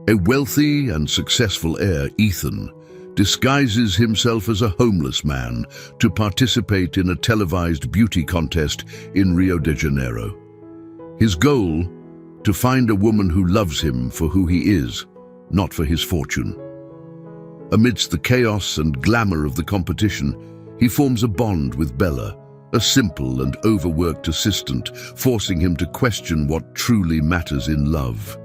A wealthy and successful heir, Ethan, disguises himself as a homeless man to participate in a televised beauty contest in Rio de Janeiro. His goal, to find a woman who loves him for who he is, not for his fortune. Amidst the chaos and glamour of the competition, he forms a bond with Bella, a simple and overworked assistant, forcing him to question what truly matters in love.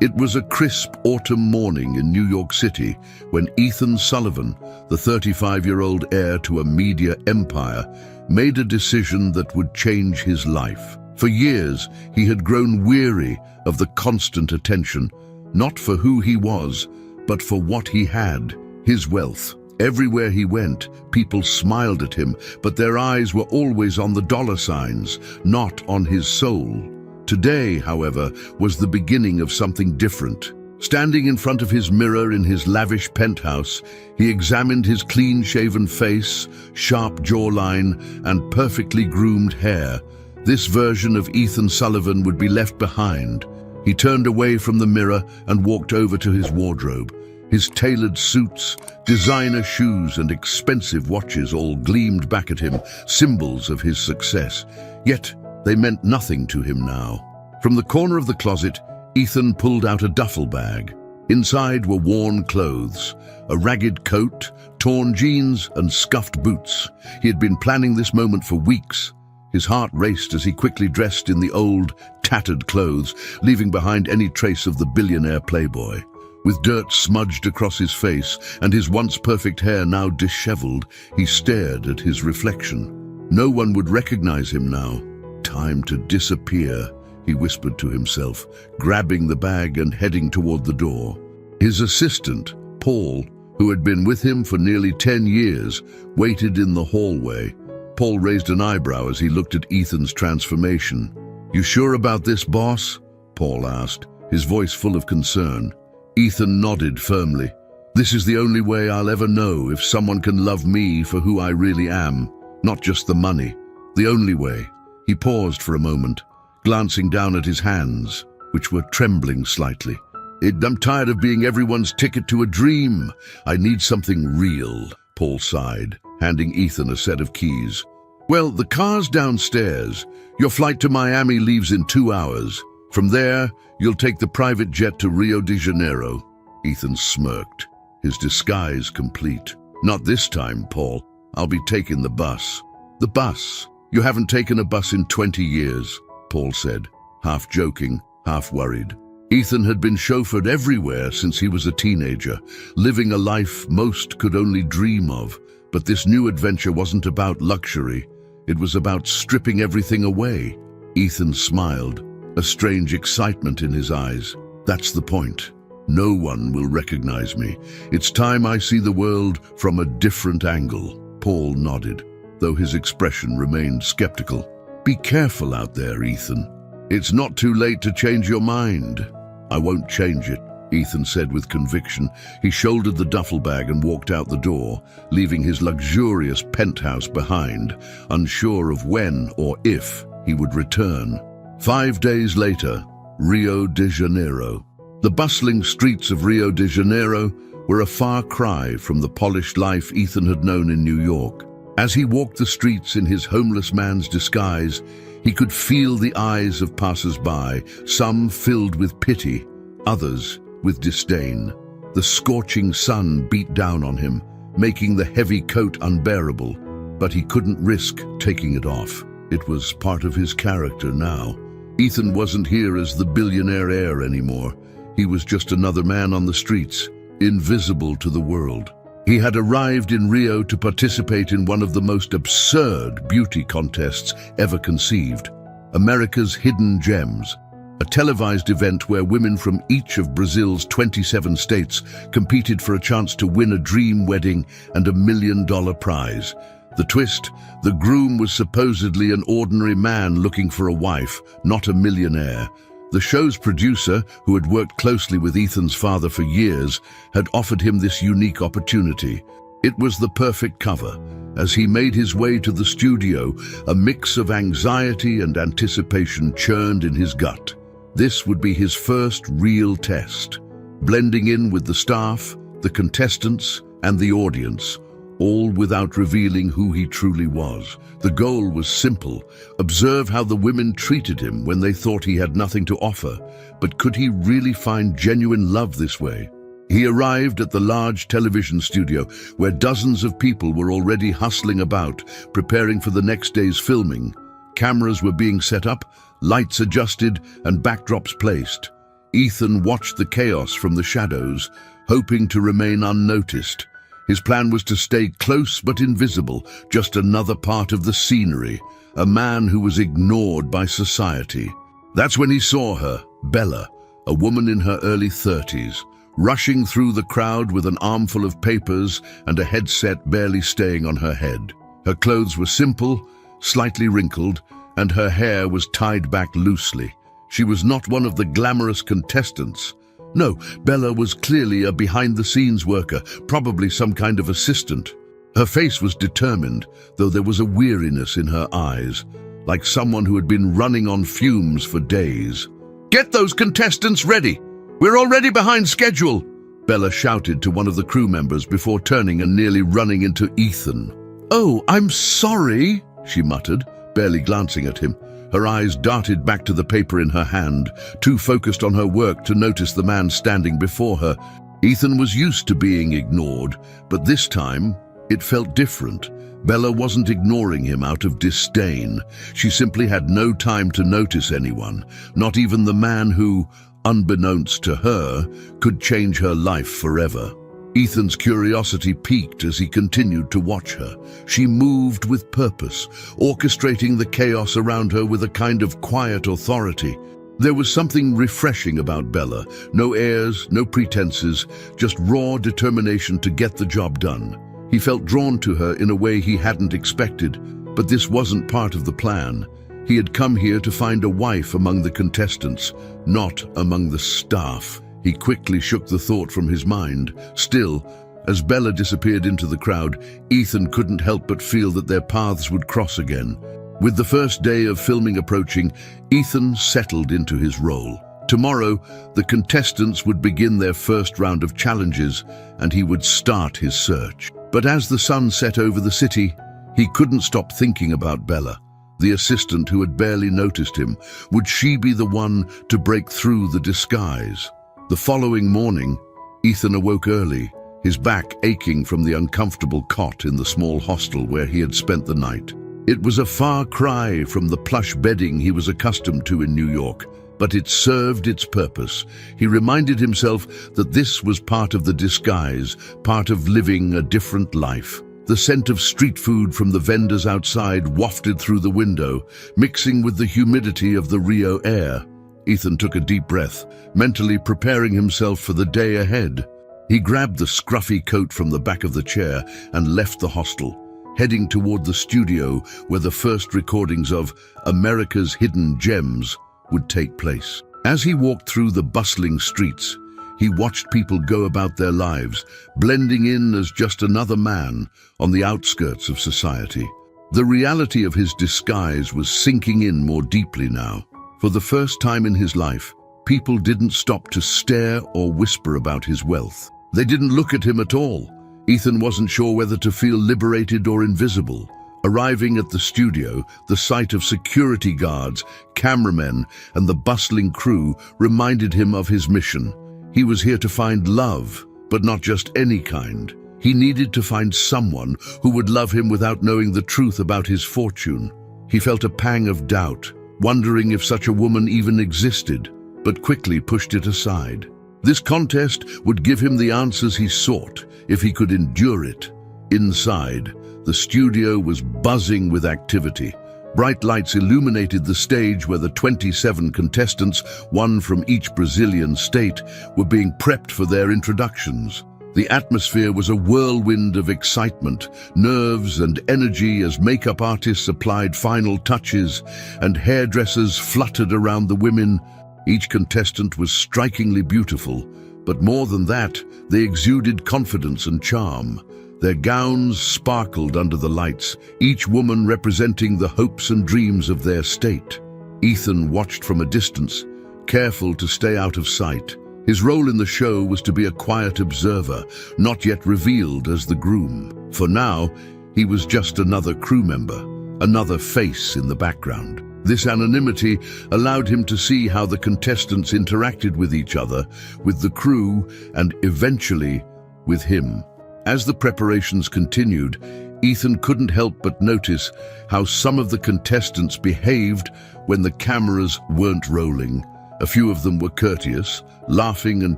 It was a crisp autumn morning in New York City when Ethan Sullivan, the 35-year-old heir to a media empire, made a decision that would change his life. For years, he had grown weary of the constant attention, not for who he was, but for what he had, his wealth. Everywhere he went, people smiled at him, but their eyes were always on the dollar signs, not on his soul. Today, however, was the beginning of something different. Standing in front of his mirror in his lavish penthouse, he examined his clean-shaven face, sharp jawline, and perfectly groomed hair. This version of Ethan Sullivan would be left behind. He turned away from the mirror and walked over to his wardrobe. His tailored suits, designer shoes, and expensive watches all gleamed back at him, symbols of his success. Yet, they meant nothing to him now. From the corner of the closet, Ethan pulled out a duffel bag. Inside were worn clothes, a ragged coat, torn jeans, and scuffed boots. He had been planning this moment for weeks. His heart raced as he quickly dressed in the old, tattered clothes, leaving behind any trace of the billionaire playboy. With dirt smudged across his face and his once perfect hair now disheveled, he stared at his reflection. No one would recognize him now. Time to disappear, he whispered to himself, grabbing the bag and heading toward the door. His assistant, Paul, who had been with him for nearly 10 years, waited in the hallway. Paul raised an eyebrow as he looked at Ethan's transformation. "You sure about this, boss?" Paul asked, his voice full of concern. Ethan nodded firmly. "This is the only way I'll ever know if someone can love me for who I really am, not just the money. The only way." He paused for a moment, glancing down at his hands, which were trembling slightly. "I'm tired of being everyone's ticket to a dream. I need something real," Paul sighed, handing Ethan a set of keys. "Well, the car's downstairs. Your flight to Miami leaves in 2 hours. From there, you'll take the private jet to Rio de Janeiro." Ethan smirked, his disguise complete. "Not this time, Paul. I'll be taking the bus." "The bus? You haven't taken a bus in 20 years, Paul said, half joking, half worried. Ethan had been chauffeured everywhere since he was a teenager, living a life most could only dream of. But this new adventure wasn't about luxury. It was about stripping everything away. Ethan smiled, a strange excitement in his eyes. "That's the point. No one will recognize me. It's time I see the world from a different angle." Paul nodded, though his expression remained skeptical. "Be careful out there, Ethan. It's not too late to change your mind." "I won't change it," Ethan said with conviction. He shouldered the duffel bag and walked out the door, leaving his luxurious penthouse behind, unsure of when or if he would return. 5 days later, Rio de Janeiro. The bustling streets of Rio de Janeiro were a far cry from the polished life Ethan had known in New York. As he walked the streets in his homeless man's disguise, he could feel the eyes of passers-by, some filled with pity, others with disdain. The scorching sun beat down on him, making the heavy coat unbearable, but he couldn't risk taking it off. It was part of his character now. Ethan wasn't here as the billionaire heir anymore. He was just another man on the streets, invisible to the world. He had arrived in Rio to participate in one of the most absurd beauty contests ever conceived, America's Hidden Gems, a televised event where women from each of Brazil's 27 states competed for a chance to win a dream wedding and $1 million prize. The twist: the groom was supposedly an ordinary man looking for a wife, not a millionaire. The show's producer, who had worked closely with Ethan's father for years, had offered him this unique opportunity. It was the perfect cover. As he made his way to the studio, a mix of anxiety and anticipation churned in his gut. This would be his first real test. blending in with the staff, the contestants, and the audience, all without revealing who he truly was. The goal was simple: observe how the women treated him when they thought he had nothing to offer. But could he really find genuine love this way? He arrived at the large television studio, where dozens of people were already hustling about, preparing for the next day's filming. Cameras were being set up, lights adjusted, and backdrops placed. Ethan watched the chaos from the shadows, hoping to remain unnoticed. His plan was to stay close but invisible, just another part of the scenery, a man who was ignored by society. That's when he saw her, Bella, a woman in her early 30s, rushing through the crowd with an armful of papers and a headset barely staying on her head. Her clothes were simple, slightly wrinkled, and her hair was tied back loosely. She was not one of the glamorous contestants. No, Bella was clearly a behind-the-scenes worker, probably some kind of assistant. Her face was determined, though there was a weariness in her eyes, like someone who had been running on fumes for days. "Get those contestants ready! We're already behind schedule!" Bella shouted to one of the crew members before turning and nearly running into Ethan. "Oh, I'm sorry," she muttered, barely glancing at him. Her eyes darted back to the paper in her hand, too focused on her work to notice the man standing before her. Ethan was used to being ignored, but this time it felt different. Bella wasn't ignoring him out of disdain. She simply had no time to notice anyone, not even the man who, unbeknownst to her, could change her life forever. Ethan's curiosity peaked as he continued to watch her. She moved with purpose, orchestrating the chaos around her with a kind of quiet authority. There was something refreshing about Bella. No airs, no pretenses, just raw determination to get the job done. He felt drawn to her in a way he hadn't expected, but this wasn't part of the plan. He had come here to find a wife among the contestants, not among the staff. He quickly shook the thought from his mind. Still, as Bella disappeared into the crowd, Ethan couldn't help but feel that their paths would cross again. With the first day of filming approaching, Ethan settled into his role. Tomorrow, the contestants would begin their first round of challenges, and he would start his search. But as the sun set over the city, he couldn't stop thinking about Bella, the assistant who had barely noticed him. Would she be the one to break through the disguise? The following morning, Ethan awoke early, his back aching from the uncomfortable cot in the small hostel where he had spent the night. It was a far cry from the plush bedding he was accustomed to in New York, but it served its purpose. He reminded himself that this was part of the disguise, part of living a different life. The scent of street food from the vendors outside wafted through the window, mixing with the humidity of the Rio air. Ethan took a deep breath, mentally preparing himself for the day ahead. He grabbed the scruffy coat from the back of the chair and left the hostel, heading toward the studio where the first recordings of America's Hidden Gems would take place. As he walked through the bustling streets, he watched people go about their lives, blending in as just another man on the outskirts of society. The reality of his disguise was sinking in more deeply now. For the first time in his life, people didn't stop to stare or whisper about his wealth. They didn't look at him at all. Ethan wasn't sure whether to feel liberated or invisible. Arriving at the studio, the sight of security guards, cameramen, and the bustling crew reminded him of his mission. He was here to find love, but not just any kind. He needed to find someone who would love him without knowing the truth about his fortune. He felt a pang of doubt, wondering if such a woman even existed, but quickly pushed it aside. This contest would give him the answers he sought, if he could endure it. Inside, the studio was buzzing with activity. Bright lights illuminated the stage where the 27 contestants, one from each Brazilian state, were being prepped for their introductions. The atmosphere was a whirlwind of excitement, nerves and energy as makeup artists applied final touches and hairdressers fluttered around the women. Each contestant was strikingly beautiful, but more than that, they exuded confidence and charm. Their gowns sparkled under the lights, each woman representing the hopes and dreams of their state. Ethan watched from a distance, careful to stay out of sight. His role in the show was to be a quiet observer, not yet revealed as the groom. For now, he was just another crew member, another face in the background. This anonymity allowed him to see how the contestants interacted with each other, with the crew, and eventually with him. As the preparations continued, Ethan couldn't help but notice how some of the contestants behaved when the cameras weren't rolling. A few of them were courteous, laughing and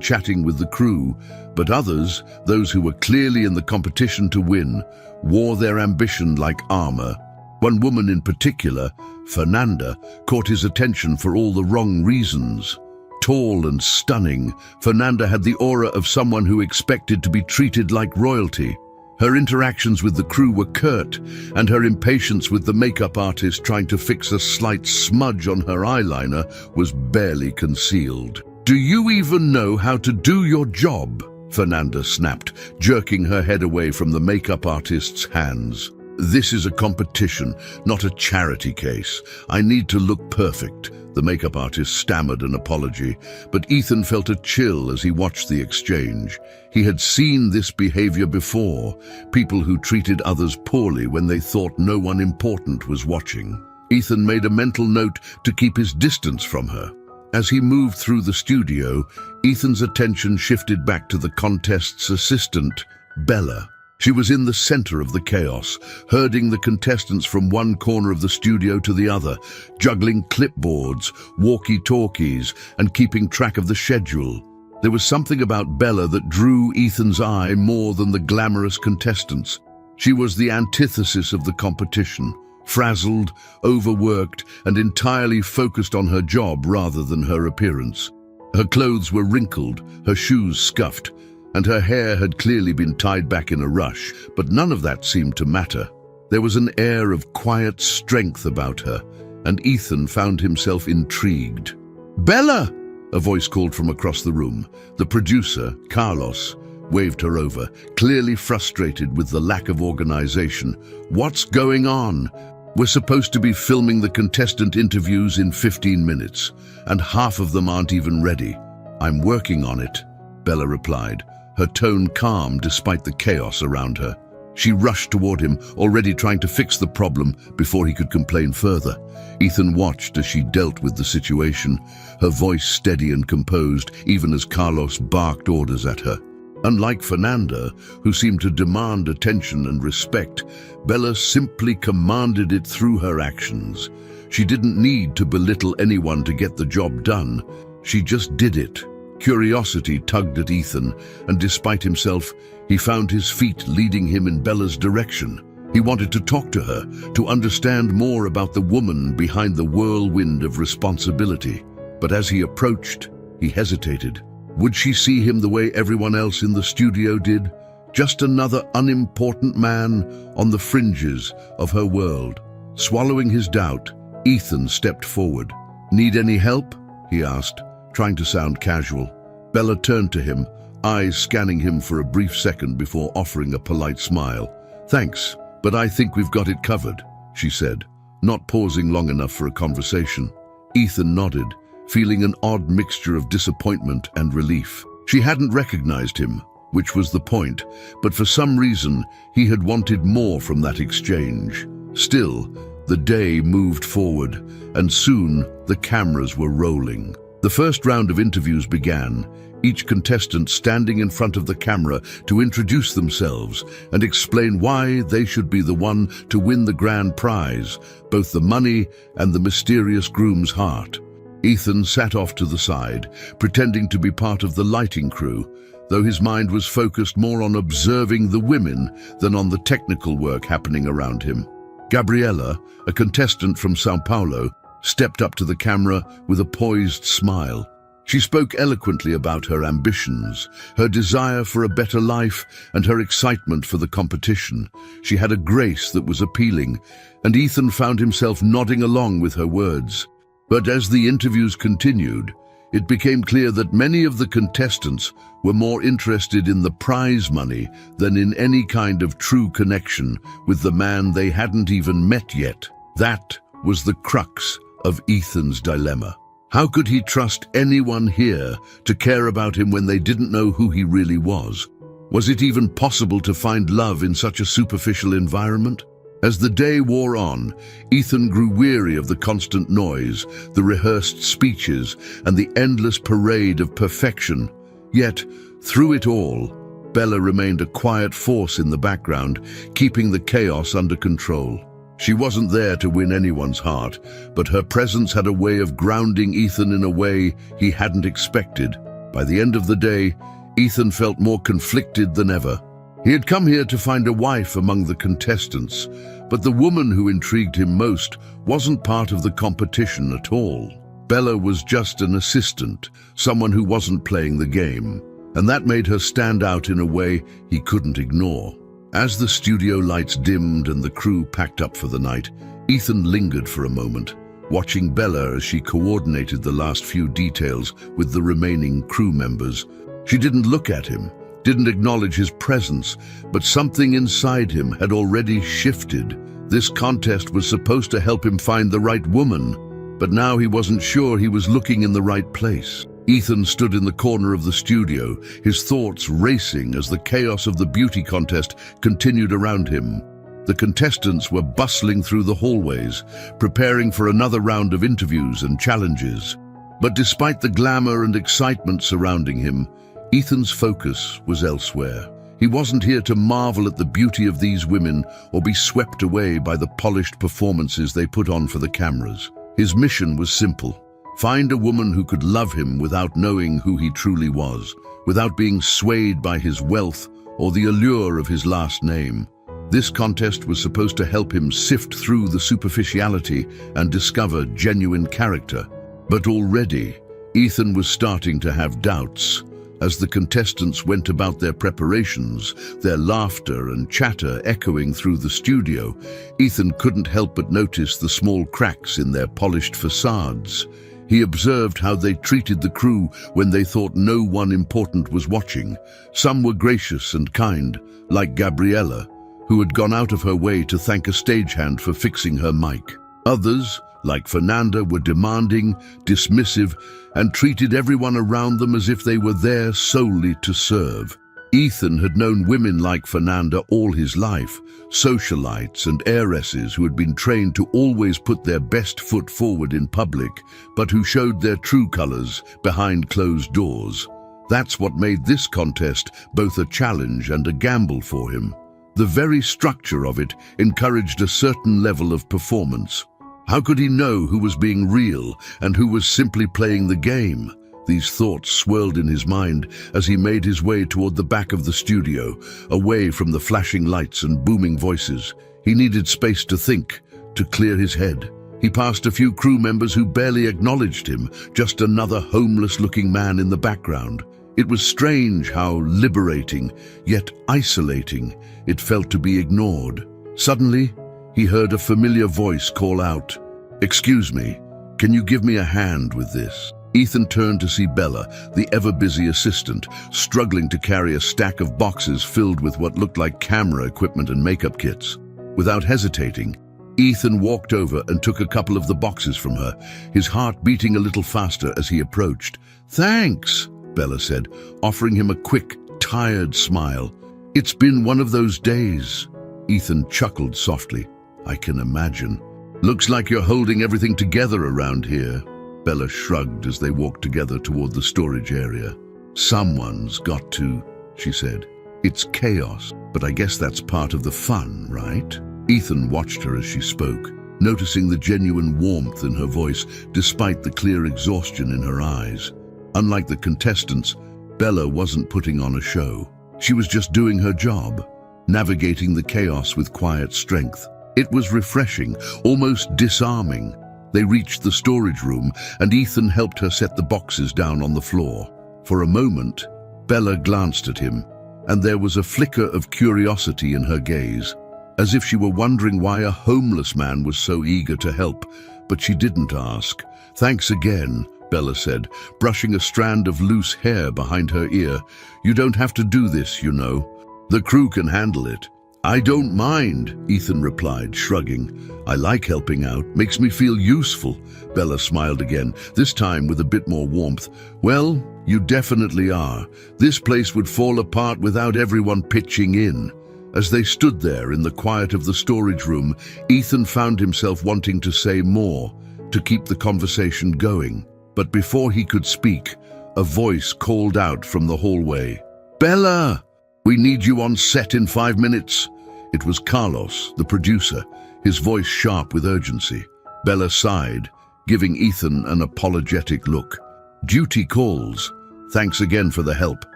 chatting with the crew, but others, those who were clearly in the competition to win, wore their ambition like armor. One woman in particular, Fernanda, caught his attention for all the wrong reasons. Tall and stunning, Fernanda had the aura of someone who expected to be treated like royalty. Her interactions with the crew were curt, and her impatience with the makeup artist trying to fix a slight smudge on her eyeliner was barely concealed. "Do you even know how to do your job?" Fernanda snapped, jerking her head away from the makeup artist's hands. "This is a competition, not a charity case. I need to look perfect." The makeup artist stammered an apology, but Ethan felt a chill as he watched the exchange. He had seen this behavior before, people who treated others poorly when they thought no one important was watching. Ethan made a mental note to keep his distance from her. As he moved through the studio, Ethan's attention shifted back to the contest's assistant, Bella. She was in the center of the chaos, herding the contestants from one corner of the studio to the other, juggling clipboards, walkie-talkies, and keeping track of the schedule. There was something about Bella that drew Ethan's eye more than the glamorous contestants. She was the antithesis of the competition, frazzled, overworked, and entirely focused on her job rather than her appearance. Her clothes were wrinkled, her shoes scuffed, and her hair had clearly been tied back in a rush, but none of that seemed to matter. There was an air of quiet strength about her, and Ethan found himself intrigued. "Bella!" a voice called from across the room. The producer, Carlos, waved her over, clearly frustrated with the lack of organization. "What's going on? We're supposed to be filming the contestant interviews in 15 minutes, and half of them aren't even ready." "I'm working on it," Bella replied, her tone calm despite the chaos around her. She rushed toward him, already trying to fix the problem before he could complain further. Ethan watched as she dealt with the situation, her voice steady and composed, even as Carlos barked orders at her. Unlike Fernanda, who seemed to demand attention and respect, Bella simply commanded it through her actions. She didn't need to belittle anyone to get the job done. She just did it. Curiosity tugged at Ethan, and despite himself, he found his feet leading him in Bella's direction. He wanted to talk to her, to understand more about the woman behind the whirlwind of responsibility. But as he approached, he hesitated. Would she see him the way everyone else in the studio did? Just another unimportant man on the fringes of her world. Swallowing his doubt, Ethan stepped forward. "Need any help?" he asked, trying to sound casual. Bella turned to him, eyes scanning him for a brief second before offering a polite smile. "Thanks, but I think we've got it covered," she said, not pausing long enough for a conversation. Ethan nodded, feeling an odd mixture of disappointment and relief. She hadn't recognized him, which was the point, but for some reason he had wanted more from that exchange. Still, the day moved forward, and soon the cameras were rolling. The first round of interviews began, each contestant standing in front of the camera to introduce themselves and explain why they should be the one to win the grand prize, both the money and the mysterious groom's heart. Ethan sat off to the side, pretending to be part of the lighting crew, though his mind was focused more on observing the women than on the technical work happening around him. Gabriela, a contestant from São Paulo, stepped up to the camera with a poised smile. She spoke eloquently about her ambitions, her desire for a better life, and her excitement for the competition. She had a grace that was appealing, and Ethan found himself nodding along with her words. But as the interviews continued, it became clear that many of the contestants were more interested in the prize money than in any kind of true connection with the man they hadn't even met yet. That was the crux of Ethan's dilemma. How could he trust anyone here to care about him when they didn't know who he really was? Was it even possible to find love in such a superficial environment? As the day wore on, Ethan grew weary of the constant noise, the rehearsed speeches, and the endless parade of perfection. Yet, through it all, Bella remained a quiet force in the background, keeping the chaos under control. She wasn't there to win anyone's heart, but her presence had a way of grounding Ethan in a way he hadn't expected. By the end of the day, Ethan felt more conflicted than ever. He had come here to find a wife among the contestants, but the woman who intrigued him most wasn't part of the competition at all. Bella was just an assistant, someone who wasn't playing the game, and that made her stand out in a way he couldn't ignore. As the studio lights dimmed and the crew packed up for the night, Ethan lingered for a moment, watching Bella as she coordinated the last few details with the remaining crew members. She didn't look at him, didn't acknowledge his presence, but something inside him had already shifted. This contest was supposed to help him find the right woman, but now he wasn't sure he was looking in the right place. Ethan stood in the corner of the studio, his thoughts racing as the chaos of the beauty contest continued around him. The contestants were bustling through the hallways, preparing for another round of interviews and challenges. But despite the glamour and excitement surrounding him, Ethan's focus was elsewhere. He wasn't here to marvel at the beauty of these women or be swept away by the polished performances they put on for the cameras. His mission was simple: find a woman who could love him without knowing who he truly was, without being swayed by his wealth or the allure of his last name. This contest was supposed to help him sift through the superficiality and discover genuine character. But already, Ethan was starting to have doubts. As the contestants went about their preparations, their laughter and chatter echoing through the studio, Ethan couldn't help but notice the small cracks in their polished facades. He observed how they treated the crew when they thought no one important was watching. Some were gracious and kind, like Gabriella, who had gone out of her way to thank a stagehand for fixing her mic. Others, like Fernanda, were demanding, dismissive, and treated everyone around them as if they were there solely to serve. Ethan had known women like Fernanda all his life, socialites and heiresses who had been trained to always put their best foot forward in public, but who showed their true colors behind closed doors. That's what made this contest both a challenge and a gamble for him. The very structure of it encouraged a certain level of performance. How could he know who was being real and who was simply playing the game? These thoughts swirled in his mind as he made his way toward the back of the studio, away from the flashing lights and booming voices. He needed space to think, to clear his head. He passed a few crew members who barely acknowledged him, just another homeless-looking man in the background. It was strange how liberating, yet isolating, it felt to be ignored. Suddenly, he heard a familiar voice call out, "Excuse me, can you give me a hand with this?" Ethan turned to see Bella, the ever-busy assistant, struggling to carry a stack of boxes filled with what looked like camera equipment and makeup kits. Without hesitating, Ethan walked over and took a couple of the boxes from her, his heart beating a little faster as he approached. "Thanks," Bella said, offering him a quick, tired smile. "It's been one of those days." Ethan chuckled softly. "I can imagine. Looks like you're holding everything together around here." Bella shrugged as they walked together toward the storage area. "Someone's got to," she said. "It's chaos, but I guess that's part of the fun, right?" Ethan watched her as she spoke, noticing the genuine warmth in her voice despite the clear exhaustion in her eyes. Unlike the contestants, Bella wasn't putting on a show. She was just doing her job, navigating the chaos with quiet strength. It was refreshing, almost disarming. They reached the storage room, and Ethan helped her set the boxes down on the floor. For a moment, Bella glanced at him, and there was a flicker of curiosity in her gaze, as if she were wondering why a homeless man was so eager to help, but she didn't ask. "Thanks again," Bella said, brushing a strand of loose hair behind her ear. "You don't have to do this, you know. The crew can handle it." "I don't mind," Ethan replied, shrugging. "I like helping out. Makes me feel useful." Bella smiled again, this time with a bit more warmth. "Well, you definitely are. This place would fall apart without everyone pitching in." As they stood there in the quiet of the storage room, Ethan found himself wanting to say more, to keep the conversation going. But before he could speak, a voice called out from the hallway. "Bella! We need you on set in 5 minutes." It was Carlos, the producer, his voice sharp with urgency. Bella sighed, giving Ethan an apologetic look. "Duty calls. Thanks again for the help."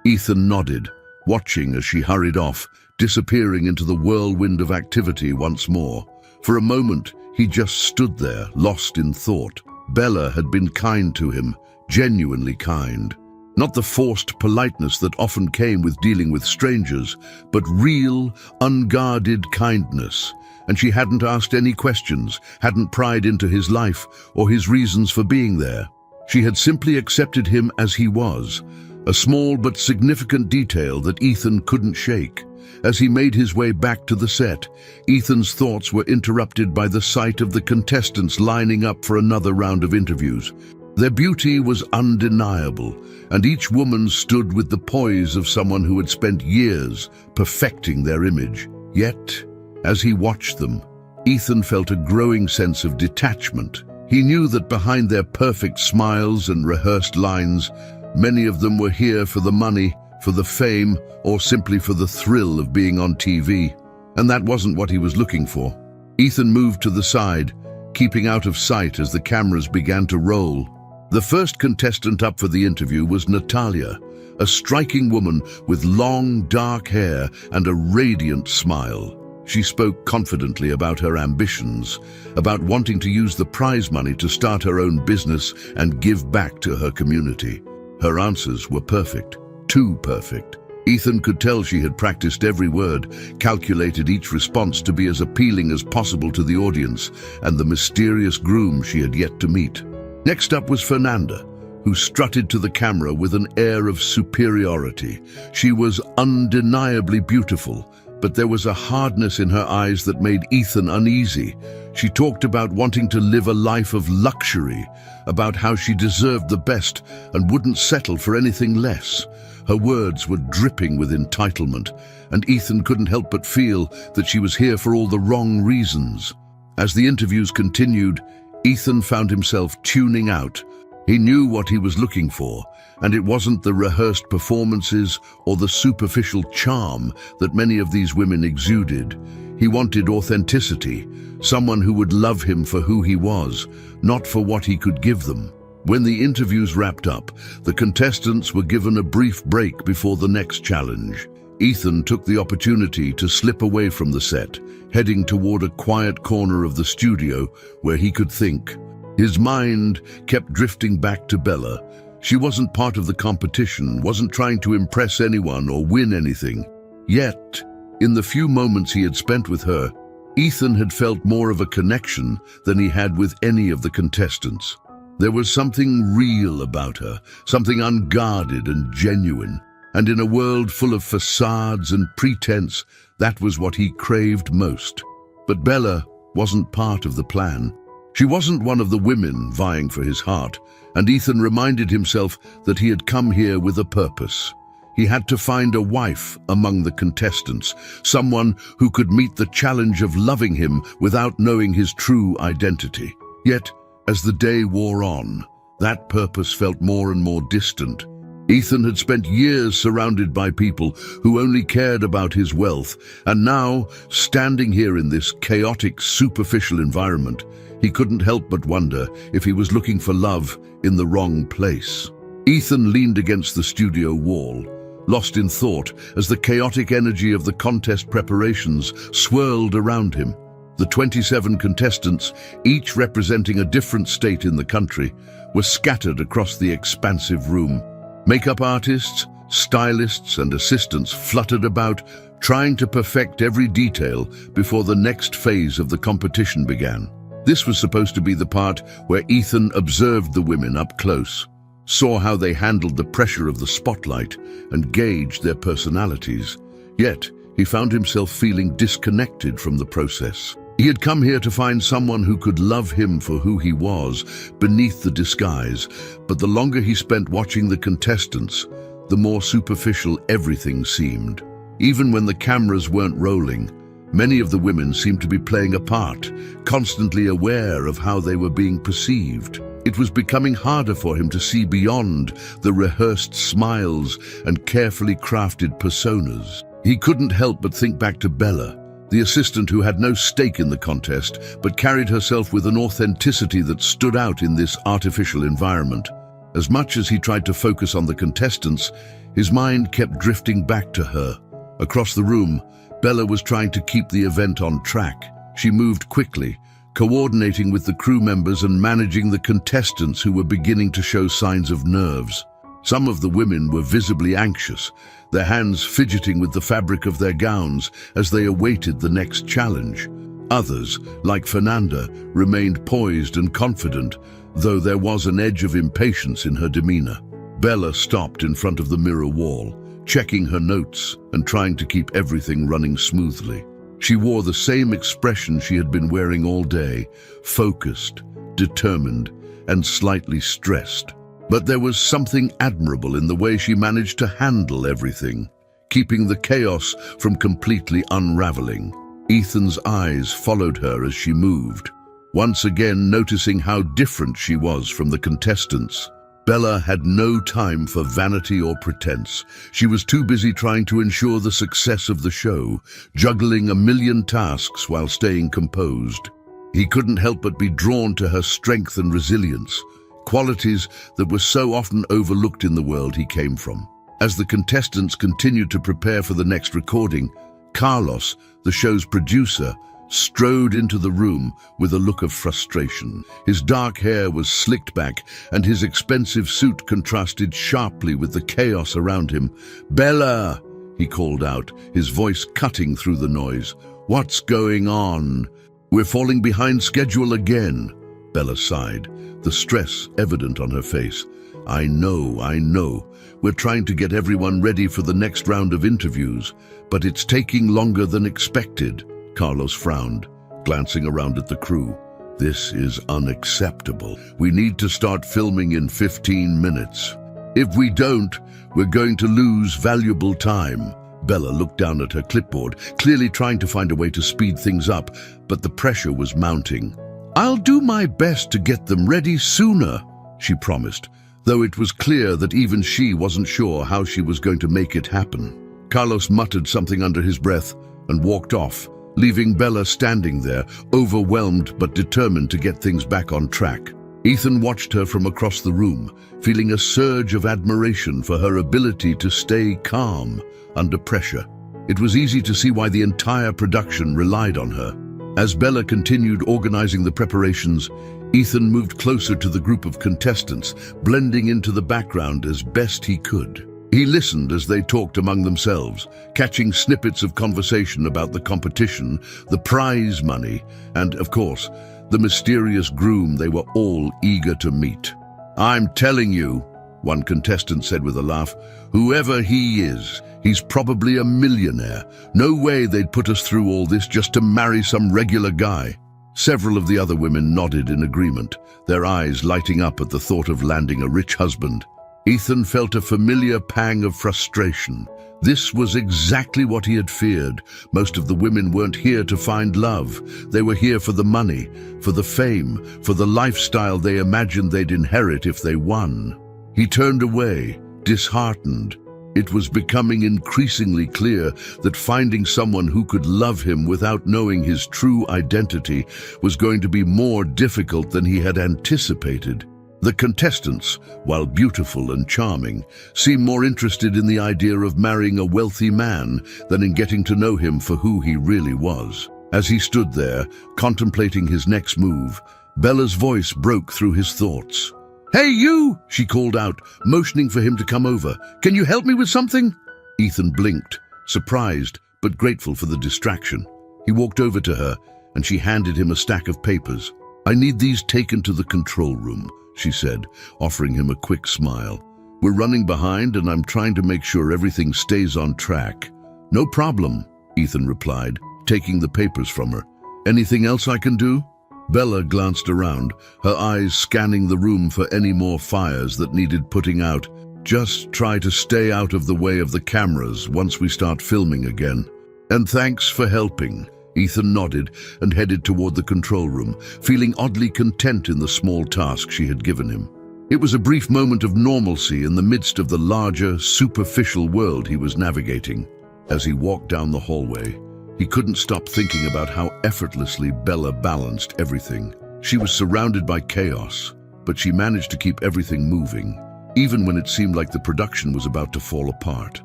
Ethan nodded, watching as she hurried off, disappearing into the whirlwind of activity once more. For a moment, he just stood there, lost in thought. Bella had been kind to him, genuinely kind. Not the forced politeness that often came with dealing with strangers, but real, unguarded kindness. And she hadn't asked any questions, hadn't pried into his life or his reasons for being there. She had simply accepted him as he was, a small but significant detail that Ethan couldn't shake. As he made his way back to the set, Ethan's thoughts were interrupted by the sight of the contestants lining up for another round of interviews. Their beauty was undeniable, and each woman stood with the poise of someone who had spent years perfecting their image. Yet, as he watched them, Ethan felt a growing sense of detachment. He knew that behind their perfect smiles and rehearsed lines, many of them were here for the money, for the fame, or simply for the thrill of being on TV. And that wasn't what he was looking for. Ethan moved to the side, keeping out of sight as the cameras began to roll. The first contestant up for the interview was Natalia, a striking woman with long, dark hair and a radiant smile. She spoke confidently about her ambitions, about wanting to use the prize money to start her own business and give back to her community. Her answers were perfect, too perfect. Ethan could tell she had practiced every word, calculated each response to be as appealing as possible to the audience and the mysterious groom she had yet to meet. Next up was Fernanda, who strutted to the camera with an air of superiority. She was undeniably beautiful, but there was a hardness in her eyes that made Ethan uneasy. She talked about wanting to live a life of luxury, about how she deserved the best and wouldn't settle for anything less. Her words were dripping with entitlement, and Ethan couldn't help but feel that she was here for all the wrong reasons. As the interviews continued, Ethan found himself tuning out. He knew what he was looking for, and it wasn't the rehearsed performances or the superficial charm that many of these women exuded. He wanted authenticity, someone who would love him for who he was, not for what he could give them. When the interviews wrapped up, the contestants were given a brief break before the next challenge. Ethan took the opportunity to slip away from the set, heading toward a quiet corner of the studio where he could think. His mind kept drifting back to Bella. She wasn't part of the competition, wasn't trying to impress anyone or win anything. Yet, in the few moments he had spent with her, Ethan had felt more of a connection than he had with any of the contestants. There was something real about her, something unguarded and genuine. And in a world full of facades and pretense, that was what he craved most. But Bella wasn't part of the plan. She wasn't one of the women vying for his heart, and Ethan reminded himself that he had come here with a purpose. He had to find a wife among the contestants, someone who could meet the challenge of loving him without knowing his true identity. Yet, as the day wore on, that purpose felt more and more distant. Ethan had spent years surrounded by people who only cared about his wealth, and now, standing here in this chaotic, superficial environment, he couldn't help but wonder if he was looking for love in the wrong place. Ethan leaned against the studio wall, lost in thought as the chaotic energy of the contest preparations swirled around him. The 27 contestants, each representing a different state in the country, were scattered across the expansive room. Makeup artists, stylists, and assistants fluttered about, trying to perfect every detail before the next phase of the competition began. This was supposed to be the part where Ethan observed the women up close, saw how they handled the pressure of the spotlight, and gauged their personalities. Yet, he found himself feeling disconnected from the process. He had come here to find someone who could love him for who he was, beneath the disguise, but the longer he spent watching the contestants, the more superficial everything seemed. Even when the cameras weren't rolling, many of the women seemed to be playing a part, constantly aware of how they were being perceived. It was becoming harder for him to see beyond the rehearsed smiles and carefully crafted personas. He couldn't help but think back to Bella, the assistant who had no stake in the contest, but carried herself with an authenticity that stood out in this artificial environment. As much as he tried to focus on the contestants, his mind kept drifting back to her. Across the room, Bella was trying to keep the event on track. She moved quickly, coordinating with the crew members and managing the contestants who were beginning to show signs of nerves. Some of the women were visibly anxious, their hands fidgeting with the fabric of their gowns as they awaited the next challenge. Others, like Fernanda, remained poised and confident, though there was an edge of impatience in her demeanor. Bella stopped in front of the mirror wall, checking her notes and trying to keep everything running smoothly. She wore the same expression she had been wearing all day, focused, determined, and slightly stressed. But there was something admirable in the way she managed to handle everything, keeping the chaos from completely unraveling. Ethan's eyes followed her as she moved, once again noticing how different she was from the contestants. Bella had no time for vanity or pretense. She was too busy trying to ensure the success of the show, juggling a million tasks while staying composed. He couldn't help but be drawn to her strength and resilience, qualities that were so often overlooked in the world he came from. As the contestants continued to prepare for the next recording, Carlos, the show's producer, strode into the room with a look of frustration. His dark hair was slicked back, and his expensive suit contrasted sharply with the chaos around him. "Bella!" he called out, his voice cutting through the noise. "What's going on?" "We're falling behind schedule again," Bella sighed, the stress evident on her face. I know. We're trying to get everyone ready for the next round of interviews, but it's taking longer than expected." Carlos frowned, glancing around at the crew. "This is unacceptable. We need to start filming in 15 minutes. If we don't, we're going to lose valuable time." Bella looked down at her clipboard, clearly trying to find a way to speed things up, but the pressure was mounting. "I'll do my best to get them ready sooner," she promised, though it was clear that even she wasn't sure how she was going to make it happen. Carlos muttered something under his breath and walked off, leaving Bella standing there, overwhelmed but determined to get things back on track. Ethan watched her from across the room, feeling a surge of admiration for her ability to stay calm under pressure. It was easy to see why the entire production relied on her. As Bella continued organizing the preparations, Ethan moved closer to the group of contestants, blending into the background as best he could. He listened as they talked among themselves, catching snippets of conversation about the competition, the prize money, and, of course, the mysterious groom they were all eager to meet. "I'm telling you," one contestant said with a laugh, "whoever he is, he's probably a millionaire. No way they'd put us through all this just to marry some regular guy." Several of the other women nodded in agreement, their eyes lighting up at the thought of landing a rich husband. Ethan felt a familiar pang of frustration. This was exactly what he had feared. Most of the women weren't here to find love. They were here for the money, for the fame, for the lifestyle they imagined they'd inherit if they won. He turned away, disheartened. It was becoming increasingly clear that finding someone who could love him without knowing his true identity was going to be more difficult than he had anticipated. The contestants, while beautiful and charming, seemed more interested in the idea of marrying a wealthy man than in getting to know him for who he really was. As he stood there, contemplating his next move, Bella's voice broke through his thoughts. "Hey, you!" she called out, motioning for him to come over. "Can you help me with something?" Ethan blinked, surprised but grateful for the distraction. He walked over to her, and she handed him a stack of papers. "I need these taken to the control room," she said, offering him a quick smile. "We're running behind, and I'm trying to make sure everything stays on track." "No problem." Ethan replied, taking the papers from her. "Anything else I can do?" Bella glanced around, her eyes scanning the room for any more fires that needed putting out. "Just try to stay out of the way of the cameras once we start filming again. And thanks for helping." Ethan nodded and headed toward the control room, feeling oddly content in the small task she had given him. It was a brief moment of normalcy in the midst of the larger, superficial world he was navigating. As he walked down the hallway, he couldn't stop thinking about how effortlessly Bella balanced everything. She was surrounded by chaos, but she managed to keep everything moving, even when it seemed like the production was about to fall apart.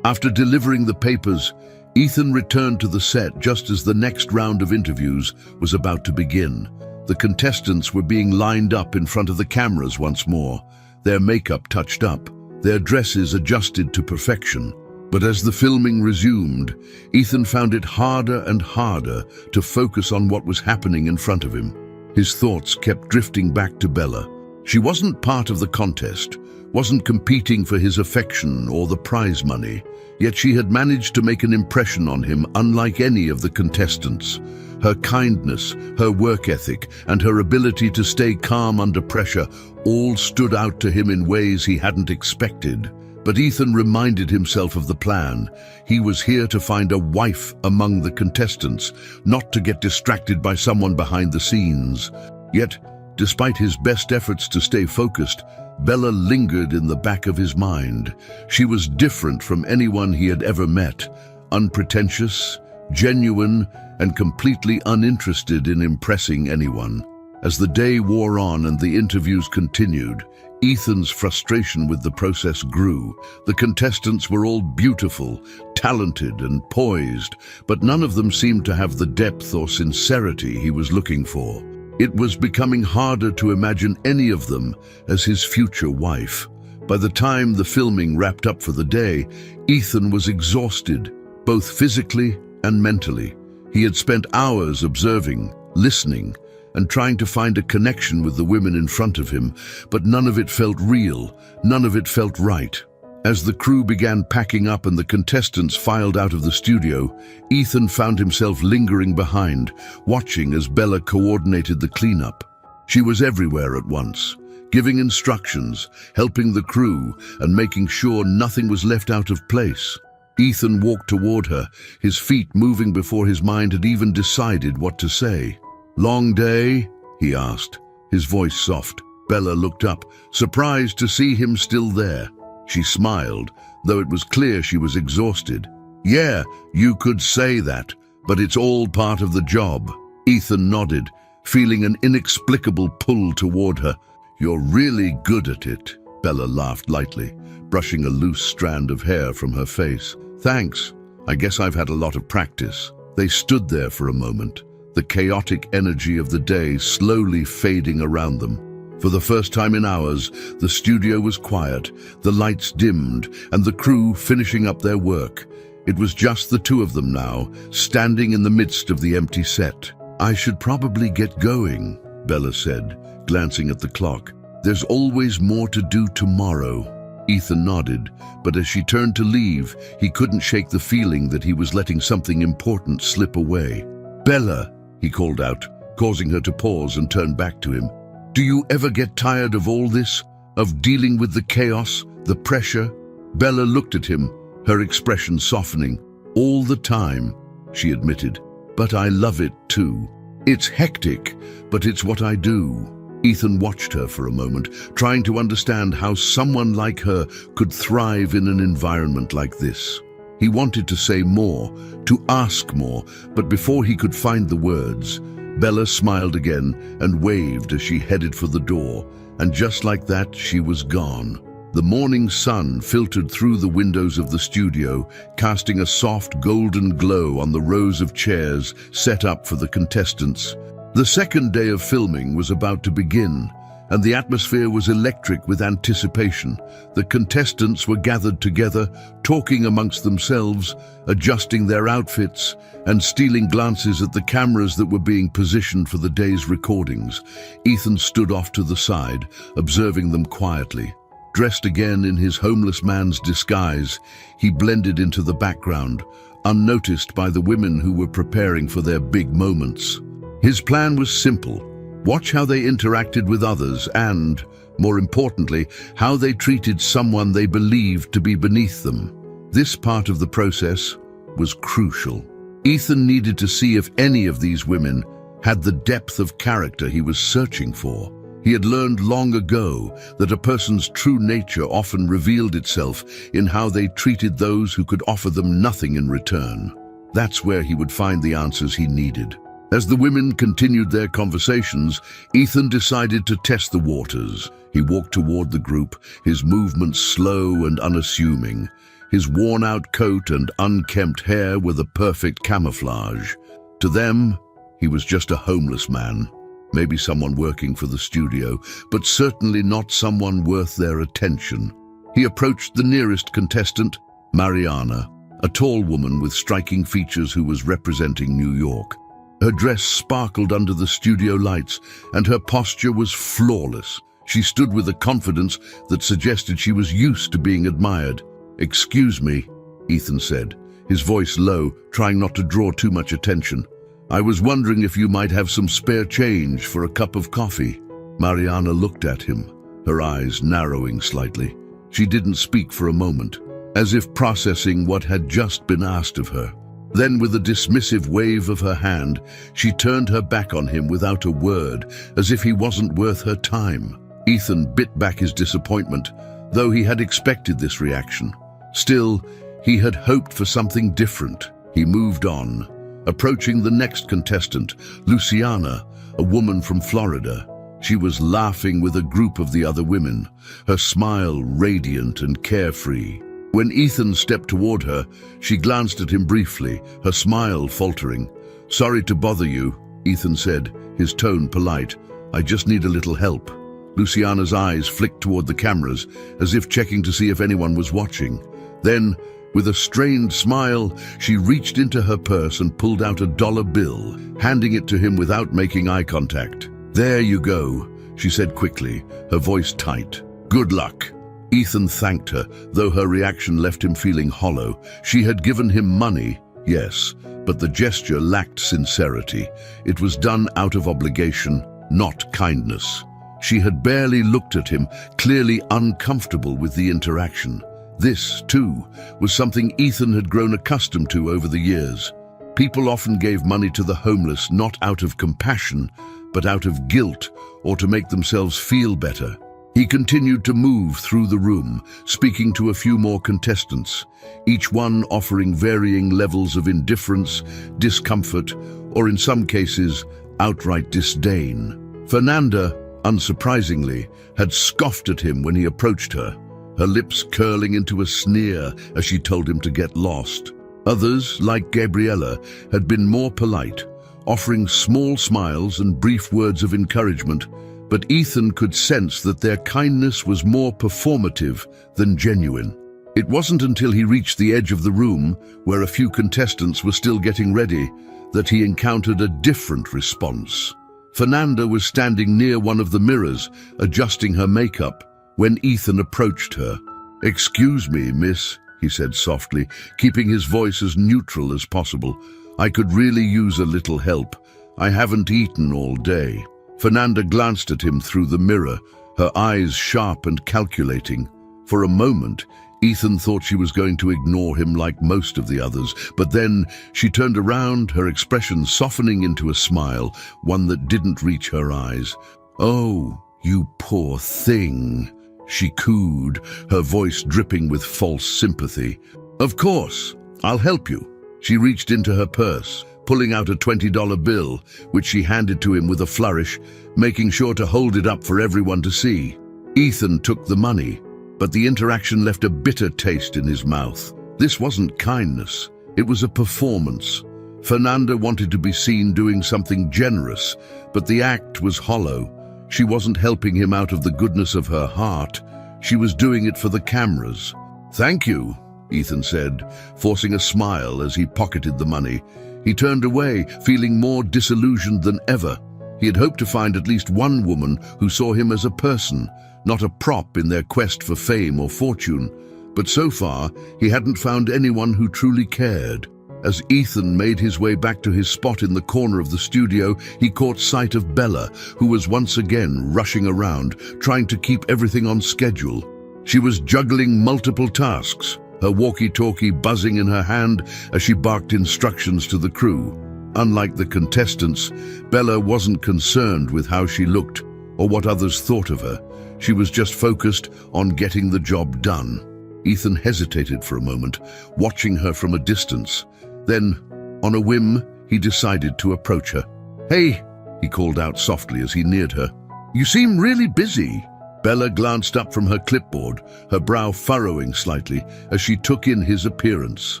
After delivering the papers, Ethan returned to the set just as the next round of interviews was about to begin. The contestants were being lined up in front of the cameras once more, their makeup touched up, their dresses adjusted to perfection. But as the filming resumed, Ethan found it harder and harder to focus on what was happening in front of him. His thoughts kept drifting back to Bella. She wasn't part of the contest, wasn't competing for his affection or the prize money, yet she had managed to make an impression on him unlike any of the contestants. Her kindness, her work ethic, and her ability to stay calm under pressure all stood out to him in ways he hadn't expected. But Ethan reminded himself of the plan. He was here to find a wife among the contestants, not to get distracted by someone behind the scenes. Yet, despite his best efforts to stay focused, Bella lingered in the back of his mind. She was different from anyone he had ever met, unpretentious, genuine, and completely uninterested in impressing anyone. As the day wore on and the interviews continued, Ethan's frustration with the process grew. The contestants were all beautiful, talented, and poised, but none of them seemed to have the depth or sincerity he was looking for. It was becoming harder to imagine any of them as his future wife. By the time the filming wrapped up for the day, Ethan was exhausted, both physically and mentally. He had spent hours observing, listening, and trying to find a connection with the women in front of him, but none of it felt real, none of it felt right. As the crew began packing up and the contestants filed out of the studio, Ethan found himself lingering behind, watching as Bella coordinated the cleanup. She was everywhere at once, giving instructions, helping the crew, and making sure nothing was left out of place. Ethan walked toward her, his feet moving before his mind had even decided what to say. "Long day?" he asked, his voice soft. Bella looked up, surprised to see him still there. She smiled, though it was clear she was exhausted. "Yeah, you could say that, but it's all part of the job." Ethan nodded, feeling an inexplicable pull toward her. "You're really good at it," Bella laughed lightly, brushing a loose strand of hair from her face. "Thanks. I guess I've had a lot of practice." They stood there for a moment, the chaotic energy of the day slowly fading around them. For the first time in hours, the studio was quiet, the lights dimmed, and the crew finishing up their work. It was just the two of them now, standing in the midst of the empty set. "I should probably get going," Bella said, glancing at the clock. "There's always more to do tomorrow." Ethan nodded, but as she turned to leave, he couldn't shake the feeling that he was letting something important slip away. "Bella," he called out, causing her to pause and turn back to him. "Do you ever get tired of all this? Of dealing with the chaos, the pressure?" Bella looked at him, her expression softening. "All the time," she admitted. "But I love it too. It's hectic, but it's what I do." Ethan watched her for a moment, trying to understand how someone like her could thrive in an environment like this. He wanted to say more, to ask more, but before he could find the words, Bella smiled again and waved as she headed for the door, and just like that, she was gone. The morning sun filtered through the windows of the studio, casting a soft golden glow on the rows of chairs set up for the contestants. The second day of filming was about to begin, and the atmosphere was electric with anticipation. The contestants were gathered together, talking amongst themselves, adjusting their outfits, and stealing glances at the cameras that were being positioned for the day's recordings. Ethan stood off to the side, observing them quietly. Dressed again in his homeless man's disguise, he blended into the background, unnoticed by the women who were preparing for their big moments. His plan was simple: watch how they interacted with others and, more importantly, how they treated someone they believed to be beneath them. This part of the process was crucial. Ethan needed to see if any of these women had the depth of character he was searching for. He had learned long ago that a person's true nature often revealed itself in how they treated those who could offer them nothing in return. That's where he would find the answers he needed. As the women continued their conversations, Ethan decided to test the waters. He walked toward the group, his movements slow and unassuming. His worn-out coat and unkempt hair were the perfect camouflage. To them, he was just a homeless man, maybe someone working for the studio, but certainly not someone worth their attention. He approached the nearest contestant, Mariana, a tall woman with striking features who was representing New York. Her dress sparkled under the studio lights, and her posture was flawless. She stood with a confidence that suggested she was used to being admired. "Excuse me," Ethan said, his voice low, trying not to draw too much attention. "I was wondering if you might have some spare change for a cup of coffee." Mariana looked at him, her eyes narrowing slightly. She didn't speak for a moment, as if processing what had just been asked of her. Then, with a dismissive wave of her hand, she turned her back on him without a word, as if he wasn't worth her time. Ethan bit back his disappointment, though he had expected this reaction. Still, he had hoped for something different. He moved on, approaching the next contestant, Luciana, a woman from Florida. She was laughing with a group of the other women, her smile radiant and carefree. When Ethan stepped toward her, she glanced at him briefly, her smile faltering. "Sorry to bother you," Ethan said, his tone polite. "I just need a little help." Luciana's eyes flicked toward the cameras, as if checking to see if anyone was watching. Then, with a strained smile, she reached into her purse and pulled out a dollar bill, handing it to him without making eye contact. "There you go," she said quickly, her voice tight. "Good luck." Ethan thanked her, though her reaction left him feeling hollow. She had given him money, yes, but the gesture lacked sincerity. It was done out of obligation, not kindness. She had barely looked at him, clearly uncomfortable with the interaction. This, too, was something Ethan had grown accustomed to over the years. People often gave money to the homeless not out of compassion, but out of guilt or to make themselves feel better. He continued to move through the room, speaking to a few more contestants, each one offering varying levels of indifference, discomfort, or in some cases, outright disdain. Fernanda, unsurprisingly, had scoffed at him when he approached her, her lips curling into a sneer as she told him to get lost. Others, like Gabriella, had been more polite, offering small smiles and brief words of encouragement, but Ethan could sense that their kindness was more performative than genuine. It wasn't until he reached the edge of the room, where a few contestants were still getting ready, that he encountered a different response. Fernanda was standing near one of the mirrors, adjusting her makeup, when Ethan approached her. "Excuse me, miss," he said softly, keeping his voice as neutral as possible. "I could really use a little help. I haven't eaten all day." Fernanda glanced at him through the mirror, her eyes sharp and calculating. For a moment, Ethan thought she was going to ignore him like most of the others, but then she turned around, her expression softening into a smile, one that didn't reach her eyes. "Oh, you poor thing," she cooed, her voice dripping with false sympathy. "Of course, I'll help you." She reached into her purse, pulling out a $20 bill, which she handed to him with a flourish, making sure to hold it up for everyone to see. Ethan took the money, but the interaction left a bitter taste in his mouth. This wasn't kindness, it was a performance. Fernanda wanted to be seen doing something generous, but the act was hollow. She wasn't helping him out of the goodness of her heart, she was doing it for the cameras. "Thank you," Ethan said, forcing a smile as he pocketed the money. He turned away, feeling more disillusioned than ever. He had hoped to find at least one woman who saw him as a person, not a prop in their quest for fame or fortune. But so far, he hadn't found anyone who truly cared. As Ethan made his way back to his spot in the corner of the studio, he caught sight of Bella, who was once again rushing around, trying to keep everything on schedule. She was juggling multiple tasks, her walkie-talkie buzzing in her hand as she barked instructions to the crew. Unlike the contestants, Bella wasn't concerned with how she looked or what others thought of her. She was just focused on getting the job done. Ethan hesitated for a moment, watching her from a distance. Then, on a whim, he decided to approach her. "Hey," he called out softly as he neared her. "You seem really busy." Bella glanced up from her clipboard, her brow furrowing slightly as she took in his appearance.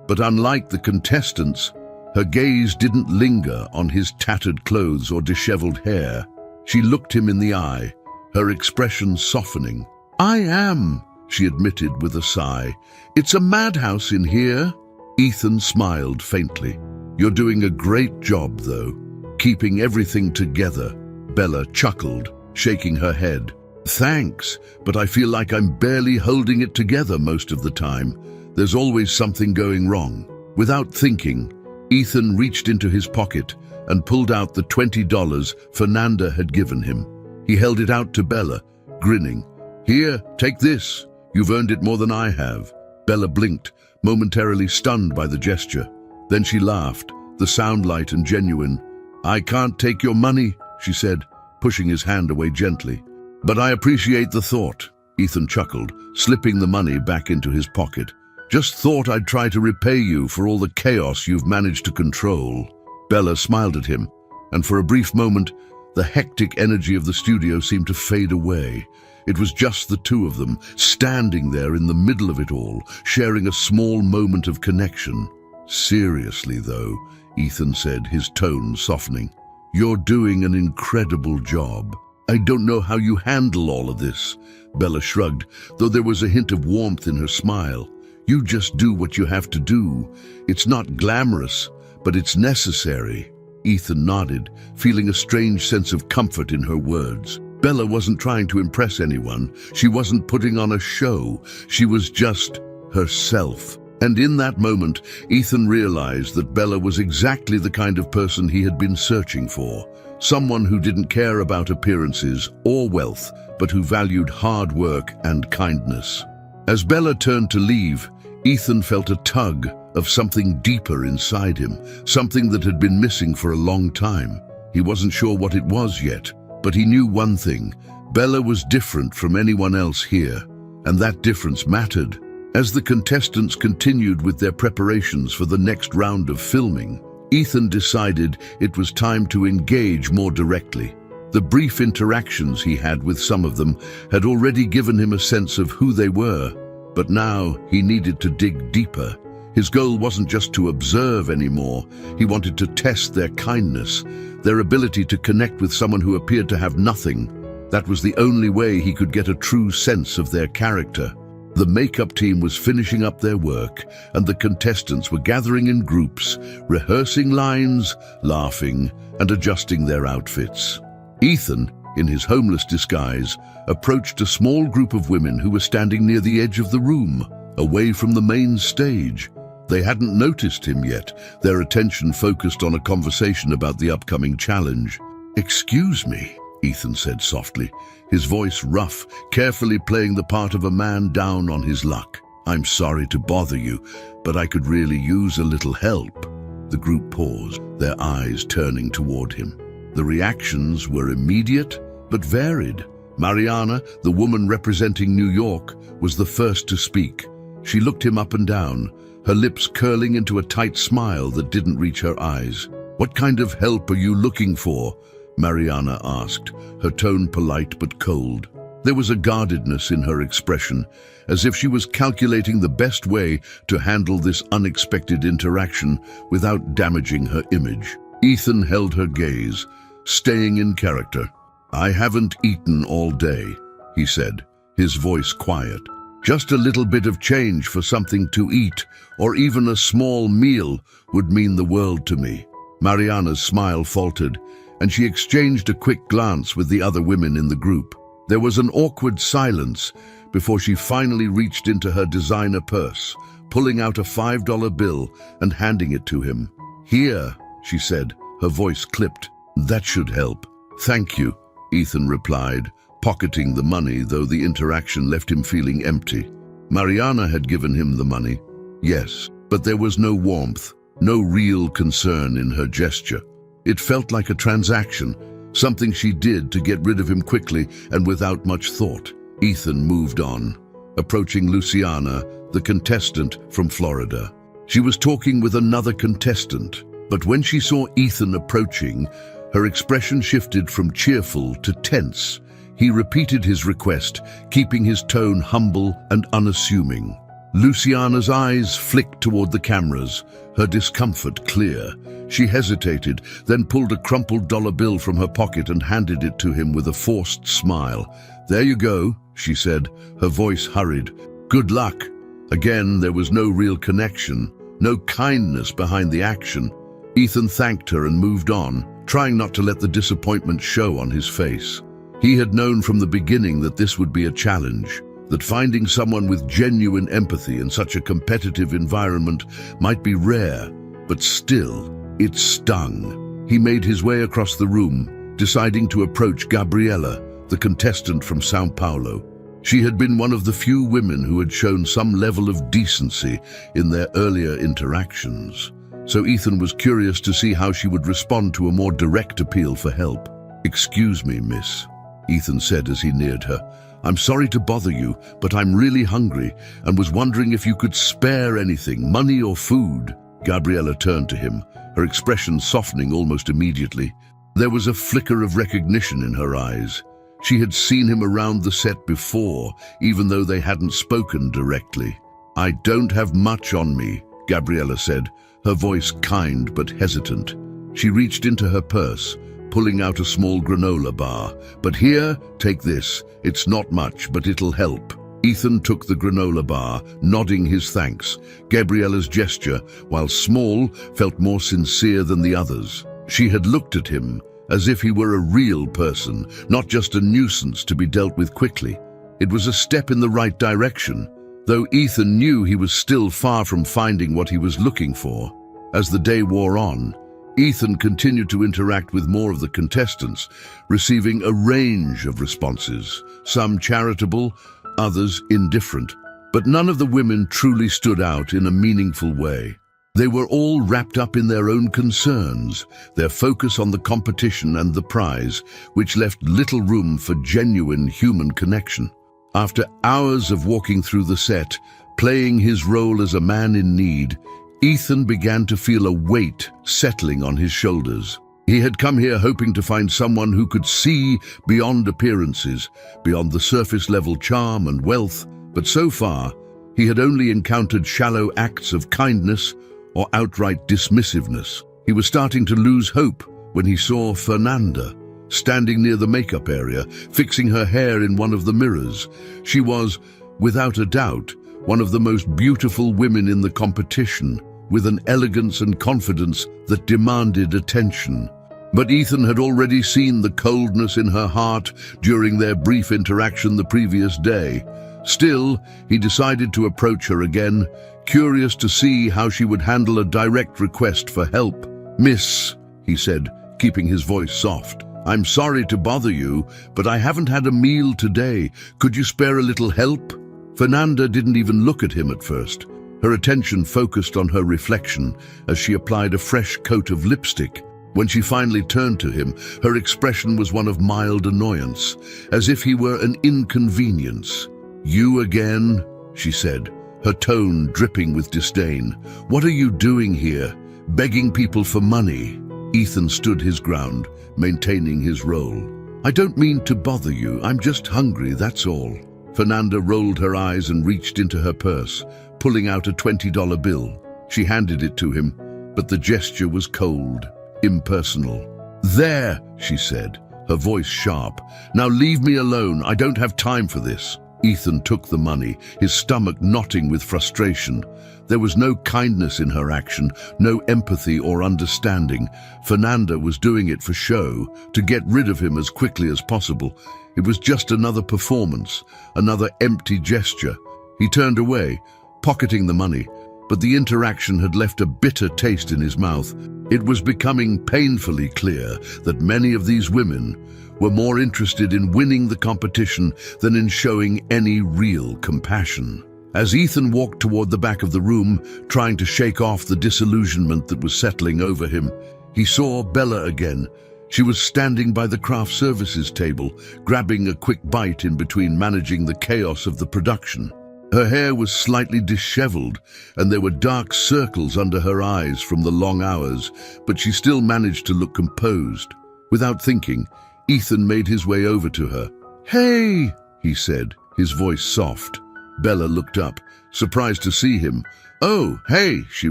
But unlike the contestants, her gaze didn't linger on his tattered clothes or disheveled hair. She looked him in the eye, her expression softening. "I am," she admitted with a sigh. "It's a madhouse in here." Ethan smiled faintly. "You're doing a great job, though, keeping everything together." Bella chuckled, shaking her head. "Thanks, but I feel like I'm barely holding it together most of the time. There's always something going wrong." Without thinking, Ethan reached into his pocket and pulled out the $20 Fernanda had given him. He held it out to Bella, grinning. "Here, take this. You've earned it more than I have." Bella blinked, momentarily stunned by the gesture. Then she laughed, the sound light and genuine. "I can't take your money," she said, pushing his hand away gently. "But I appreciate the thought," Ethan chuckled, slipping the money back into his pocket. "Just thought I'd try to repay you for all the chaos you've managed to control." Bella smiled at him, and for a brief moment, the hectic energy of the studio seemed to fade away. It was just the two of them, standing there in the middle of it all, sharing a small moment of connection. "Seriously, though," Ethan said, his tone softening, "you're doing an incredible job. I don't know how you handle all of this." Bella shrugged, though there was a hint of warmth in her smile. "You just do what you have to do. It's not glamorous, but it's necessary." Ethan nodded, feeling a strange sense of comfort in her words. Bella wasn't trying to impress anyone. She wasn't putting on a show. She was just herself. And in that moment, Ethan realized that Bella was exactly the kind of person he had been searching for. Someone who didn't care about appearances or wealth, but who valued hard work and kindness. As Bella turned to leave, Ethan felt a tug of something deeper inside him, something that had been missing for a long time. He wasn't sure what it was yet, but he knew one thing: Bella was different from anyone else here, and that difference mattered. As the contestants continued with their preparations for the next round of filming, Ethan decided it was time to engage more directly. The brief interactions he had with some of them had already given him a sense of who they were, but now he needed to dig deeper. His goal wasn't just to observe anymore. He wanted to test their kindness, their ability to connect with someone who appeared to have nothing. That was the only way he could get a true sense of their character. The makeup team was finishing up their work, and the contestants were gathering in groups, rehearsing lines, laughing, and adjusting their outfits. Ethan, in his homeless disguise, approached a small group of women who were standing near the edge of the room, away from the main stage. They hadn't noticed him yet, their attention focused on a conversation about the upcoming challenge. "Excuse me," Ethan said softly, his voice rough, carefully playing the part of a man down on his luck. "I'm sorry to bother you, but I could really use a little help." The group paused, their eyes turning toward him. The reactions were immediate, but varied. Mariana, the woman representing New York, was the first to speak. She looked him up and down, her lips curling into a tight smile that didn't reach her eyes. "What kind of help are you looking for?" Mariana asked, her tone polite but cold. There was a guardedness in her expression, as if she was calculating the best way to handle this unexpected interaction without damaging her image. Ethan held her gaze, staying in character. "I haven't eaten all day," he said, his voice quiet. "Just a little bit of change for something to eat, or even a small meal, would mean the world to me." Mariana's smile faltered, and she exchanged a quick glance with the other women in the group. There was an awkward silence before she finally reached into her designer purse, pulling out a $5 bill and handing it to him. "Here," she said, her voice clipped. "That should help." "Thank you," Ethan replied, pocketing the money, though the interaction left him feeling empty. Mariana had given him the money, yes, but there was no warmth, no real concern in her gesture. It felt like a transaction, something she did to get rid of him quickly and without much thought. Ethan moved on, approaching Luciana, the contestant from Florida. She was talking with another contestant, but when she saw Ethan approaching, her expression shifted from cheerful to tense. He repeated his request, keeping his tone humble and unassuming. Luciana's eyes flicked toward the cameras, her discomfort clear. She hesitated, then pulled a crumpled dollar bill from her pocket and handed it to him with a forced smile. "There you go," she said, her voice hurried. "Good luck." Again, there was no real connection, no kindness behind the action. Ethan thanked her and moved on, trying not to let the disappointment show on his face. He had known from the beginning that this would be a challenge, that finding someone with genuine empathy in such a competitive environment might be rare, but still, it stung. He made his way across the room, deciding to approach Gabriela, the contestant from São Paulo. She had been one of the few women who had shown some level of decency in their earlier interactions. So Ethan was curious to see how she would respond to a more direct appeal for help. "Excuse me, miss," Ethan said as he neared her. "I'm sorry to bother you, but I'm really hungry and was wondering if you could spare anything, money or food." Gabriela turned to him, her expression softening almost immediately. There was a flicker of recognition in her eyes. She had seen him around the set before, even though they hadn't spoken directly. "I don't have much on me," Gabriela said, her voice kind but hesitant. She reached into her purse, pulling out a small granola bar. "But here, take this. It's not much, but it'll help." Ethan took the granola bar, nodding his thanks. Gabriela's gesture, while small, felt more sincere than the others. She had looked at him as if he were a real person, not just a nuisance to be dealt with quickly. It was a step in the right direction, though Ethan knew he was still far from finding what he was looking for. As the day wore on, Ethan continued to interact with more of the contestants, receiving a range of responses, some charitable, others indifferent. But none of the women truly stood out in a meaningful way. They were all wrapped up in their own concerns, their focus on the competition and the prize, which left little room for genuine human connection. After hours of walking through the set, playing his role as a man in need, Ethan began to feel a weight settling on his shoulders. He had come here hoping to find someone who could see beyond appearances, beyond the surface-level charm and wealth, but so far, he had only encountered shallow acts of kindness or outright dismissiveness. He was starting to lose hope when he saw Fernanda, standing near the makeup area, fixing her hair in one of the mirrors. She was, without a doubt, one of the most beautiful women in the competition, with an elegance and confidence that demanded attention. But Ethan had already seen the coldness in her heart during their brief interaction the previous day. Still, he decided to approach her again, curious to see how she would handle a direct request for help. "Miss," he said, keeping his voice soft, "I'm sorry to bother you, but I haven't had a meal today. Could you spare a little help?" Fernanda didn't even look at him at first. Her attention focused on her reflection as she applied a fresh coat of lipstick. When she finally turned to him, her expression was one of mild annoyance, as if he were an inconvenience. "You again?" she said, her tone dripping with disdain. "What are you doing here? Begging people for money?" Ethan stood his ground, maintaining his role. "I don't mean to bother you, I'm just hungry, that's all." Fernanda rolled her eyes and reached into her purse, pulling out a $20 bill. She handed it to him, but the gesture was cold, impersonal. "There," she said, her voice sharp. "Now leave me alone, I don't have time for this." Ethan took the money, his stomach knotting with frustration. There was no kindness in her action, no empathy or understanding. Fernanda was doing it for show, to get rid of him as quickly as possible. It was just another performance, another empty gesture. He turned away, pocketing the money, but the interaction had left a bitter taste in his mouth. It was becoming painfully clear that many of these women were more interested in winning the competition than in showing any real compassion. As Ethan walked toward the back of the room, trying to shake off the disillusionment that was settling over him, he saw Bella again. She was standing by the craft services table, grabbing a quick bite in between managing the chaos of the production. Her hair was slightly disheveled, and there were dark circles under her eyes from the long hours, but she still managed to look composed. Without thinking, Ethan made his way over to her. "Hey," he said, his voice soft. Bella looked up, surprised to see him. "Oh, hey," she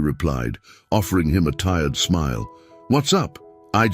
replied, offering him a tired smile. "What's up?" I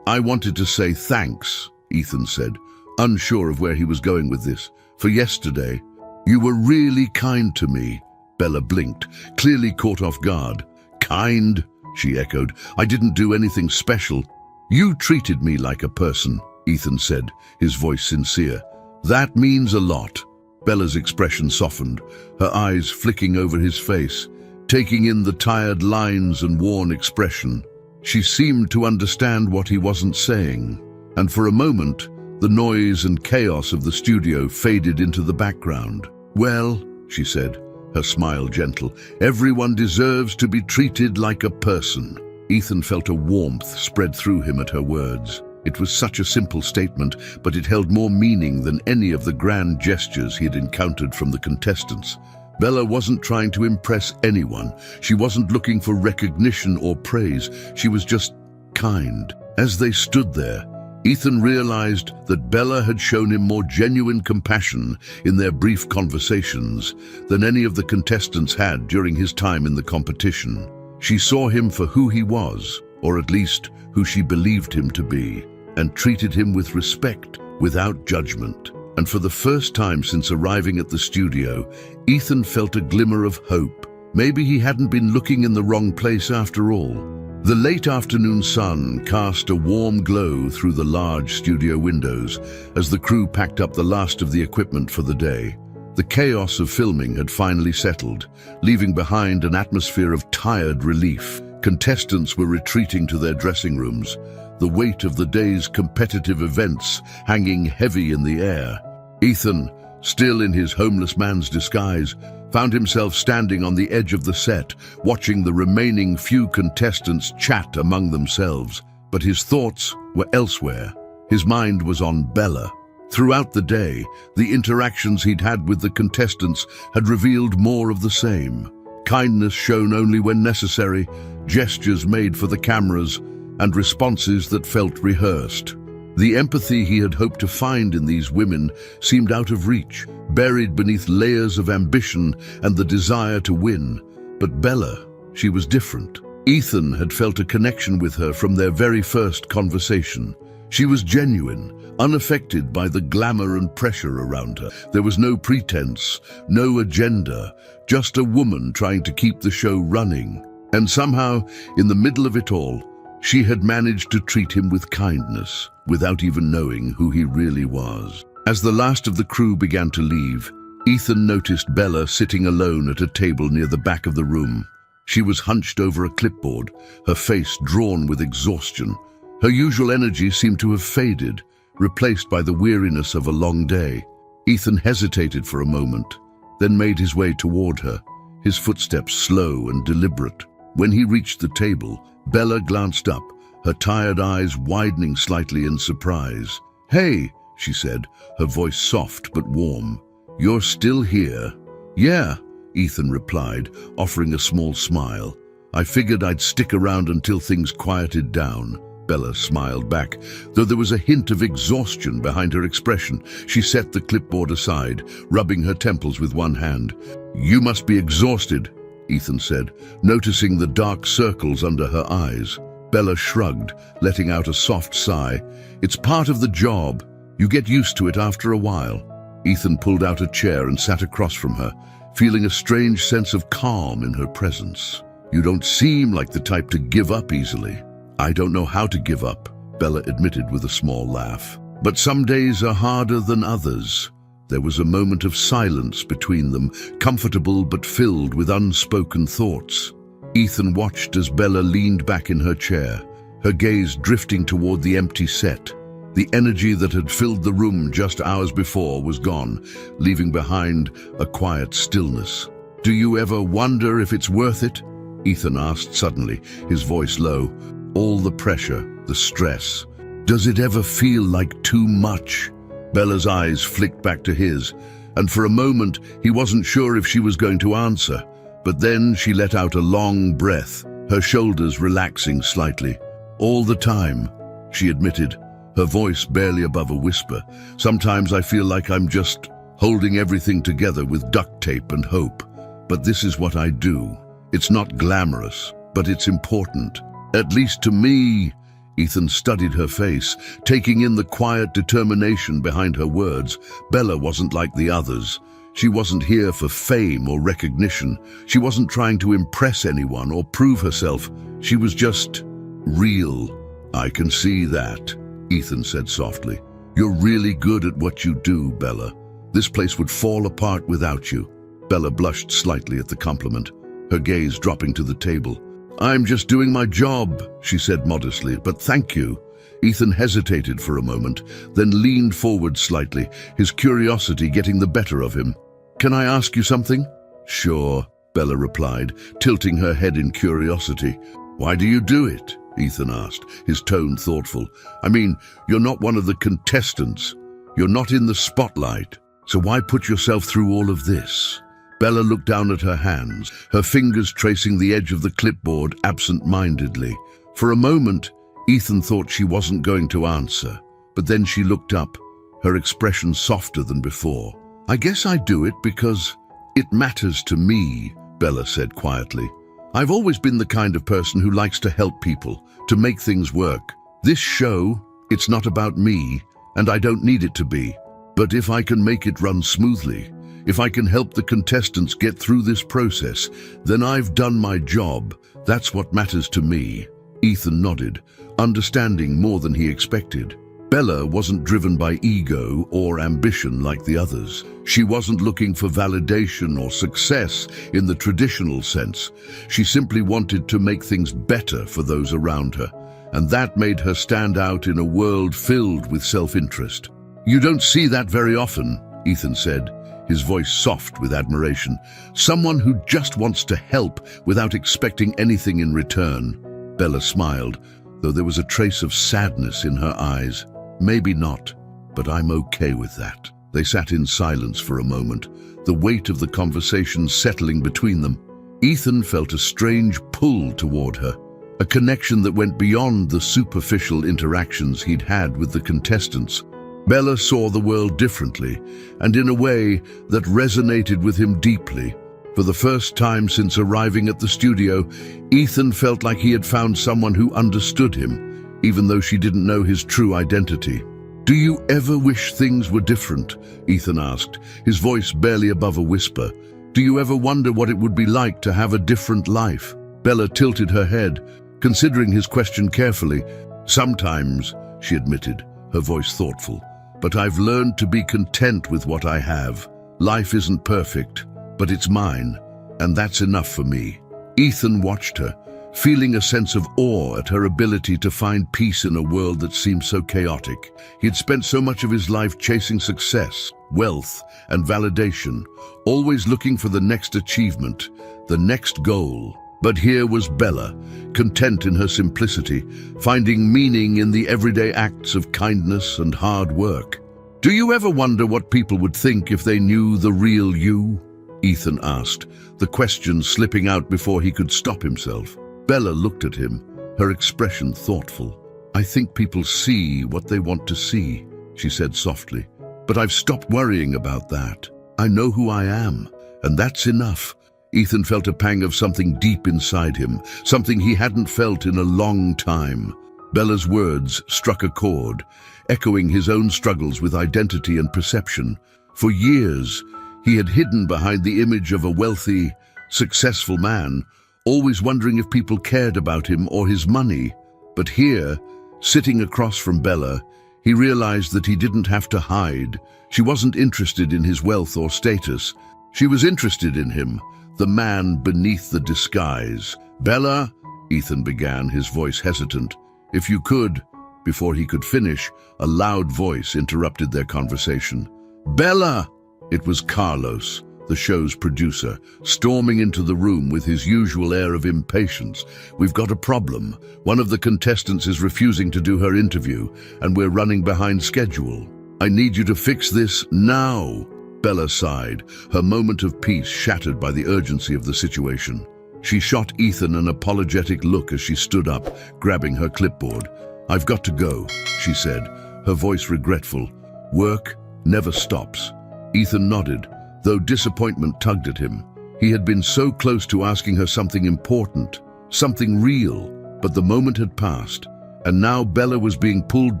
wanted to say thanks," Ethan said, unsure of where he was going with this. "For yesterday, you were really kind to me." Bella blinked, clearly caught off guard. "Kind?" she echoed. "I didn't do anything special." "You treated me like a person," Ethan said, his voice sincere. "That means a lot." Bella's expression softened, her eyes flicking over his face, taking in the tired lines and worn expression. She seemed to understand what he wasn't saying, and for a moment, the noise and chaos of the studio faded into the background. "Well," she said, her smile gentle, "everyone deserves to be treated like a person." Ethan felt a warmth spread through him at her words. It was such a simple statement, but it held more meaning than any of the grand gestures he had encountered from the contestants. Bella wasn't trying to impress anyone. She wasn't looking for recognition or praise. She was just kind. As they stood there, Ethan realized that Bella had shown him more genuine compassion in their brief conversations than any of the contestants had during his time in the competition. She saw him for who he was, or at least who she believed him to be, and treated him with respect, without judgment. And for the first time since arriving at the studio, Ethan felt a glimmer of hope. Maybe he hadn't been looking in the wrong place after all. The late afternoon sun cast a warm glow through the large studio windows as the crew packed up the last of the equipment for the day. The chaos of filming had finally settled, leaving behind an atmosphere of tired relief. Contestants were retreating to their dressing rooms, the weight of the day's competitive events hanging heavy in the air. Ethan, still in his homeless man's disguise, found himself standing on the edge of the set, watching the remaining few contestants chat among themselves. But his thoughts were elsewhere. His mind was on Bella. Throughout the day, the interactions he'd had with the contestants had revealed more of the same. Kindness shown only when necessary, gestures made for the cameras, and responses that felt rehearsed. The empathy he had hoped to find in these women seemed out of reach, buried beneath layers of ambition and the desire to win. But Bella, she was different. Ethan had felt a connection with her from their very first conversation. She was genuine, unaffected by the glamour and pressure around her. There was no pretense, no agenda, just a woman trying to keep the show running. And somehow, in the middle of it all, she had managed to treat him with kindness, without even knowing who he really was. As the last of the crew began to leave, Ethan noticed Bella sitting alone at a table near the back of the room. She was hunched over a clipboard, her face drawn with exhaustion. Her usual energy seemed to have faded, replaced by the weariness of a long day. Ethan hesitated for a moment, then made his way toward her, his footsteps slow and deliberate. When he reached the table, Bella glanced up, her tired eyes widening slightly in surprise. "Hey," she said, her voice soft but warm. "You're still here?" "Yeah," Ethan replied, offering a small smile. "I figured I'd stick around until things quieted down." Bella smiled back, though there was a hint of exhaustion behind her expression. She set the clipboard aside, rubbing her temples with one hand. "You must be exhausted," Ethan said, noticing the dark circles under her eyes. Bella shrugged, letting out a soft sigh. "It's part of the job. You get used to it after a while." Ethan pulled out a chair and sat across from her, feeling a strange sense of calm in her presence. "You don't seem like the type to give up easily." "I don't know how to give up," Bella admitted with a small laugh. "But some days are harder than others." There was a moment of silence between them, comfortable but filled with unspoken thoughts. Ethan watched as Bella leaned back in her chair, her gaze drifting toward the empty set. The energy that had filled the room just hours before was gone, leaving behind a quiet stillness. "Do you ever wonder if it's worth it?" Ethan asked suddenly, his voice low. "All the pressure, the stress. Does it ever feel like too much?" Bella's eyes flicked back to his, and for a moment he wasn't sure if she was going to answer. But then she let out a long breath, her shoulders relaxing slightly. "All the time," she admitted, her voice barely above a whisper. "Sometimes I feel like I'm just holding everything together with duct tape and hope. But this is what I do. It's not glamorous, but it's important. At least to me." Ethan studied her face, taking in the quiet determination behind her words. Bella wasn't like the others. She wasn't here for fame or recognition. She wasn't trying to impress anyone or prove herself. She was just real. "I can see that," Ethan said softly. "You're really good at what you do, Bella. This place would fall apart without you." Bella blushed slightly at the compliment, her gaze dropping to the table. "I'm just doing my job," she said modestly, "but thank you." Ethan hesitated for a moment, then leaned forward slightly, his curiosity getting the better of him. "Can I ask you something?" "Sure," Bella replied, tilting her head in curiosity. "Why do you do it?" Ethan asked, his tone thoughtful. "I mean, you're not one of the contestants. You're not in the spotlight. So why put yourself through all of this?" Bella looked down at her hands, her fingers tracing the edge of the clipboard absent-mindedly. For a moment, Ethan thought she wasn't going to answer, but then she looked up, her expression softer than before. "I guess I do it because it matters to me," Bella said quietly. "I've always been the kind of person who likes to help people, to make things work. This show, it's not about me, and I don't need it to be. But if I can make it run smoothly, if I can help the contestants get through this process, then I've done my job. That's what matters to me." Ethan nodded, understanding more than he expected. Bella wasn't driven by ego or ambition like the others. She wasn't looking for validation or success in the traditional sense. She simply wanted to make things better for those around her, and that made her stand out in a world filled with self-interest. "You don't see that very often," Ethan said, his voice soft with admiration. "Someone who just wants to help without expecting anything in return." Bella smiled, though there was a trace of sadness in her eyes. "Maybe not, but I'm okay with that." They sat in silence for a moment, the weight of the conversation settling between them. Ethan felt a strange pull toward her, a connection that went beyond the superficial interactions he'd had with the contestants. Bella saw the world differently, and in a way that resonated with him deeply. For the first time since arriving at the studio, Ethan felt like he had found someone who understood him, even though she didn't know his true identity. "Do you ever wish things were different?" Ethan asked, his voice barely above a whisper. "Do you ever wonder what it would be like to have a different life?" Bella tilted her head, considering his question carefully. "Sometimes," she admitted, her voice thoughtful. "But I've learned to be content with what I have. Life isn't perfect, but it's mine, and that's enough for me." Ethan watched her, feeling a sense of awe at her ability to find peace in a world that seemed so chaotic. He'd spent so much of his life chasing success, wealth, and validation, always looking for the next achievement, the next goal. But here was Bella, content in her simplicity, finding meaning in the everyday acts of kindness and hard work. "Do you ever wonder what people would think if they knew the real you?" Ethan asked, the question slipping out before he could stop himself. Bella looked at him, her expression thoughtful. "I think people see what they want to see," she said softly. "But I've stopped worrying about that. I know who I am, and that's enough." Ethan felt a pang of something deep inside him, something he hadn't felt in a long time. Bella's words struck a chord, echoing his own struggles with identity and perception. For years, he had hidden behind the image of a wealthy, successful man, always wondering if people cared about him or his money. But here, sitting across from Bella, He realized that he didn't have to hide. She wasn't interested in his wealth or status. She was interested in him, the man beneath the disguise. "Bella," Ethan began, his voice hesitant. "If you could..." Before he could finish, a loud voice interrupted their conversation. "Bella!" It was Carlos, the show's producer, storming into the room with his usual air of impatience. "We've got a problem. One of the contestants is refusing to do her interview, and we're running behind schedule. I need you to fix this now." Bella sighed, her moment of peace shattered by the urgency of the situation. She shot Ethan an apologetic look as she stood up, grabbing her clipboard. "I've got to go," she said, her voice regretful. "Work never stops." Ethan nodded, though disappointment tugged at him. He had been so close to asking her something important, something real, but the moment had passed, and now Bella was being pulled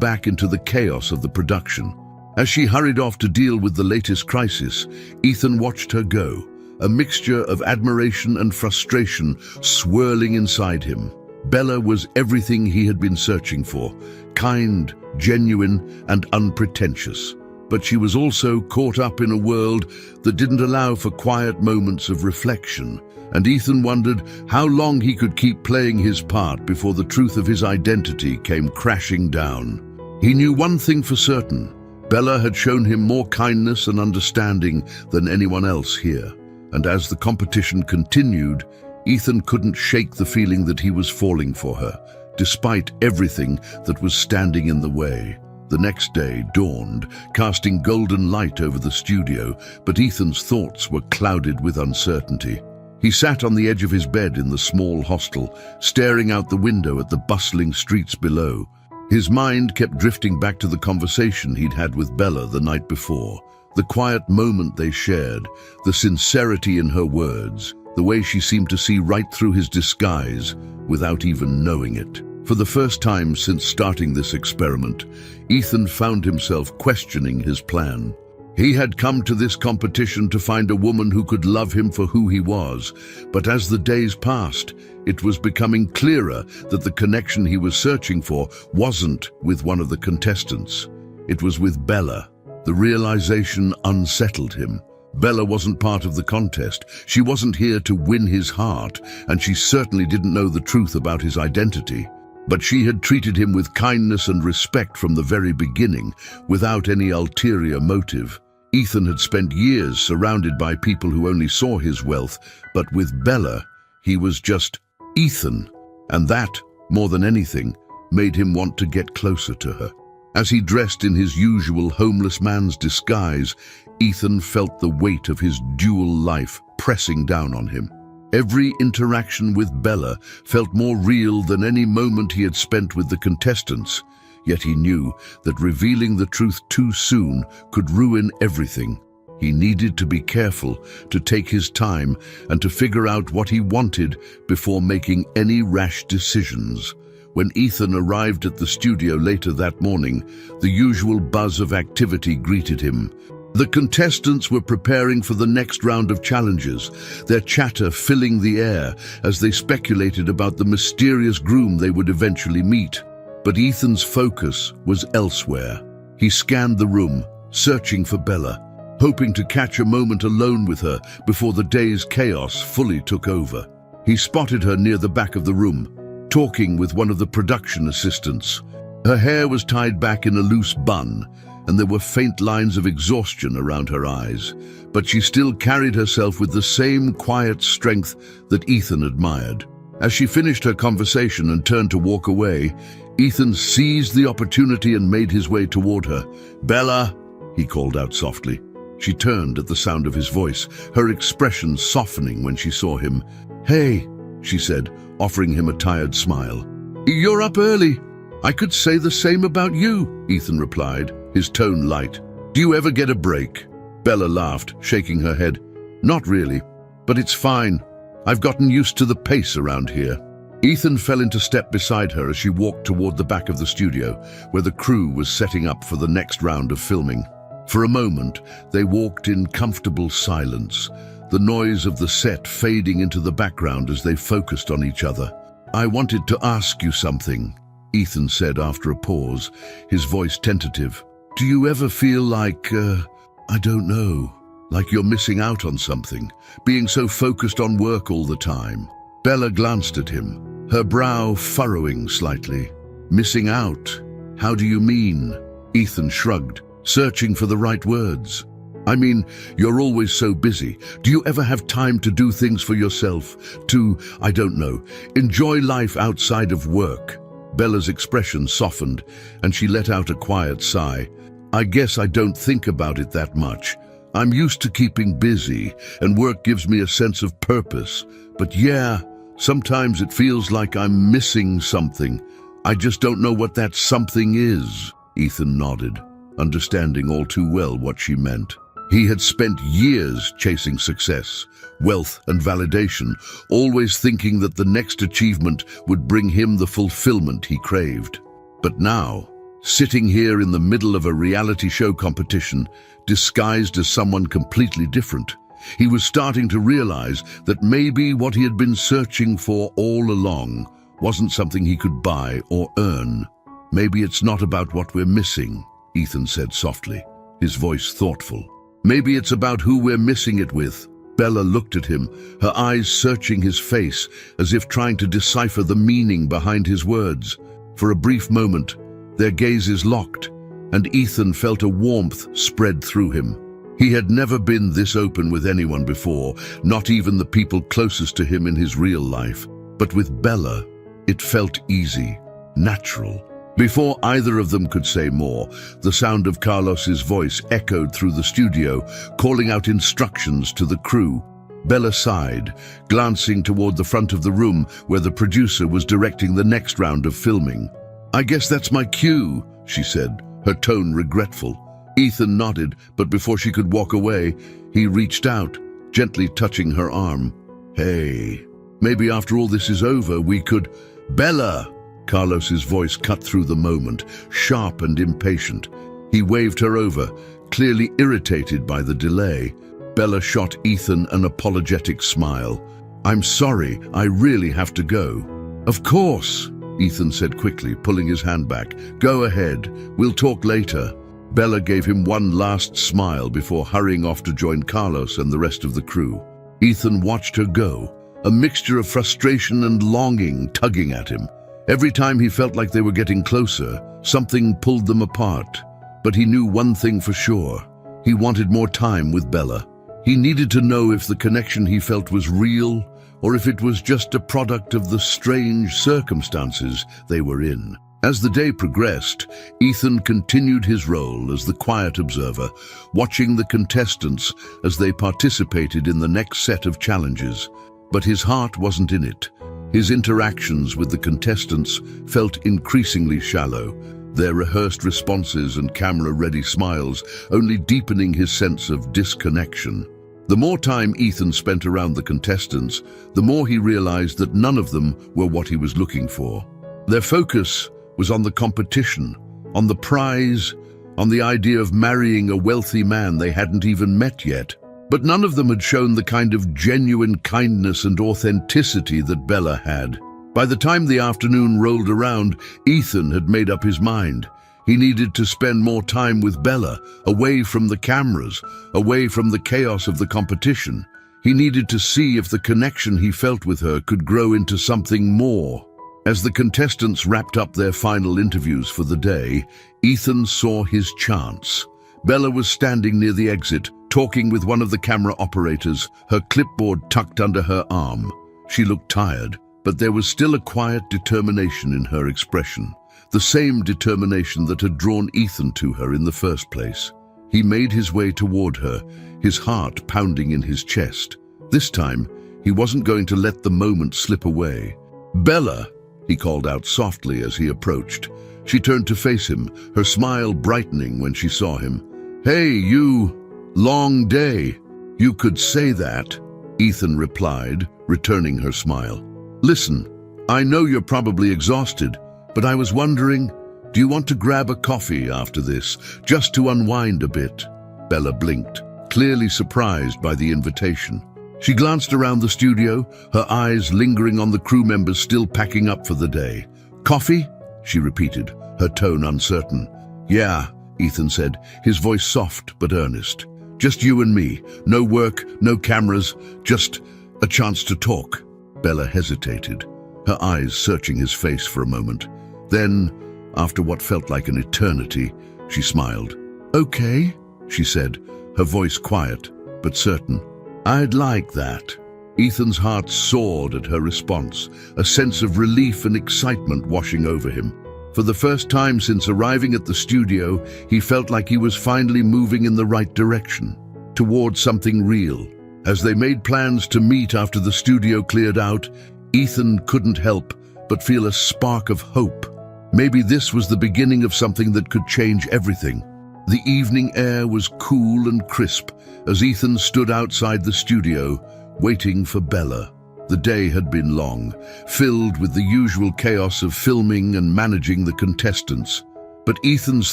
back into the chaos of the production. As she hurried off to deal with the latest crisis, Ethan watched her go, a mixture of admiration and frustration swirling inside him. Bella was everything he had been searching for, kind, genuine, and unpretentious. But she was also caught up in a world that didn't allow for quiet moments of reflection, and Ethan wondered how long he could keep playing his part before the truth of his identity came crashing down. He knew one thing for certain: Bella had shown him more kindness and understanding than anyone else here, and as the competition continued, Ethan couldn't shake the feeling that he was falling for her, despite everything that was standing in the way. The next day dawned, casting golden light over the studio, but Ethan's thoughts were clouded with uncertainty. He sat on the edge of his bed in the small hostel, staring out the window at the bustling streets below. His mind kept drifting back to the conversation he'd had with Bella the night before, the quiet moment they shared, the sincerity in her words, the way she seemed to see right through his disguise without even knowing it. For the first time since starting this experiment, Ethan found himself questioning his plan. He had come to this competition to find a woman who could love him for who he was, but as the days passed, it was becoming clearer that the connection he was searching for wasn't with one of the contestants. It was with Bella. The realization unsettled him. Bella wasn't part of the contest. She wasn't here to win his heart, and she certainly didn't know the truth about his identity. But she had treated him with kindness and respect from the very beginning, without any ulterior motive. Ethan had spent years surrounded by people who only saw his wealth, but with Bella, he was just Ethan, and that, more than anything, made him want to get closer to her. As he dressed in his usual homeless man's disguise, Ethan felt the weight of his dual life pressing down on him. Every interaction with Bella felt more real than any moment he had spent with the contestants, yet he knew that revealing the truth too soon could ruin everything. He needed to be careful, to take his time, and to figure out what he wanted before making any rash decisions. When Ethan arrived at the studio later that morning, the usual buzz of activity greeted him. The contestants were preparing for the next round of challenges, their chatter filling the air as they speculated about the mysterious groom they would eventually meet. But Ethan's focus was elsewhere. He scanned the room, searching for Bella, hoping to catch a moment alone with her before the day's chaos fully took over. He spotted her near the back of the room, talking with one of the production assistants. Her hair was tied back in a loose bun, and there were faint lines of exhaustion around her eyes, but she still carried herself with the same quiet strength that Ethan admired. As she finished her conversation and turned to walk away, Ethan seized the opportunity and made his way toward her. "Bella," he called out softly. She turned at the sound of his voice, her expression softening when she saw him. "Hey," she said, offering him a tired smile. "You're up early." "I could say the same about you," Ethan replied, his tone light. "Do you ever get a break?" Bella laughed, shaking her head. "Not really, but it's fine. I've gotten used to the pace around here." Ethan fell into step beside her as she walked toward the back of the studio, where the crew was setting up for the next round of filming. For a moment, they walked in comfortable silence, the noise of the set fading into the background as they focused on each other. "I wanted to ask you something," Ethan said after a pause, his voice tentative. Do you ever feel like, I don't know, like you're missing out on something, being so focused on work all the time? Bella glanced at him, her brow furrowing slightly. Missing out? How do you mean? Ethan shrugged, searching for the right words. I mean, you're always so busy. Do you ever have time to do things for yourself? To, I don't know, enjoy life outside of work? Bella's expression softened, and she let out a quiet sigh. I guess I don't think about it that much. I'm used to keeping busy, and work gives me a sense of purpose. But yeah, sometimes it feels like I'm missing something. I just don't know what that something is. Ethan nodded, understanding all too well what she meant. He had spent years chasing success, wealth, and validation, always thinking that the next achievement would bring him the fulfillment he craved. But now, sitting here in the middle of a reality show competition, disguised as someone completely different, he was starting to realize that maybe what he had been searching for all along wasn't something he could buy or earn. Maybe it's not about what we're missing, Ethan said softly, his voice thoughtful. Maybe it's about who we're missing it with. Bella looked at him, her eyes searching his face, as if trying to decipher the meaning behind his words. For a brief moment, their gazes locked, and Ethan felt a warmth spread through him. He had never been this open with anyone before, not even the people closest to him in his real life. But with Bella, it felt easy, natural. Before either of them could say more, the sound of Carlos's voice echoed through the studio, calling out instructions to the crew. Bella sighed, glancing toward the front of the room where the producer was directing the next round of filming. I guess that's my cue, she said, her tone regretful. Ethan nodded, but before she could walk away, he reached out, gently touching her arm. Hey, maybe after all this is over, we could… Bella! Carlos's voice cut through the moment, sharp and impatient. He waved her over, clearly irritated by the delay. Bella shot Ethan an apologetic smile. I'm sorry, I really have to go. Of course, Ethan said quickly, pulling his hand back. Go ahead, we'll talk later. Bella gave him one last smile before hurrying off to join Carlos and the rest of the crew. Ethan watched her go, a mixture of frustration and longing tugging at him. Every time he felt like they were getting closer, something pulled them apart. But he knew one thing for sure. He wanted more time with Bella. He needed to know if the connection he felt was real, or if it was just a product of the strange circumstances they were in. As the day progressed, Ethan continued his role as the quiet observer, watching the contestants as they participated in the next set of challenges. But his heart wasn't in it. His interactions with the contestants felt increasingly shallow, their rehearsed responses and camera-ready smiles only deepening his sense of disconnection. The more time Ethan spent around the contestants, the more he realized that none of them were what he was looking for. Their focus was on the competition, on the prize, on the idea of marrying a wealthy man they hadn't even met yet. But none of them had shown the kind of genuine kindness and authenticity that Bella had. By the time the afternoon rolled around, Ethan had made up his mind. He needed to spend more time with Bella, away from the cameras, away from the chaos of the competition. He needed to see if the connection he felt with her could grow into something more. As the contestants wrapped up their final interviews for the day, Ethan saw his chance. Bella was standing near the exit, talking with one of the camera operators, her clipboard tucked under her arm. She looked tired, but there was still a quiet determination in her expression, the same determination that had drawn Ethan to her in the first place. He made his way toward her, his heart pounding in his chest. This time, he wasn't going to let the moment slip away. Bella, he called out softly as he approached. She turned to face him, her smile brightening when she saw him. Hey, you… Long day. You could say that, Ethan replied, returning her smile. Listen, I know you're probably exhausted, but I was wondering, do you want to grab a coffee after this, just to unwind a bit? Bella blinked, clearly surprised by the invitation. She glanced around the studio, her eyes lingering on the crew members still packing up for the day. Coffee? she repeated, her tone uncertain. Yeah, Ethan said, his voice soft but earnest. Just you and me. No work, no cameras, just a chance to talk. Bella hesitated, her eyes searching his face for a moment. Then, after what felt like an eternity, she smiled. Okay, she said, her voice quiet but certain. I'd like that. Ethan's heart soared at her response, a sense of relief and excitement washing over him. For the first time since arriving at the studio, he felt like he was finally moving in the right direction, towards something real. As they made plans to meet after the studio cleared out, Ethan couldn't help but feel a spark of hope. Maybe this was the beginning of something that could change everything. The evening air was cool and crisp as Ethan stood outside the studio, waiting for Bella. The day had been long, filled with the usual chaos of filming and managing the contestants. But Ethan's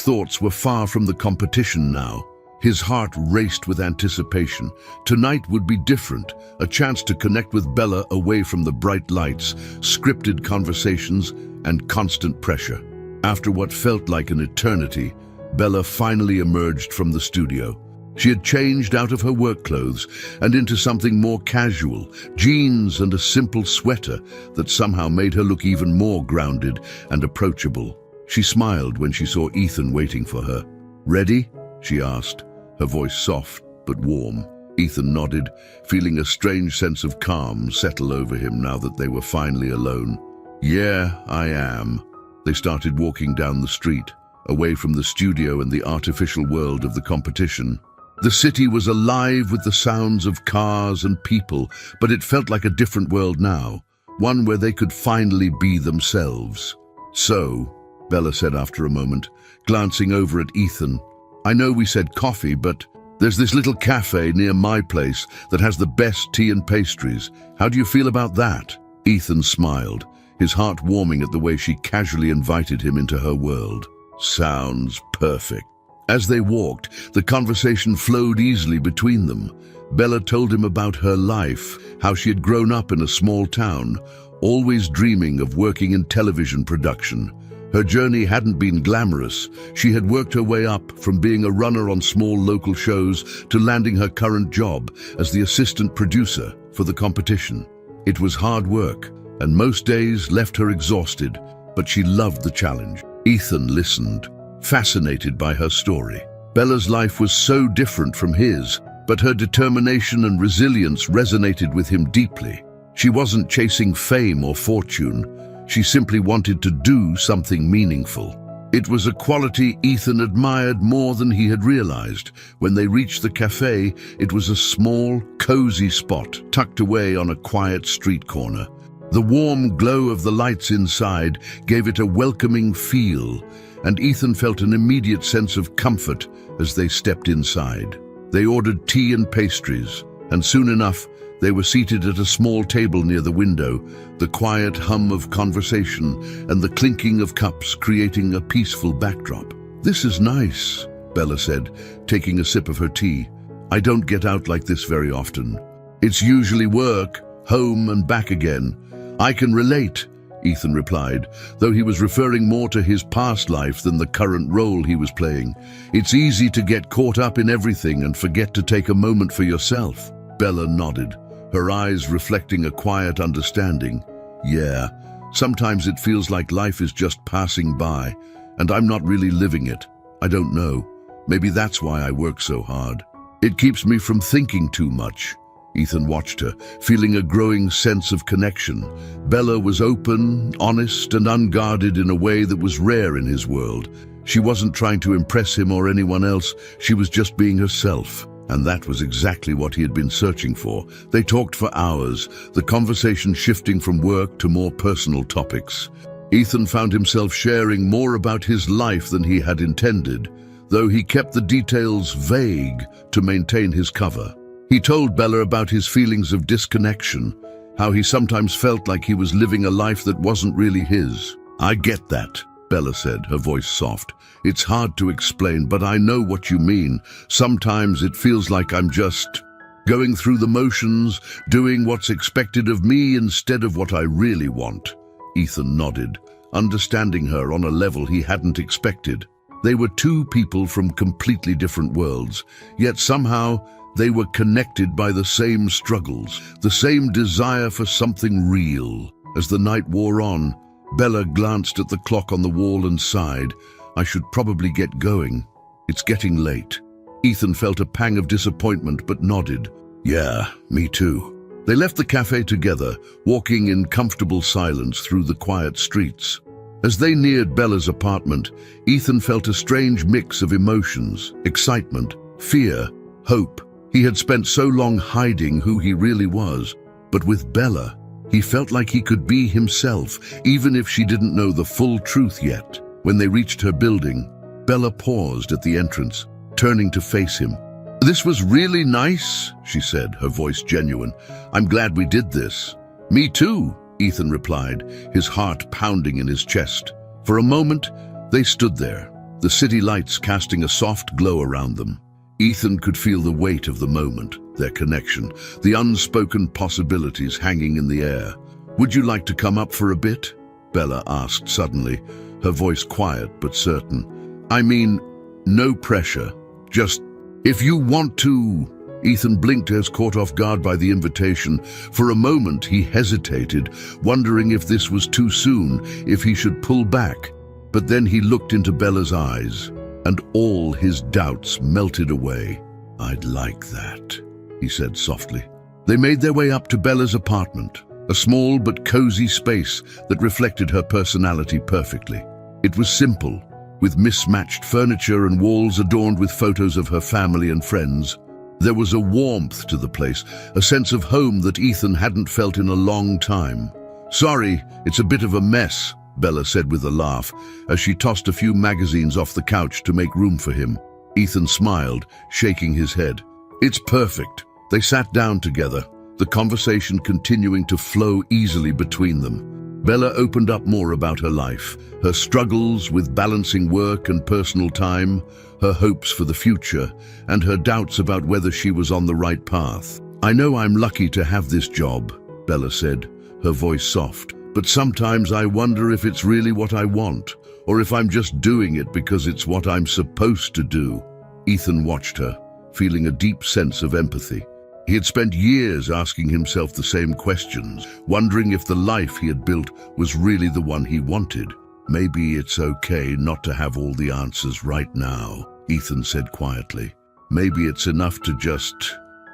thoughts were far from the competition now. His heart raced with anticipation. Tonight would be different, a chance to connect with Bella away from the bright lights, scripted conversations, and constant pressure. After what felt like an eternity, Bella finally emerged from the studio. She had changed out of her work clothes and into something more casual, jeans and a simple sweater that somehow made her look even more grounded and approachable. She smiled when she saw Ethan waiting for her. "Ready?" she asked, her voice soft but warm. Ethan nodded, feeling a strange sense of calm settle over him now that they were finally alone. "Yeah, I am." They started walking down the street, away from the studio and the artificial world of the competition. The city was alive with the sounds of cars and people, but it felt like a different world now, one where they could finally be themselves. "So," Bella said after a moment, glancing over at Ethan, "I know we said coffee, but there's this little cafe near my place that has the best tea and pastries. How do you feel about that?" Ethan smiled, his heart warming at the way she casually invited him into her world. "Sounds perfect." As they walked, the conversation flowed easily between them. Bella told him about her life, how she had grown up in a small town, always dreaming of working in television production. Her journey hadn't been glamorous. She had worked her way up from being a runner on small local shows to landing her current job as the assistant producer for the competition. It was hard work, and most days left her exhausted, but she loved the challenge. Ethan listened, fascinated by her story. Bella's life was so different from his, but her determination and resilience resonated with him deeply. She wasn't chasing fame or fortune. She simply wanted to do something meaningful. It was a quality Ethan admired more than he had realized. When they reached the cafe, it was a small, cozy spot tucked away on a quiet street corner. The warm glow of the lights inside gave it a welcoming feel, and Ethan felt an immediate sense of comfort as they stepped inside. They ordered tea and pastries, and soon enough, they were seated at a small table near the window, the quiet hum of conversation and the clinking of cups creating a peaceful backdrop. "This is nice," Bella said, taking a sip of her tea. "I don't get out like this very often. It's usually work, home and back again." "I can relate," Ethan replied, though he was referring more to his past life than the current role he was playing. "It's easy to get caught up in everything and forget to take a moment for yourself." Bella nodded, her eyes reflecting a quiet understanding. "Yeah, sometimes it feels like life is just passing by, and I'm not really living it. I don't know. Maybe that's why I work so hard. It keeps me from thinking too much." Ethan watched her, feeling a growing sense of connection. Bella was open, honest, and unguarded in a way that was rare in his world. She wasn't trying to impress him or anyone else, she was just being herself. And that was exactly what he had been searching for. They talked for hours, the conversation shifting from work to more personal topics. Ethan found himself sharing more about his life than he had intended, though he kept the details vague to maintain his cover. He told Bella about his feelings of disconnection, how he sometimes felt like he was living a life that wasn't really his. "I get that," Bella said, her voice soft. "It's hard to explain, but I know what you mean. Sometimes it feels like I'm just going through the motions, doing what's expected of me instead of what I really want." Ethan nodded, understanding her on a level he hadn't expected. They were two people from completely different worlds, yet somehow they were connected by the same struggles, the same desire for something real. As the night wore on, Bella glanced at the clock on the wall and sighed. I should probably get going. It's getting late. Ethan felt a pang of disappointment but nodded. Yeah, me too. They left the cafe together, walking in comfortable silence through the quiet streets. As they neared Bella's apartment, Ethan felt a strange mix of emotions: excitement, fear, hope. He had spent so long hiding who he really was, but with Bella, he felt like he could be himself, even if she didn't know the full truth yet. When they reached her building, Bella paused at the entrance, turning to face him. This was really nice, she said, her voice genuine. I'm glad we did this. Me too, Ethan replied, his heart pounding in his chest. For a moment, they stood there, the city lights casting a soft glow around them. Ethan could feel the weight of the moment, their connection, the unspoken possibilities hanging in the air. Would you like to come up for a bit? Bella asked suddenly, her voice quiet but certain. I mean, no pressure, just if you want to. Ethan blinked as caught off guard by the invitation. For a moment he hesitated, wondering if this was too soon, if he should pull back. But then he looked into Bella's eyes, and all his doubts melted away. I'd like that, he said softly. They made their way up to Bella's apartment, a small but cozy space that reflected her personality perfectly. It was simple, with mismatched furniture and walls adorned with photos of her family and friends. There was a warmth to the place, a sense of home that Ethan hadn't felt in a long time. Sorry, it's a bit of a mess, Bella said with a laugh, as she tossed a few magazines off the couch to make room for him. Ethan smiled, shaking his head. It's perfect. They sat down together, the conversation continuing to flow easily between them. Bella opened up more about her life, her struggles with balancing work and personal time, her hopes for the future, and her doubts about whether she was on the right path. I know I'm lucky to have this job, Bella said, her voice soft, but sometimes I wonder if it's really what I want, or if I'm just doing it because it's what I'm supposed to do. Ethan watched her, feeling a deep sense of empathy. He had spent years asking himself the same questions, wondering if the life he had built was really the one he wanted. Maybe it's okay not to have all the answers right now, Ethan said quietly. Maybe it's enough to just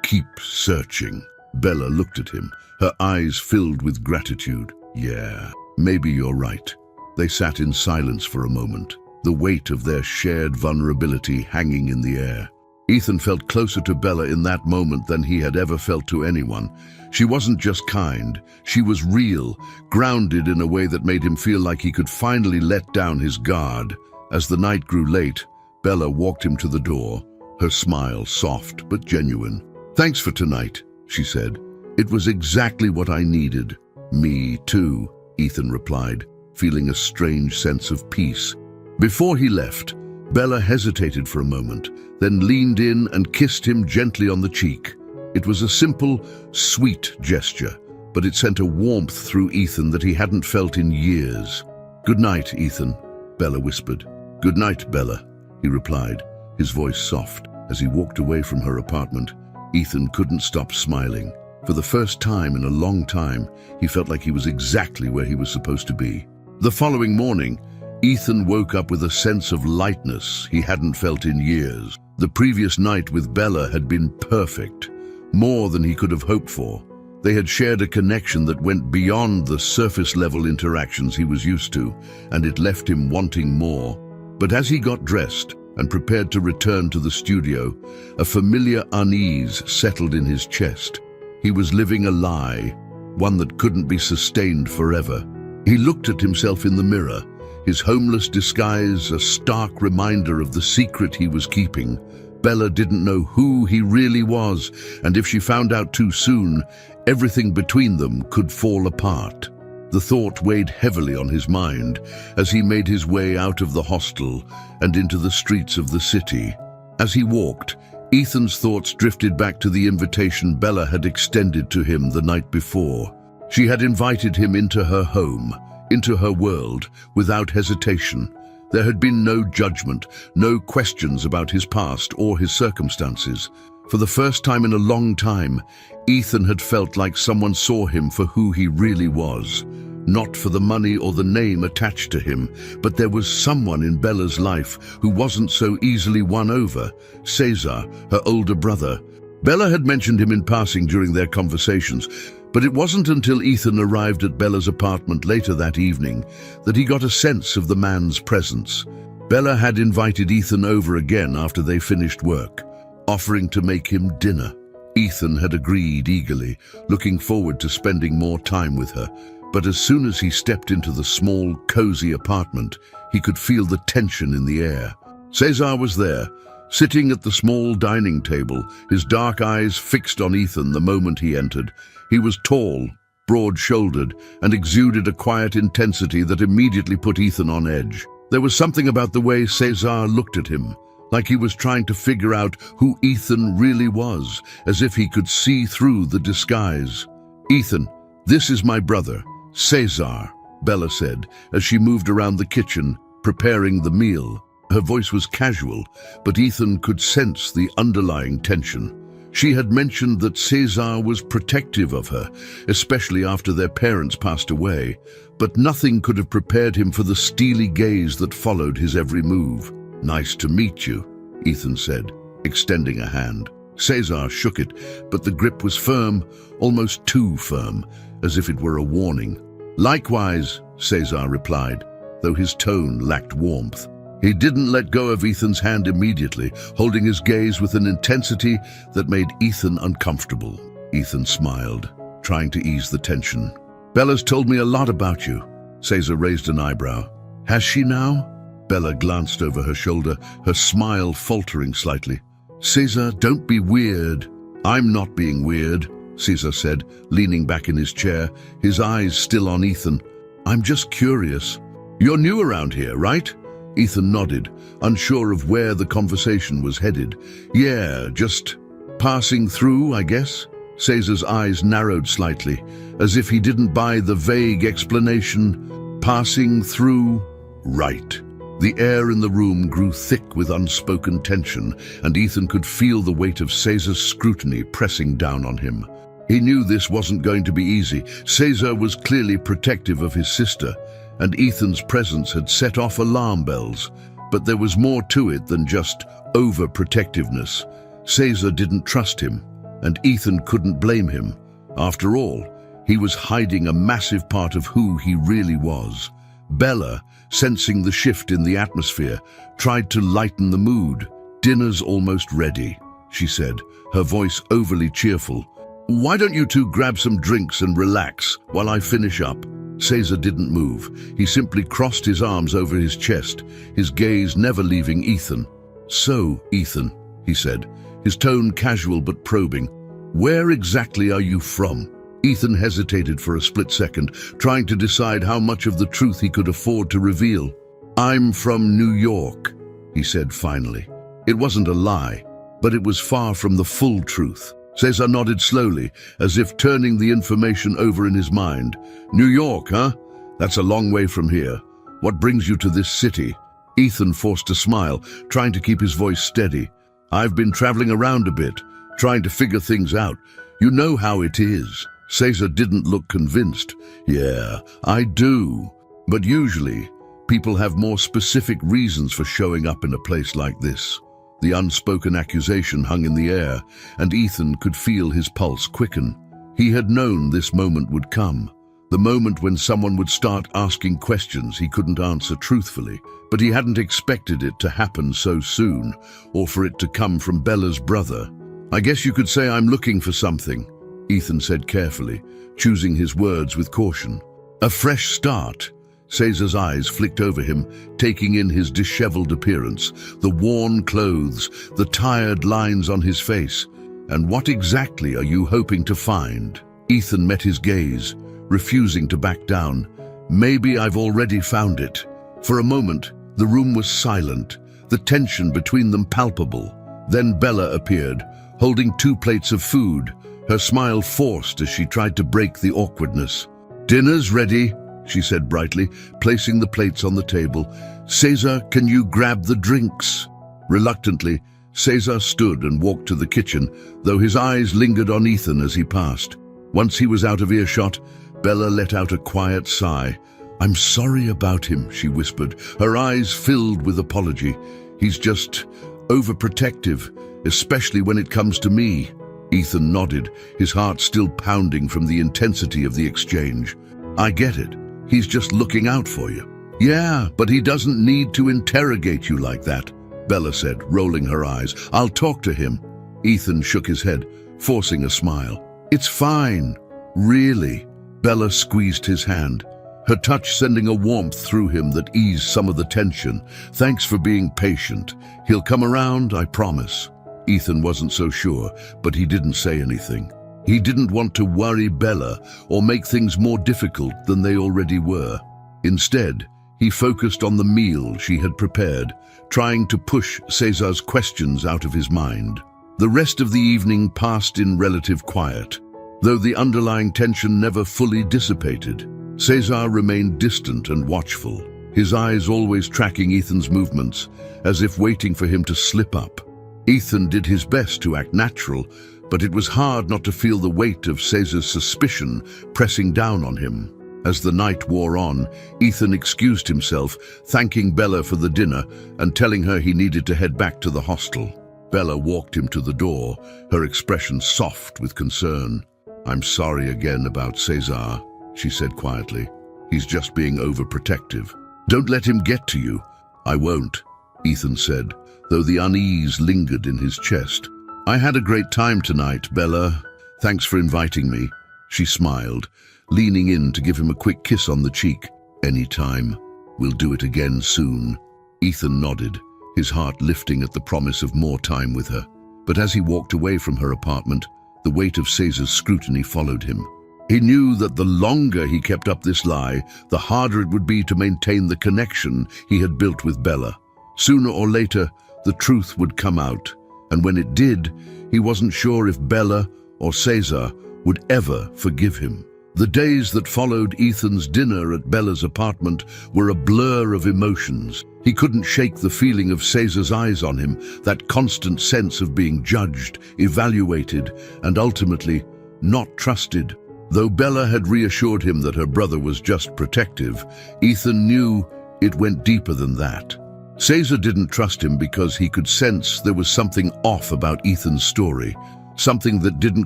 keep searching. Bella looked at him, her eyes filled with gratitude. Yeah, maybe you're right. They sat in silence for a moment, the weight of their shared vulnerability hanging in the air. Ethan felt closer to Bella in that moment than he had ever felt to anyone. She wasn't just kind, she was real, grounded in a way that made him feel like he could finally let down his guard. As the night grew late, Bella walked him to the door, her smile soft but genuine. Thanks for tonight, she said. It was exactly what I needed. Me too, Ethan replied, feeling a strange sense of peace. Before he left, Bella hesitated for a moment, then leaned in and kissed him gently on the cheek. It was a simple, sweet gesture, but it sent a warmth through Ethan that he hadn't felt in years. Good night, Ethan, Bella whispered. Good night, Bella, he replied, his voice soft. As he walked away from her apartment, Ethan couldn't stop smiling. For the first time in a long time, he felt like he was exactly where he was supposed to be. The following morning, Ethan woke up with a sense of lightness he hadn't felt in years. The previous night with Bella had been perfect, more than he could have hoped for. They had shared a connection that went beyond the surface-level interactions he was used to, and it left him wanting more. But as he got dressed and prepared to return to the studio, a familiar unease settled in his chest. He was living a lie, one that couldn't be sustained forever. He looked at himself in the mirror, his homeless disguise a stark reminder of the secret he was keeping. Bella didn't know who he really was, and if she found out too soon, everything between them could fall apart. The thought weighed heavily on his mind as he made his way out of the hostel and into the streets of the city. As he walked, Ethan's thoughts drifted back to the invitation Bella had extended to him the night before. She had invited him into her home, into her world without hesitation. There had been no judgment, no questions about his past or his circumstances. For the first time in a long time, Ethan had felt like someone saw him for who he really was. Not for the money or the name attached to him, but there was someone in Bella's life who wasn't so easily won over. Cesar, her older brother. Bella had mentioned him in passing during their conversations, but it wasn't until Ethan arrived at Bella's apartment later that evening that he got a sense of the man's presence. Bella had invited Ethan over again after they finished work, offering to make him dinner. Ethan had agreed eagerly, looking forward to spending more time with her. But as soon as he stepped into the small, cozy apartment, he could feel the tension in the air. Cesar was there, sitting at the small dining table, his dark eyes fixed on Ethan the moment he entered. He was tall, broad-shouldered, and exuded a quiet intensity that immediately put Ethan on edge. There was something about the way Cesar looked at him, like he was trying to figure out who Ethan really was, as if he could see through the disguise. "Ethan, this is my brother, Cesar," Bella said, as she moved around the kitchen, preparing the meal. Her voice was casual, but Ethan could sense the underlying tension. She had mentioned that Cesar was protective of her, especially after their parents passed away, but nothing could have prepared him for the steely gaze that followed his every move. "Nice to meet you," Ethan said, extending a hand. Cesar shook it, but the grip was firm, almost too firm, as if it were a warning. "Likewise," Cesar replied, though his tone lacked warmth. He didn't let go of Ethan's hand immediately, holding his gaze with an intensity that made Ethan uncomfortable. Ethan smiled, trying to ease the tension. "Bella's told me a lot about you." Cesar raised an eyebrow. "Has she now?" Bella glanced over her shoulder, her smile faltering slightly. "Cesar, don't be weird." "I'm not being weird," Cesar said, leaning back in his chair, his eyes still on Ethan. "I'm just curious. You're new around here, right?" Ethan nodded, unsure of where the conversation was headed. "Yeah, just passing through, I guess." Cesar's eyes narrowed slightly, as if he didn't buy the vague explanation. "Passing through? Right." The air in the room grew thick with unspoken tension, and Ethan could feel the weight of Cesar's scrutiny pressing down on him. He knew this wasn't going to be easy. Cesar was clearly protective of his sister, and Ethan's presence had set off alarm bells. But there was more to it than just overprotectiveness. Cesar didn't trust him, and Ethan couldn't blame him. After all, he was hiding a massive part of who he really was. Bella, sensing the shift in the atmosphere, tried to lighten the mood. "Dinner's almost ready," she said, her voice overly cheerful. "Why don't you two grab some drinks and relax while I finish up?" Cesar didn't move. He simply crossed his arms over his chest, his gaze never leaving Ethan. "So, Ethan," he said, his tone casual but probing, "where exactly are you from?" Ethan hesitated for a split second, trying to decide how much of the truth he could afford to reveal. "I'm from New York," he said finally. It wasn't a lie, but it was far from the full truth. Cesar nodded slowly, as if turning the information over in his mind. "New York, huh? That's a long way from here. What brings you to this city?" Ethan forced a smile, trying to keep his voice steady. "I've been traveling around a bit, trying to figure things out. You know how it is." Cesar didn't look convinced. "Yeah, I do. But usually, people have more specific reasons for showing up in a place like this." The unspoken accusation hung in the air, and Ethan could feel his pulse quicken. He had known this moment would come, the moment when someone would start asking questions he couldn't answer truthfully, but he hadn't expected it to happen so soon, or for it to come from Bella's brother. "I guess you could say I'm looking for something," Ethan said carefully, choosing his words with caution. "A fresh start." Cesar's eyes flicked over him, taking in his disheveled appearance, the worn clothes, the tired lines on his face. "And what exactly are you hoping to find?" Ethan met his gaze, refusing to back down. "Maybe I've already found it." For a moment, the room was silent, the tension between them palpable. Then Bella appeared, holding 2 plates of food, her smile forced as she tried to break the awkwardness. "Dinner's ready," she said brightly, placing the plates on the table. "Cesar, can you grab the drinks?" Reluctantly, Cesar stood and walked to the kitchen, though his eyes lingered on Ethan as he passed. Once he was out of earshot, Bella let out a quiet sigh. "I'm sorry about him," she whispered, her eyes filled with apology. "He's just overprotective, especially when it comes to me." Ethan nodded, his heart still pounding from the intensity of the exchange. "I get it. He's just looking out for you." "Yeah, but he doesn't need to interrogate you like that," Bella said, rolling her eyes. "I'll talk to him." Ethan shook his head, forcing a smile. "It's fine. Really." Bella squeezed his hand, her touch sending a warmth through him that eased some of the tension. "Thanks for being patient. He'll come around, I promise." Ethan wasn't so sure, but he didn't say anything. He didn't want to worry Bella or make things more difficult than they already were. Instead, he focused on the meal she had prepared, trying to push Cesar's questions out of his mind. The rest of the evening passed in relative quiet, though the underlying tension never fully dissipated. Cesar remained distant and watchful, his eyes always tracking Ethan's movements, as if waiting for him to slip up. Ethan did his best to act natural, but it was hard not to feel the weight of Cesar's suspicion pressing down on him. As the night wore on, Ethan excused himself, thanking Bella for the dinner and telling her he needed to head back to the hostel. Bella walked him to the door, her expression soft with concern. "I'm sorry again about Cesar," she said quietly. "He's just being overprotective. Don't let him get to you." "I won't," Ethan said, though the unease lingered in his chest. "I had a great time tonight, Bella. Thanks for inviting me." She smiled, leaning in to give him a quick kiss on the cheek. "Anytime. We'll do it again soon." Ethan nodded, his heart lifting at the promise of more time with her. But as he walked away from her apartment, the weight of Cesar's scrutiny followed him. He knew that the longer he kept up this lie, the harder it would be to maintain the connection he had built with Bella. Sooner or later, the truth would come out, and when it did, he wasn't sure if Bella or Cesar would ever forgive him. The days that followed Ethan's dinner at Bella's apartment were a blur of emotions. He couldn't shake the feeling of Cesar's eyes on him, that constant sense of being judged, evaluated, and ultimately not trusted. Though Bella had reassured him that her brother was just protective, Ethan knew it went deeper than that. Cesar didn't trust him because he could sense there was something off about Ethan's story, something that didn't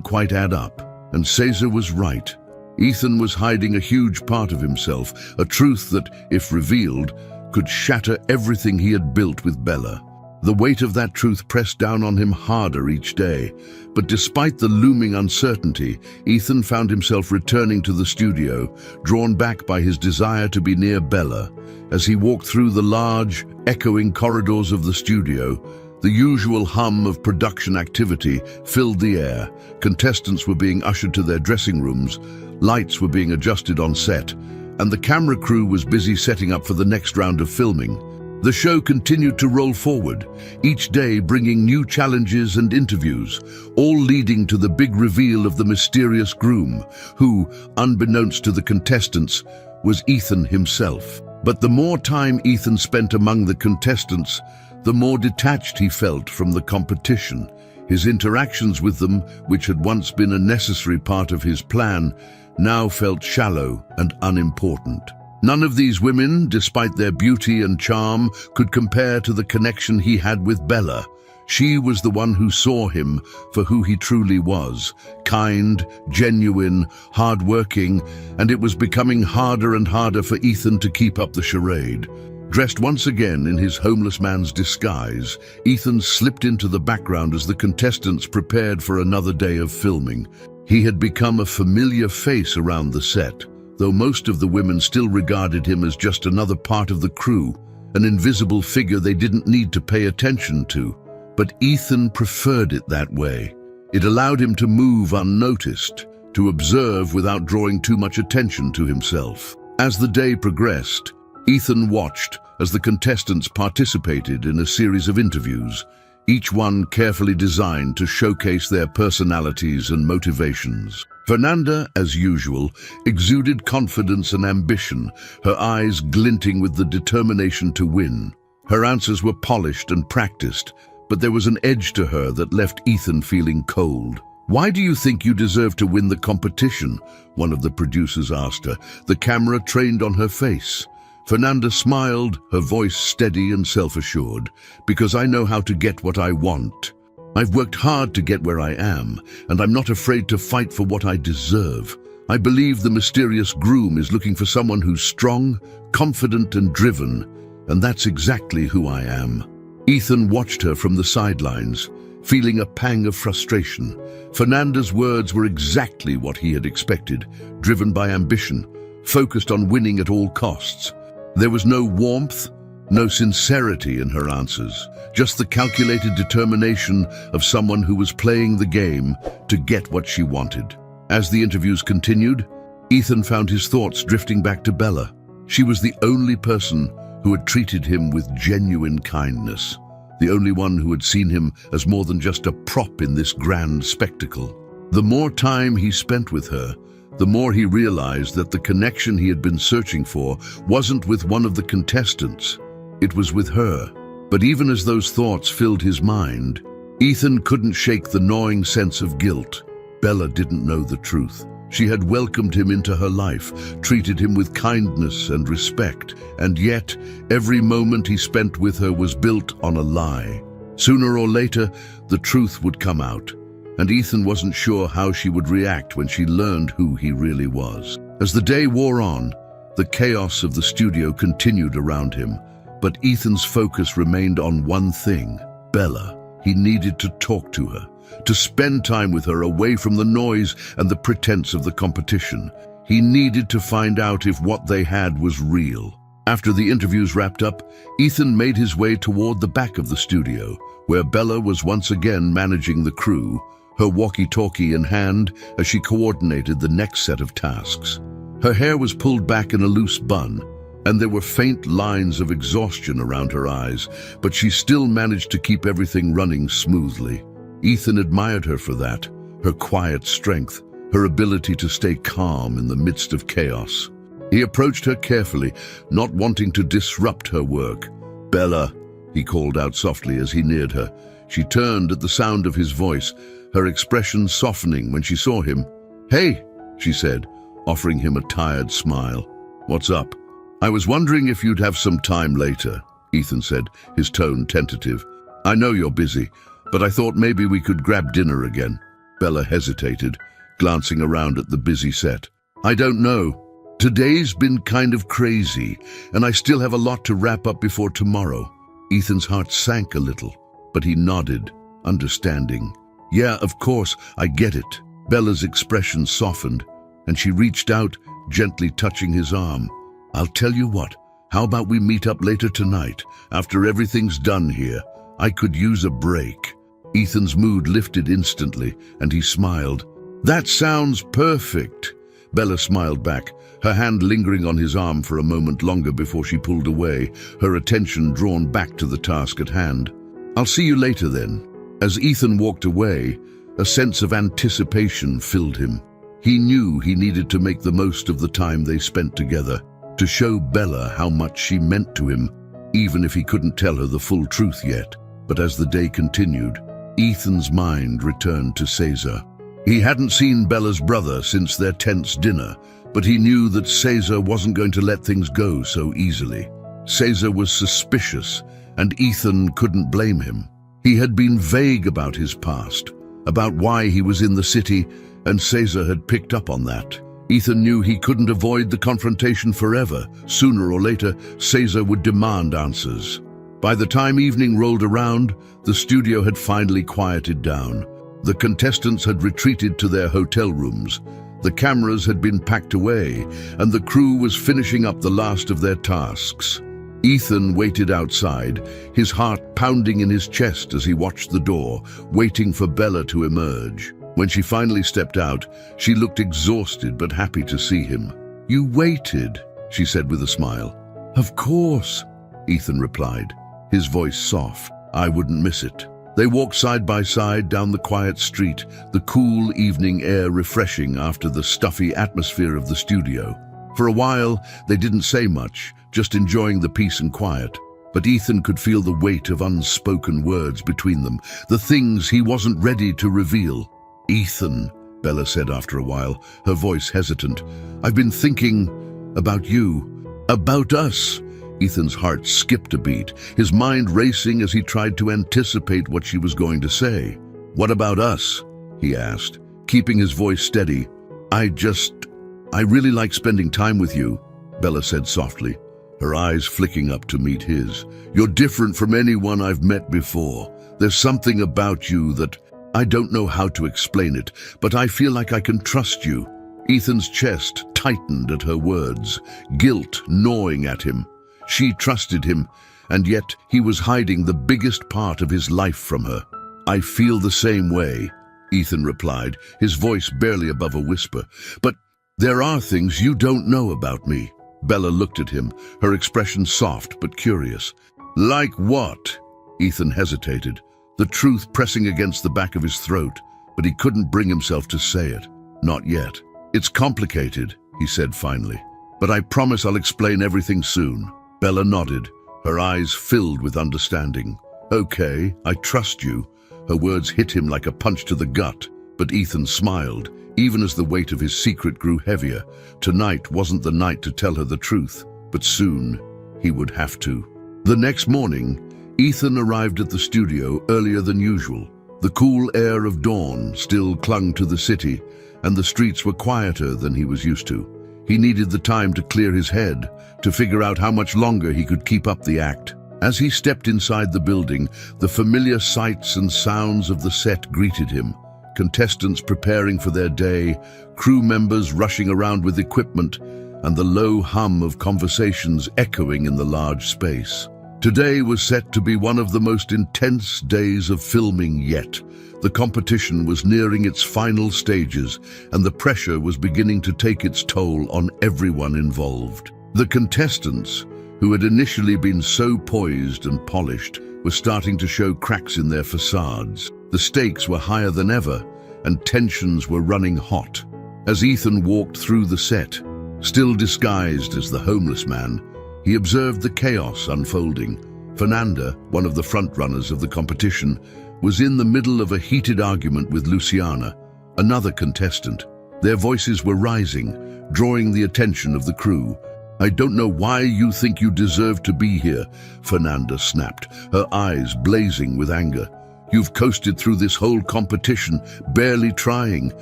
quite add up. And Cesar was right. Ethan was hiding a huge part of himself, a truth that, if revealed, could shatter everything he had built with Bella. The weight of that truth pressed down on him harder each day. But despite the looming uncertainty, Ethan found himself returning to the studio, drawn back by his desire to be near Bella. As he walked through the large, echoing corridors of the studio, the usual hum of production activity filled the air. Contestants were being ushered to their dressing rooms, lights were being adjusted on set, and the camera crew was busy setting up for the next round of filming. The show continued to roll forward, each day bringing new challenges and interviews, all leading to the big reveal of the mysterious groom, who, unbeknownst to the contestants, was Ethan himself. But the more time Ethan spent among the contestants, the more detached he felt from the competition. His interactions with them, which had once been a necessary part of his plan, now felt shallow and unimportant. None of these women, despite their beauty and charm, could compare to the connection he had with Bella. She was the one who saw him for who he truly was, kind, genuine, hard-working, and it was becoming harder and harder for Ethan to keep up the charade. Dressed once again in his homeless man's disguise, Ethan slipped into the background as the contestants prepared for another day of filming. He had become a familiar face around the set, though most of the women still regarded him as just another part of the crew, an invisible figure they didn't need to pay attention to. But Ethan preferred it that way. It allowed him to move unnoticed, to observe without drawing too much attention to himself. As the day progressed, Ethan watched as the contestants participated in a series of interviews. each one carefully designed to showcase their personalities and motivations. Fernanda, as usual, exuded confidence and ambition, her eyes glinting with the determination to win. Her answers were polished and practiced, but there was an edge to her that left Ethan feeling cold. "Why do you think you deserve to win the competition?" one of the producers asked her, the camera trained on her face. Fernanda smiled, her voice steady and self-assured. "Because I know how to get what I want. I've worked hard to get where I am, and I'm not afraid to fight for what I deserve. I believe the mysterious groom is looking for someone who's strong, confident, and driven, and that's exactly who I am." Ethan watched her from the sidelines, feeling a pang of frustration. Fernanda's words were exactly what he had expected, driven by ambition, focused on winning at all costs. There was no warmth, no sincerity in her answers, just the calculated determination of someone who was playing the game to get what she wanted. As the interviews continued, Ethan found his thoughts drifting back to Bella. She was the only person who had treated him with genuine kindness, the only one who had seen him as more than just a prop in this grand spectacle. The more time he spent with her, the more he realized that the connection he had been searching for wasn't with one of the contestants, it was with her. But even as those thoughts filled his mind, Ethan couldn't shake the gnawing sense of guilt. Bella didn't know the truth. She had welcomed him into her life, treated him with kindness and respect, and yet every moment he spent with her was built on a lie. Sooner or later, the truth would come out, and Ethan wasn't sure how she would react when she learned who he really was. As the day wore on, the chaos of the studio continued around him, but Ethan's focus remained on one thing: Bella. He needed to talk to her, to spend time with her away from the noise and the pretense of the competition. He needed to find out if what they had was real. After the interviews wrapped up, Ethan made his way toward the back of the studio, where Bella was once again managing the crew, her walkie-talkie in hand as she coordinated the next set of tasks. Her hair was pulled back in a loose bun, and there were faint lines of exhaustion around her eyes, but she still managed to keep everything running smoothly. Ethan admired her for that, her quiet strength, her ability to stay calm in the midst of chaos. He approached her carefully, not wanting to disrupt her work. "Bella," he called out softly as he neared her. She turned at the sound of his voice, her expression softening when she saw him. "Hey," she said, offering him a tired smile. "What's up?" "I was wondering if you'd have some time later," Ethan said, his tone tentative. "I know you're busy, but I thought maybe we could grab dinner again." Bella hesitated, glancing around at the busy set. "I don't know. Today's been kind of crazy, and I still have a lot to wrap up before tomorrow." Ethan's heart sank a little, but he nodded, understanding. "Yeah, of course, I get it." Bella's expression softened, and she reached out, gently touching his arm. "I'll tell you what, how about we meet up later tonight, after everything's done here? I could use a break." Ethan's mood lifted instantly, and he smiled. "That sounds perfect." Bella smiled back, her hand lingering on his arm for a moment longer before she pulled away, her attention drawn back to the task at hand. "I'll see you later then." As Ethan walked away, a sense of anticipation filled him. He knew he needed to make the most of the time they spent together, to show Bella how much she meant to him, even if he couldn't tell her the full truth yet. But as the day continued, Ethan's mind returned to Cesar. He hadn't seen Bella's brother since their tense dinner, but he knew that Cesar wasn't going to let things go so easily. Cesar was suspicious, and Ethan couldn't blame him. He had been vague about his past, about why he was in the city, and Cesar had picked up on that. Ethan knew he couldn't avoid the confrontation forever. Sooner or later, Cesar would demand answers. By the time evening rolled around, the studio had finally quieted down. The contestants had retreated to their hotel rooms. The cameras had been packed away, and the crew was finishing up the last of their tasks. Ethan waited outside, his heart pounding in his chest as he watched the door, waiting for Bella to emerge. When she finally stepped out, she looked exhausted but happy to see him. "You waited," she said with a smile. "Of course," Ethan replied, his voice soft. "I wouldn't miss it." They walked side by side down the quiet street, the cool evening air refreshing after the stuffy atmosphere of the studio. For a while, they didn't say much, just enjoying the peace and quiet. But Ethan could feel the weight of unspoken words between them, the things he wasn't ready to reveal. "Ethan," Bella said after a while, her voice hesitant, "I've been thinking about you, about us." Ethan's heart skipped a beat, his mind racing as he tried to anticipate what she was going to say. "What about us?" he asked, keeping his voice steady. I really like spending time with you," Bella said softly, her eyes flicking up to meet his. "You're different from anyone I've met before. There's something about you that I don't know how to explain it, but I feel like I can trust you." Ethan's chest tightened at her words, guilt gnawing at him. She trusted him, and yet he was hiding the biggest part of his life from her. "I feel the same way," Ethan replied, his voice barely above a whisper. "But there are things you don't know about me." Bella looked at him, her expression soft but curious. "Like what?" Ethan hesitated, the truth pressing against the back of his throat, but he couldn't bring himself to say it. Not yet. "It's complicated," he said finally, "but I promise I'll explain everything soon." Bella nodded, her eyes filled with understanding. "Okay, I trust you." Her words hit him like a punch to the gut, but Ethan smiled, even as the weight of his secret grew heavier. Tonight wasn't the night to tell her the truth, but soon he would have to. The next morning, Ethan arrived at the studio earlier than usual. The cool air of dawn still clung to the city, and the streets were quieter than he was used to. He needed the time to clear his head, to figure out how much longer he could keep up the act. As he stepped inside the building, the familiar sights and sounds of the set greeted him. Contestants preparing for their day, crew members rushing around with equipment, and the low hum of conversations echoing in the large space. Today was set to be one of the most intense days of filming yet. The competition was nearing its final stages, and the pressure was beginning to take its toll on everyone involved. The contestants, who had initially been so poised and polished, were starting to show cracks in their facades. The stakes were higher than ever, and tensions were running hot. As Ethan walked through the set, still disguised as the homeless man, he observed the chaos unfolding. Fernanda, one of the frontrunners of the competition, was in the middle of a heated argument with Luciana, another contestant. Their voices were rising, drawing the attention of the crew. "I don't know why you think you deserve to be here," Fernanda snapped, her eyes blazing with anger. "You've coasted through this whole competition, barely trying,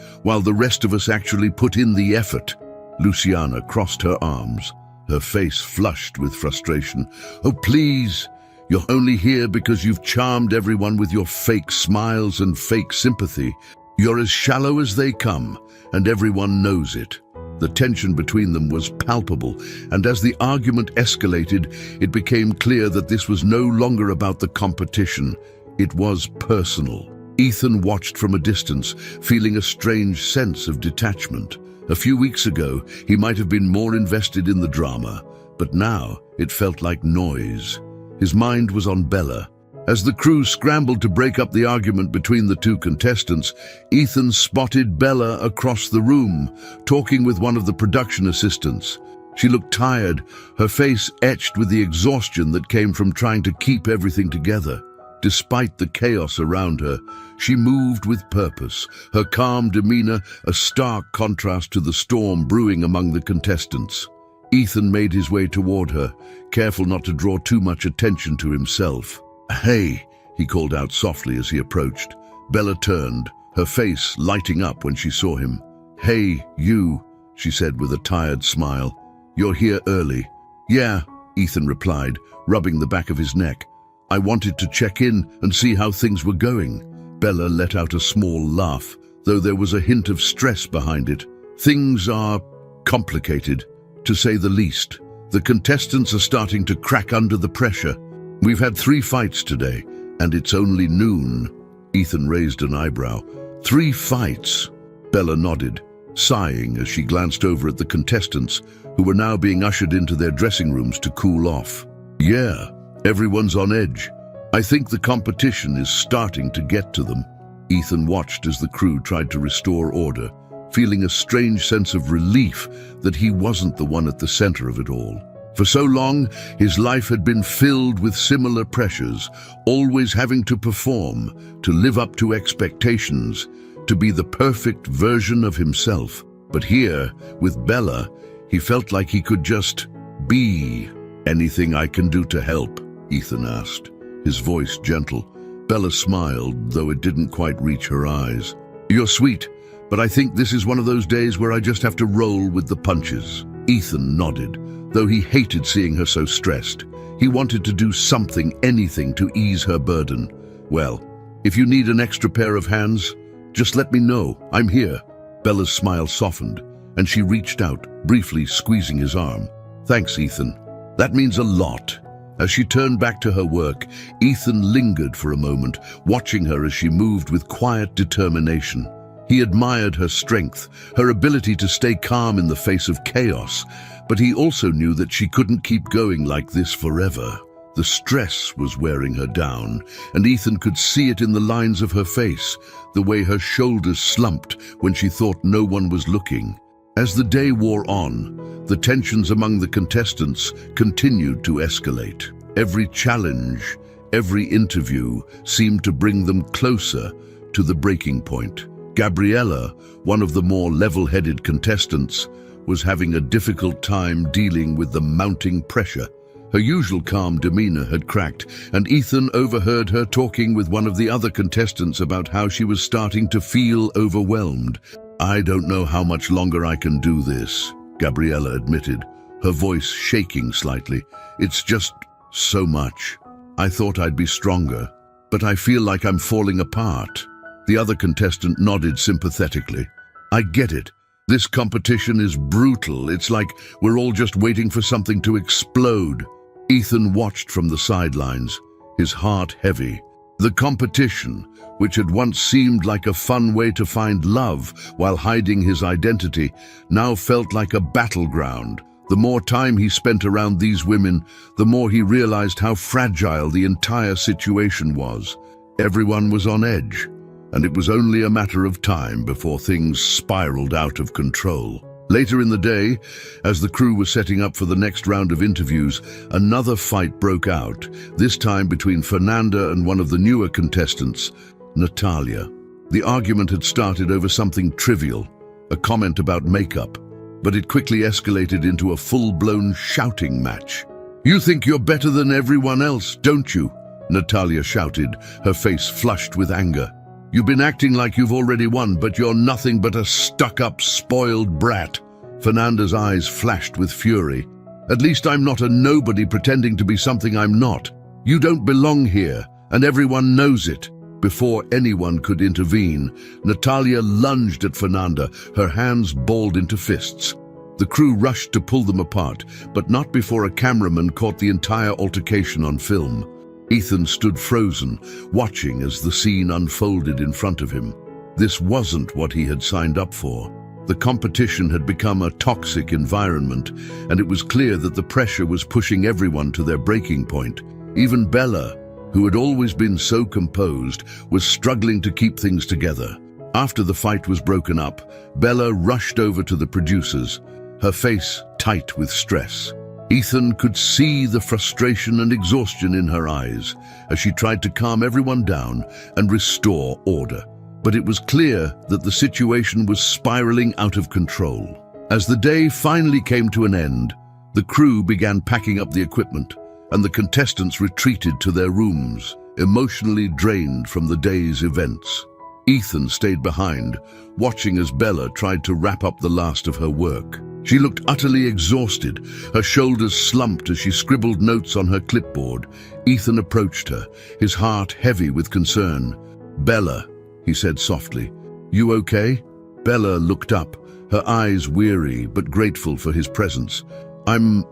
while the rest of us actually put in the effort." Luciana crossed her arms, her face flushed with frustration. "Oh, please! You're only here because you've charmed everyone with your fake smiles and fake sympathy. You're as shallow as they come, and everyone knows it." The tension between them was palpable, and as the argument escalated, it became clear that this was no longer about the competition. It was personal. Ethan watched from a distance, feeling a strange sense of detachment. A few weeks ago, he might have been more invested in the drama, but now it felt like noise. His mind was on Bella. As the crew scrambled to break up the argument between the two contestants, Ethan spotted Bella across the room, talking with one of the production assistants. She looked tired, her face etched with the exhaustion that came from trying to keep everything together. Despite the chaos around her, she moved with purpose, her calm demeanor a stark contrast to the storm brewing among the contestants. Ethan made his way toward her, careful not to draw too much attention to himself. "Hey," he called out softly as he approached. Bella turned, her face lighting up when she saw him. "Hey, you," she said with a tired smile. "You're here early." "Yeah," Ethan replied, rubbing the back of his neck. "I wanted to check in and see how things were going." Bella let out a small laugh, though there was a hint of stress behind it. "Things are complicated, to say the least. The contestants are starting to crack under the pressure. We've had 3 fights today, and it's only noon." Ethan raised an eyebrow. 3 fights? Bella nodded, sighing as she glanced over at the contestants, who were now being ushered into their dressing rooms to cool off. "Yeah, everyone's on edge. I think the competition is starting to get to them. Ethan watched as the crew tried to restore order, feeling a strange sense of relief that he wasn't the one at the center of it all. For so long, his life had been filled with similar pressures, always having to perform, to live up to expectations, to be the perfect version of himself. But here, with Bella, he felt like he could just be. "Anything I can do to help?" Ethan asked, his voice gentle. Bella smiled, though it didn't quite reach her eyes. "You're sweet, but I think this is one of those days where I just have to roll with the punches." Ethan nodded, though he hated seeing her so stressed. He wanted to do something, anything, to ease her burden. "Well, if you need an extra pair of hands, just let me know. I'm here." Bella's smile softened, and she reached out, briefly squeezing his arm. "Thanks, Ethan. That means a lot." As she turned back to her work, Ethan lingered for a moment, watching her as she moved with quiet determination. He admired her strength, her ability to stay calm in the face of chaos, but he also knew that she couldn't keep going like this forever. The stress was wearing her down, and Ethan could see it in the lines of her face, the way her shoulders slumped when she thought no one was looking. As the day wore on, the tensions among the contestants continued to escalate. Every challenge, every interview seemed to bring them closer to the breaking point. Gabriella, one of the more level-headed contestants, was having a difficult time dealing with the mounting pressure. Her usual calm demeanor had cracked, and Ethan overheard her talking with one of the other contestants about how she was starting to feel overwhelmed. "I don't know how much longer I can do this," Gabriella admitted, her voice shaking slightly. "It's just so much. I thought I'd be stronger, but I feel like I'm falling apart." The other contestant nodded sympathetically. "I get it. This competition is brutal. It's like we're all just waiting for something to explode." Ethan watched from the sidelines, his heart heavy. The competition, which had once seemed like a fun way to find love while hiding his identity, now felt like a battleground. The more time he spent around these women, the more he realized how fragile the entire situation was. Everyone was on edge, and it was only a matter of time before things spiraled out of control. Later in the day, as the crew was setting up for the next round of interviews, another fight broke out, this time between Fernanda and one of the newer contestants, Natalia. The argument had started over something trivial, a comment about makeup, but it quickly escalated into a full-blown shouting match. "You think you're better than everyone else, don't you?" Natalia shouted, her face flushed with anger. "You've been acting like you've already won, but you're nothing but a stuck-up, spoiled brat." Fernanda's eyes flashed with fury. "At least I'm not a nobody pretending to be something I'm not. You don't belong here, and everyone knows it." Before anyone could intervene, Natalia lunged at Fernanda, her hands balled into fists. The crew rushed to pull them apart, but not before a cameraman caught the entire altercation on film. Ethan stood frozen, watching as the scene unfolded in front of him. This wasn't what he had signed up for. The competition had become a toxic environment, and it was clear that the pressure was pushing everyone to their breaking point. Even Bella, who had always been so composed, was struggling to keep things together. After the fight was broken up, Bella rushed over to the producers, her face tight with stress. Ethan could see the frustration and exhaustion in her eyes as she tried to calm everyone down and restore order. But it was clear that the situation was spiraling out of control. As the day finally came to an end, the crew began packing up the equipment, and the contestants retreated to their rooms, emotionally drained from the day's events. Ethan stayed behind, watching as Bella tried to wrap up the last of her work. She looked utterly exhausted, her shoulders slumped as she scribbled notes on her clipboard. Ethan approached her, his heart heavy with concern. "Bella," he said softly, "you okay?" Bella looked up, her eyes weary but grateful for his presence. I'm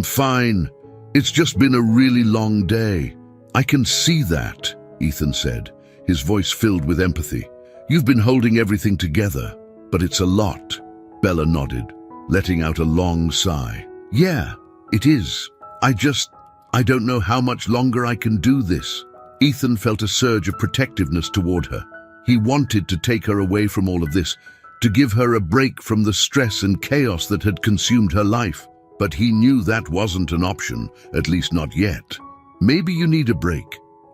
fine. It's just been a really long day." "I can see that," Ethan said, his voice filled with empathy. "You've been holding everything together, but it's a lot." Bella nodded, letting out a long sigh. "Yeah, it is. I don't know how much longer I can do this." Ethan felt a surge of protectiveness toward her. He wanted to take her away from all of this, to give her a break from the stress and chaos that had consumed her life. But he knew that wasn't an option, at least not yet. "Maybe you need a break,"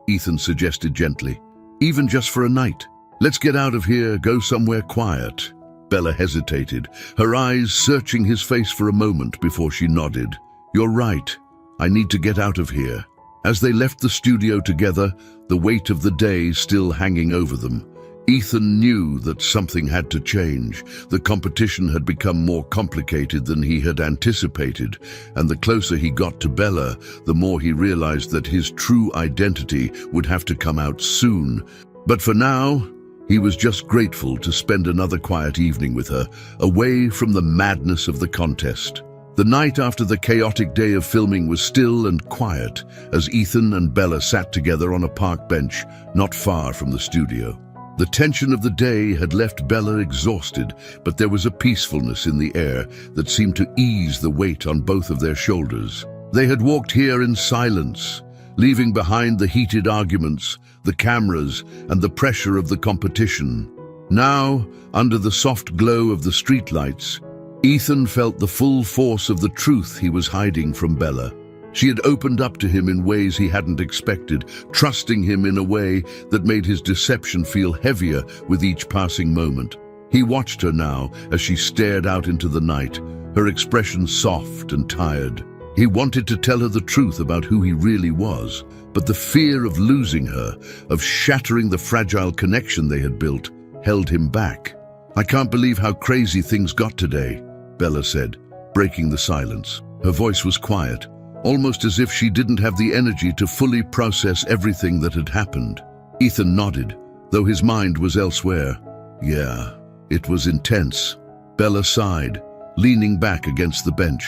Ethan suggested gently. "Even just for a night. Let's get out of here, go somewhere quiet." Bella hesitated, her eyes searching his face for a moment before she nodded. "You're right. I need to get out of here." As they left the studio together, the weight of the day still hanging over them, Ethan knew that something had to change. The competition had become more complicated than he had anticipated, and the closer he got to Bella, the more he realized that his true identity would have to come out soon. But for now, he was just grateful to spend another quiet evening with her, away from the madness of the contest. The night after the chaotic day of filming was still and quiet, as Ethan and Bella sat together on a park bench not far from the studio. The tension of the day had left Bella exhausted, but there was a peacefulness in the air that seemed to ease the weight on both of their shoulders. They had walked here in silence, leaving behind the heated arguments, the cameras, and the pressure of the competition. Now, under the soft glow of the streetlights, Ethan felt the full force of the truth he was hiding from Bella. She had opened up to him in ways he hadn't expected, trusting him in a way that made his deception feel heavier with each passing moment. He watched her now as she stared out into the night, her expression soft and tired. He wanted to tell her the truth about who he really was, but the fear of losing her, of shattering the fragile connection they had built, held him back. "I can't believe how crazy things got today," Bella said, breaking the silence. Her voice was quiet, almost as if she didn't have the energy to fully process everything that had happened. Ethan nodded, though his mind was elsewhere. "Yeah, it was intense." Bella sighed, leaning back against the bench.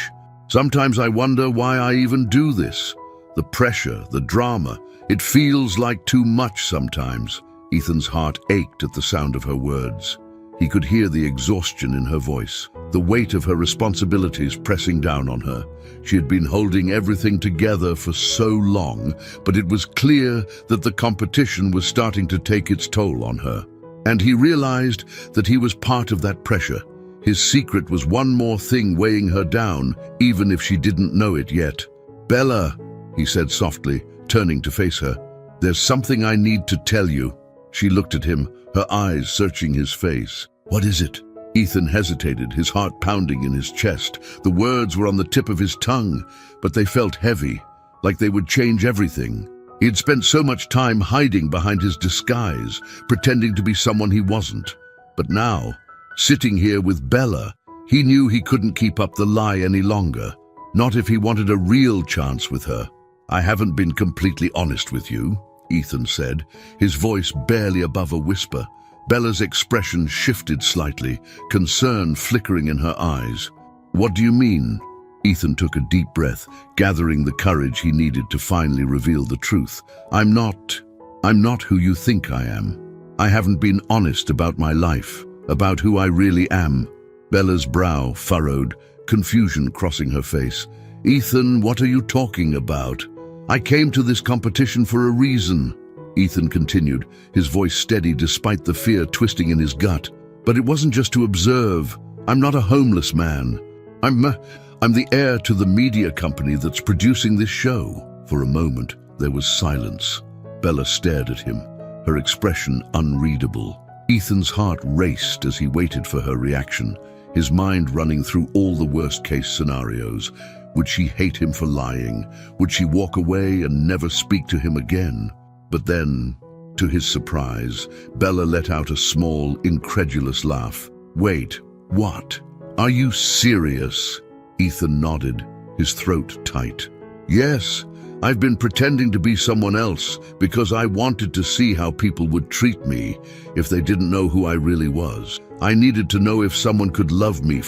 "Sometimes I wonder why I even do this. The pressure, the drama, it feels like too much sometimes." Ethan's heart ached at the sound of her words. He could hear the exhaustion in her voice, the weight of her responsibilities pressing down on her. She had been holding everything together for so long, but it was clear that the competition was starting to take its toll on her. And he realized that he was part of that pressure. His secret was one more thing weighing her down, even if she didn't know it yet. "Bella," he said softly, turning to face her, "there's something I need to tell you." She looked at him, her eyes searching his face. "What is it?" Ethan hesitated, his heart pounding in his chest. The words were on the tip of his tongue, but they felt heavy, like they would change everything. He had spent so much time hiding behind his disguise, pretending to be someone he wasn't. But now, sitting here with Bella, he knew he couldn't keep up the lie any longer. Not if he wanted a real chance with her. "I haven't been completely honest with you," Ethan said, his voice barely above a whisper. Bella's expression shifted slightly, concern flickering in her eyes. "What do you mean?" Ethan took a deep breath, gathering the courage he needed to finally reveal the truth. I'm not who you think I am. I haven't been honest about my life, about who I really am." Bella's brow furrowed, confusion crossing her face. "Ethan, what are you talking about?" "I came to this competition for a reason," Ethan continued, his voice steady despite the fear twisting in his gut. "But it wasn't just to observe. I'm not a homeless man. I'm the heir to the media company that's producing this show." For a moment, there was silence. Bella stared at him, her expression unreadable. Ethan's heart raced as he waited for her reaction, his mind running through all the worst-case scenarios. Would she hate him for lying? Would she walk away and never speak to him again? But then, to his surprise, Bella let out a small, incredulous laugh. "Wait, what? Are you serious?" Ethan nodded, his throat tight. "Yes, I've been pretending to be someone else because I wanted to see how people would treat me if they didn't know who I really was. I needed to know if someone could love me,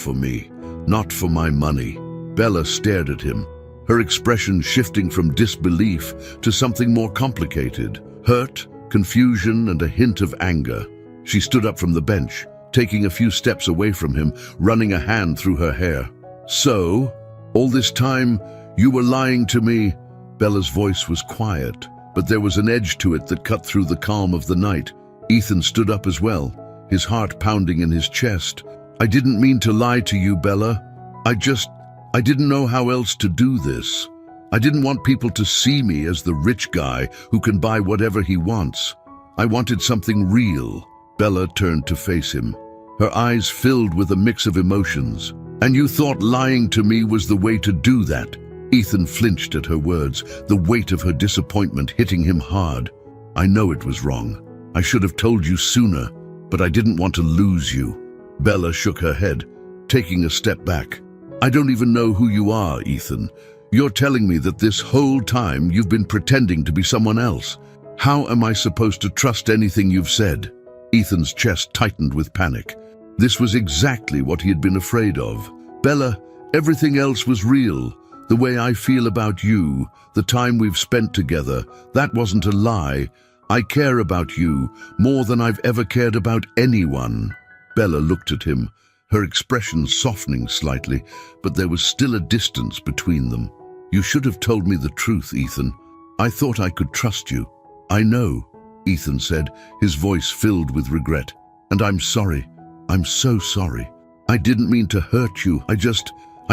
not for my money." Bella stared at him, her expression shifting from disbelief to something more complicated. Hurt, confusion, and a hint of anger. She stood up from the bench, taking a few steps away from him, running a hand through her hair. "So, all this time, you were lying to me?" Bella's voice was quiet, but there was an edge to it that cut through the calm of the night. Ethan stood up as well, his heart pounding in his chest. "I didn't mean to lie to you, Bella. I didn't know how else to do this. I didn't want people to see me as the rich guy who can buy whatever he wants. I wanted something real." Bella turned to face him, her eyes filled with a mix of emotions. "And you thought lying to me was the way to do that?" Ethan flinched at her words, the weight of her disappointment hitting him hard. "I know it was wrong. I should have told you sooner, but I didn't want to lose you." Bella shook her head, taking a step back. "I don't even know who you are, Ethan. You're telling me that this whole time you've been pretending to be someone else. How am I supposed to trust anything you've said?" Ethan's chest tightened with panic. This was exactly what he had been afraid of. "Bella, everything else was real. The way I feel about you, the time we've spent together, that wasn't a lie. I care about you more than I've ever cared about anyone." Bella looked at him, her expression softening slightly, but there was still a distance between them. "You should have told me the truth, Ethan. I thought I could trust you." "I know," Ethan said, his voice filled with regret. "And I'm sorry. I'm so sorry. I didn't mean to hurt you. I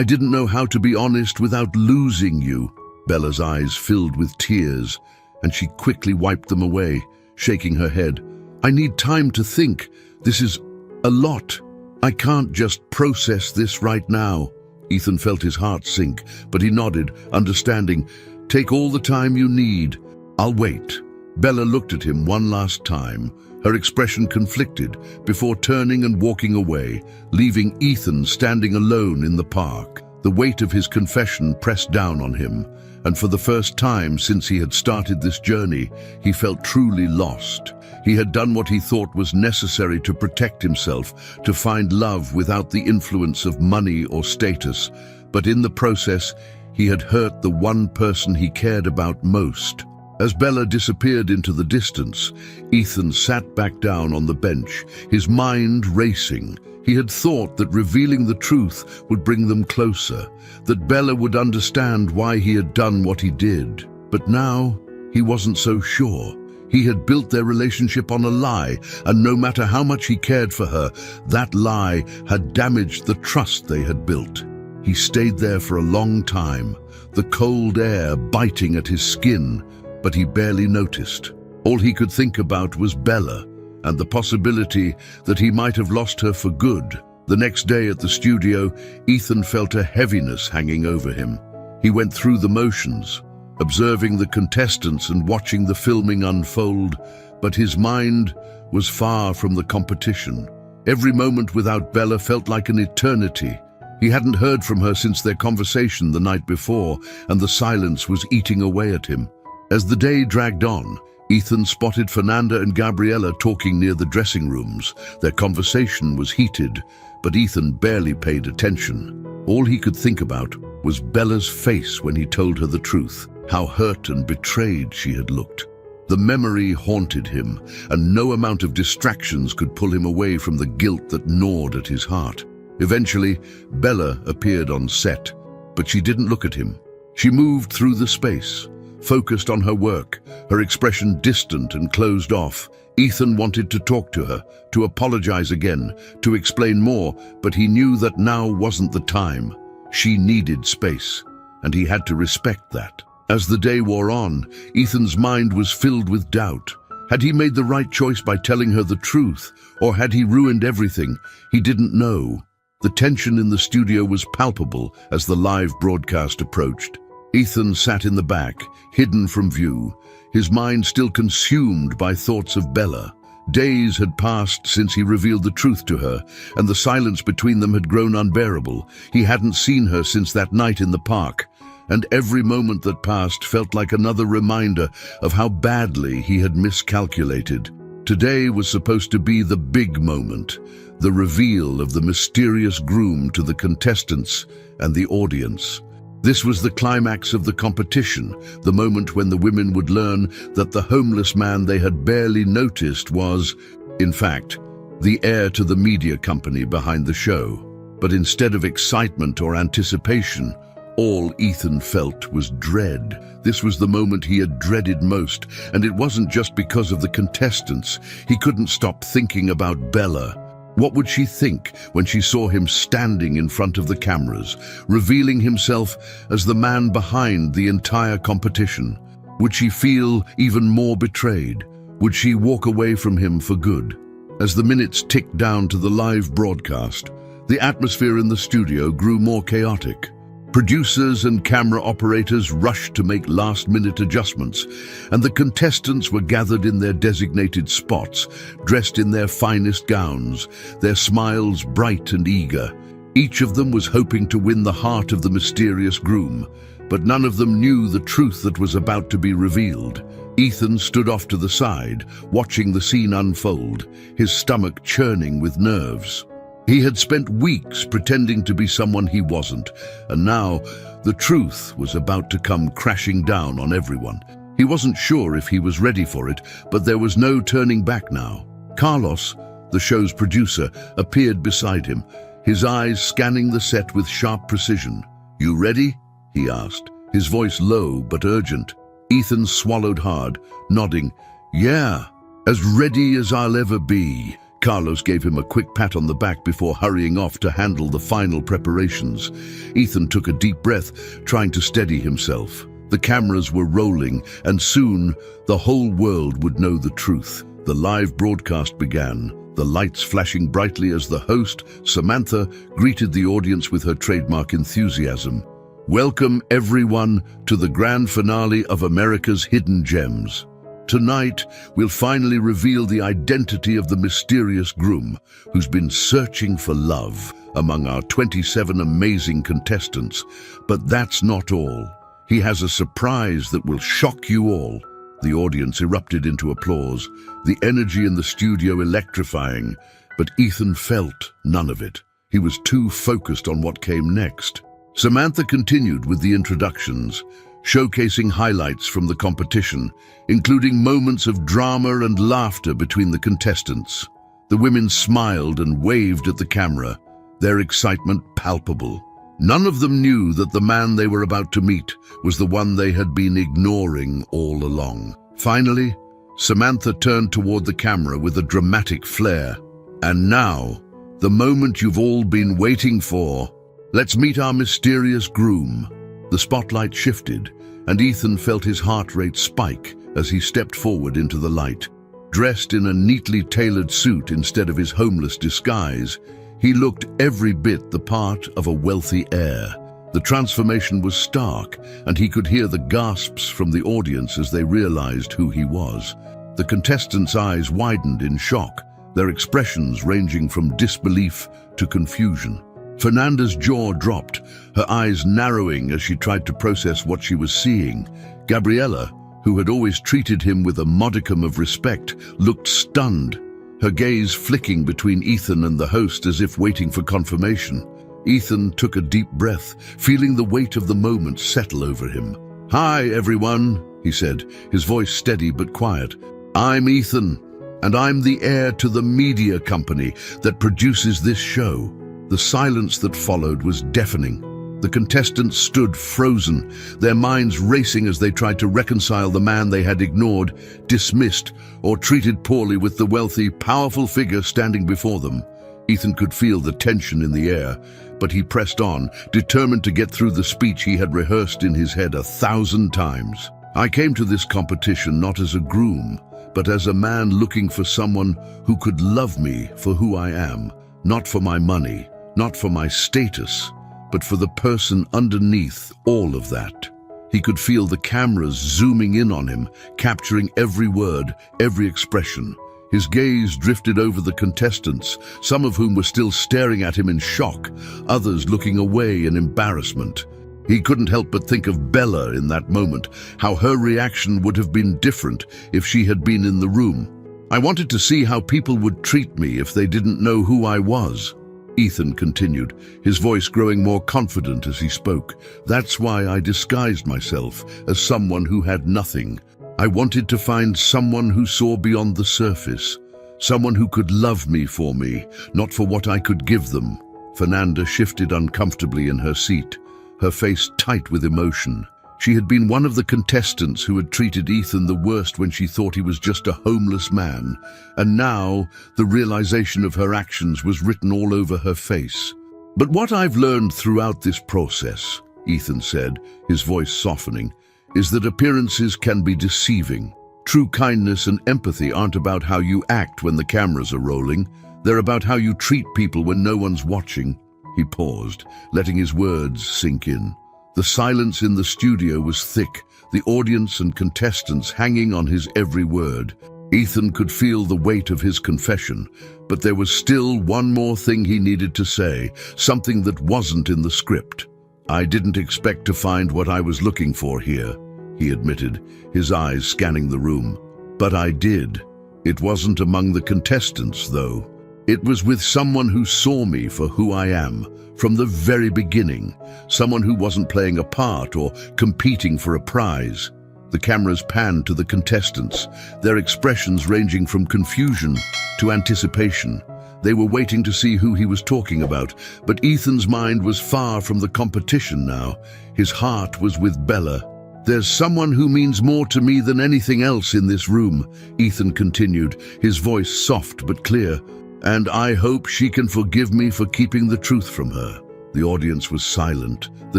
didn't know how to be honest without losing you." Bella's eyes filled with tears, and she quickly wiped them away, shaking her head. "I need time to think. This is a lot. I can't just process this right now." Ethan felt his heart sink, but he nodded, understanding. "Take all the time you need. I'll wait." Bella looked at him one last time, her expression conflicted, before turning and walking away, leaving Ethan standing alone in the park. The weight of his confession pressed down on him, and for the first time since he had started this journey, he felt truly lost. He had done what he thought was necessary to protect himself, to find love without the influence of money or status, but in the process, he had hurt the one person he cared about most. As Bella disappeared into the distance, Ethan sat back down on the bench, his mind racing. He had thought that revealing the truth would bring them closer, that Bella would understand why he had done what he did. But now, he wasn't so sure. He had built their relationship on a lie, and no matter how much he cared for her, that lie had damaged the trust they had built. He stayed there for a long time, the cold air biting at his skin, but he barely noticed. All he could think about was Bella, and the possibility that he might have lost her for good. The next day at the studio, Ethan felt a heaviness hanging over him. He went through the motions, observing the contestants and watching the filming unfold, but his mind was far from the competition. Every moment without Bella felt like an eternity. He hadn't heard from her since their conversation the night before, and the silence was eating away at him. As the day dragged on, Ethan spotted Fernanda and Gabriella talking near the dressing rooms. Their conversation was heated, but Ethan barely paid attention. All he could think about was Bella's face when he told her the truth, how hurt and betrayed she had looked. The memory haunted him, and no amount of distractions could pull him away from the guilt that gnawed at his heart. Eventually, Bella appeared on set, but she didn't look at him. She moved through the space, focused on her work, her expression distant and closed off. Ethan wanted to talk to her, to apologize again, to explain more, but he knew that now wasn't the time. She needed space, and he had to respect that. As the day wore on, Ethan's mind was filled with doubt. Had he made the right choice by telling her the truth, or had he ruined everything? He didn't know. The tension in the studio was palpable as the live broadcast approached. Ethan sat in the back, hidden from view, his mind still consumed by thoughts of Bella. Days had passed since he revealed the truth to her, and the silence between them had grown unbearable. He hadn't seen her since that night in the park, and every moment that passed felt like another reminder of how badly he had miscalculated. Today was supposed to be the big moment, the reveal of the mysterious groom to the contestants and the audience. This was the climax of the competition, the moment when the women would learn that the homeless man they had barely noticed was, in fact, the heir to the media company behind the show. But instead of excitement or anticipation, All Ethan felt was dread. This was the moment he had dreaded most, and it wasn't just because of the contestants. He couldn't stop thinking about Bella. What would she think when she saw him standing in front of the cameras, revealing himself as the man behind the entire competition? Would she feel even more betrayed? Would she walk away from him for good? As the minutes ticked down to the live broadcast, the atmosphere in the studio grew more chaotic. Producers and camera operators rushed to make last-minute adjustments, and the contestants were gathered in their designated spots, dressed in their finest gowns, their smiles bright and eager. Each of them was hoping to win the heart of the mysterious groom, but none of them knew the truth that was about to be revealed. Ethan stood off to the side, watching the scene unfold, his stomach churning with nerves. He had spent weeks pretending to be someone he wasn't, and now the truth was about to come crashing down on everyone. He wasn't sure if he was ready for it, but there was no turning back now. Carlos, the show's producer, appeared beside him, his eyes scanning the set with sharp precision. "You ready?" he asked, his voice low but urgent. Ethan swallowed hard, nodding. "Yeah, as ready as I'll ever be." Carlos gave him a quick pat on the back before hurrying off to handle the final preparations. Ethan took a deep breath, trying to steady himself. The cameras were rolling, and soon the whole world would know the truth. The live broadcast began, the lights flashing brightly as the host, Samantha, greeted the audience with her trademark enthusiasm. "Welcome, everyone, to the grand finale of America's Hidden Gems. Tonight, we'll finally reveal the identity of the mysterious groom who's been searching for love among our 27 amazing contestants. But that's not all. He has a surprise that will shock you all." The audience erupted into applause, the energy in the studio electrifying, but Ethan felt none of it. He was too focused on what came next. Samantha continued with the introductions, showcasing highlights from the competition, including moments of drama and laughter between the contestants. The women smiled and waved at the camera, their excitement palpable. None of them knew that the man they were about to meet was the one they had been ignoring all along. Finally, Samantha turned toward the camera with a dramatic flair. "And now, the moment you've all been waiting for. Let's meet our mysterious groom." The spotlight shifted, and Ethan felt his heart rate spike as he stepped forward into the light. Dressed in a neatly tailored suit instead of his homeless disguise, he looked every bit the part of a wealthy heir. The transformation was stark, and he could hear the gasps from the audience as they realized who he was. The contestants' eyes widened in shock, their expressions ranging from disbelief to confusion. Fernanda's jaw dropped, her eyes narrowing as she tried to process what she was seeing. Gabriella, who had always treated him with a modicum of respect, looked stunned, her gaze flicking between Ethan and the host as if waiting for confirmation. Ethan took a deep breath, feeling the weight of the moment settle over him. "Hi, everyone," he said, his voice steady but quiet. "I'm Ethan, and I'm the heir to the media company that produces this show." The silence that followed was deafening. The contestants stood frozen, their minds racing as they tried to reconcile the man they had ignored, dismissed, or treated poorly with the wealthy, powerful figure standing before them. Ethan could feel the tension in the air, but he pressed on, determined to get through the speech he had rehearsed in his head 1,000 times. "I came to this competition not as a groom, but as a man looking for someone who could love me for who I am, not for my money, not for my status, but for the person underneath all of that." He could feel the cameras zooming in on him, capturing every word, every expression. His gaze drifted over the contestants, some of whom were still staring at him in shock, others looking away in embarrassment. He couldn't help but think of Bella in that moment, how her reaction would have been different if she had been in the room. "I wanted to see how people would treat me if they didn't know who I was," Ethan continued, his voice growing more confident as he spoke. "That's why I disguised myself as someone who had nothing. I wanted to find someone who saw beyond the surface, someone who could love me for me, not for what I could give them." Fernanda shifted uncomfortably in her seat, her face tight with emotion. She had been one of the contestants who had treated Ethan the worst when she thought he was just a homeless man, and now the realization of her actions was written all over her face. "But what I've learned throughout this process," Ethan said, his voice softening, "is that appearances can be deceiving. True kindness and empathy aren't about how you act when the cameras are rolling. They're about how you treat people when no one's watching." He paused, letting his words sink in. The silence in the studio was thick, the audience and contestants hanging on his every word. Ethan could feel the weight of his confession, but there was still one more thing he needed to say, something that wasn't in the script. "I didn't expect to find what I was looking for here," he admitted, his eyes scanning the room. "But I did. It wasn't among the contestants, though. It was with someone who saw me for who I am, from the very beginning, someone who wasn't playing a part or competing for a prize." The cameras panned to the contestants, their expressions ranging from confusion to anticipation. They were waiting to see who he was talking about, but Ethan's mind was far from the competition now. His heart was with Bella. "There's someone who means more to me than anything else in this room," Ethan continued, his voice soft but clear. "And I hope she can forgive me for keeping the truth from her." The audience was silent, the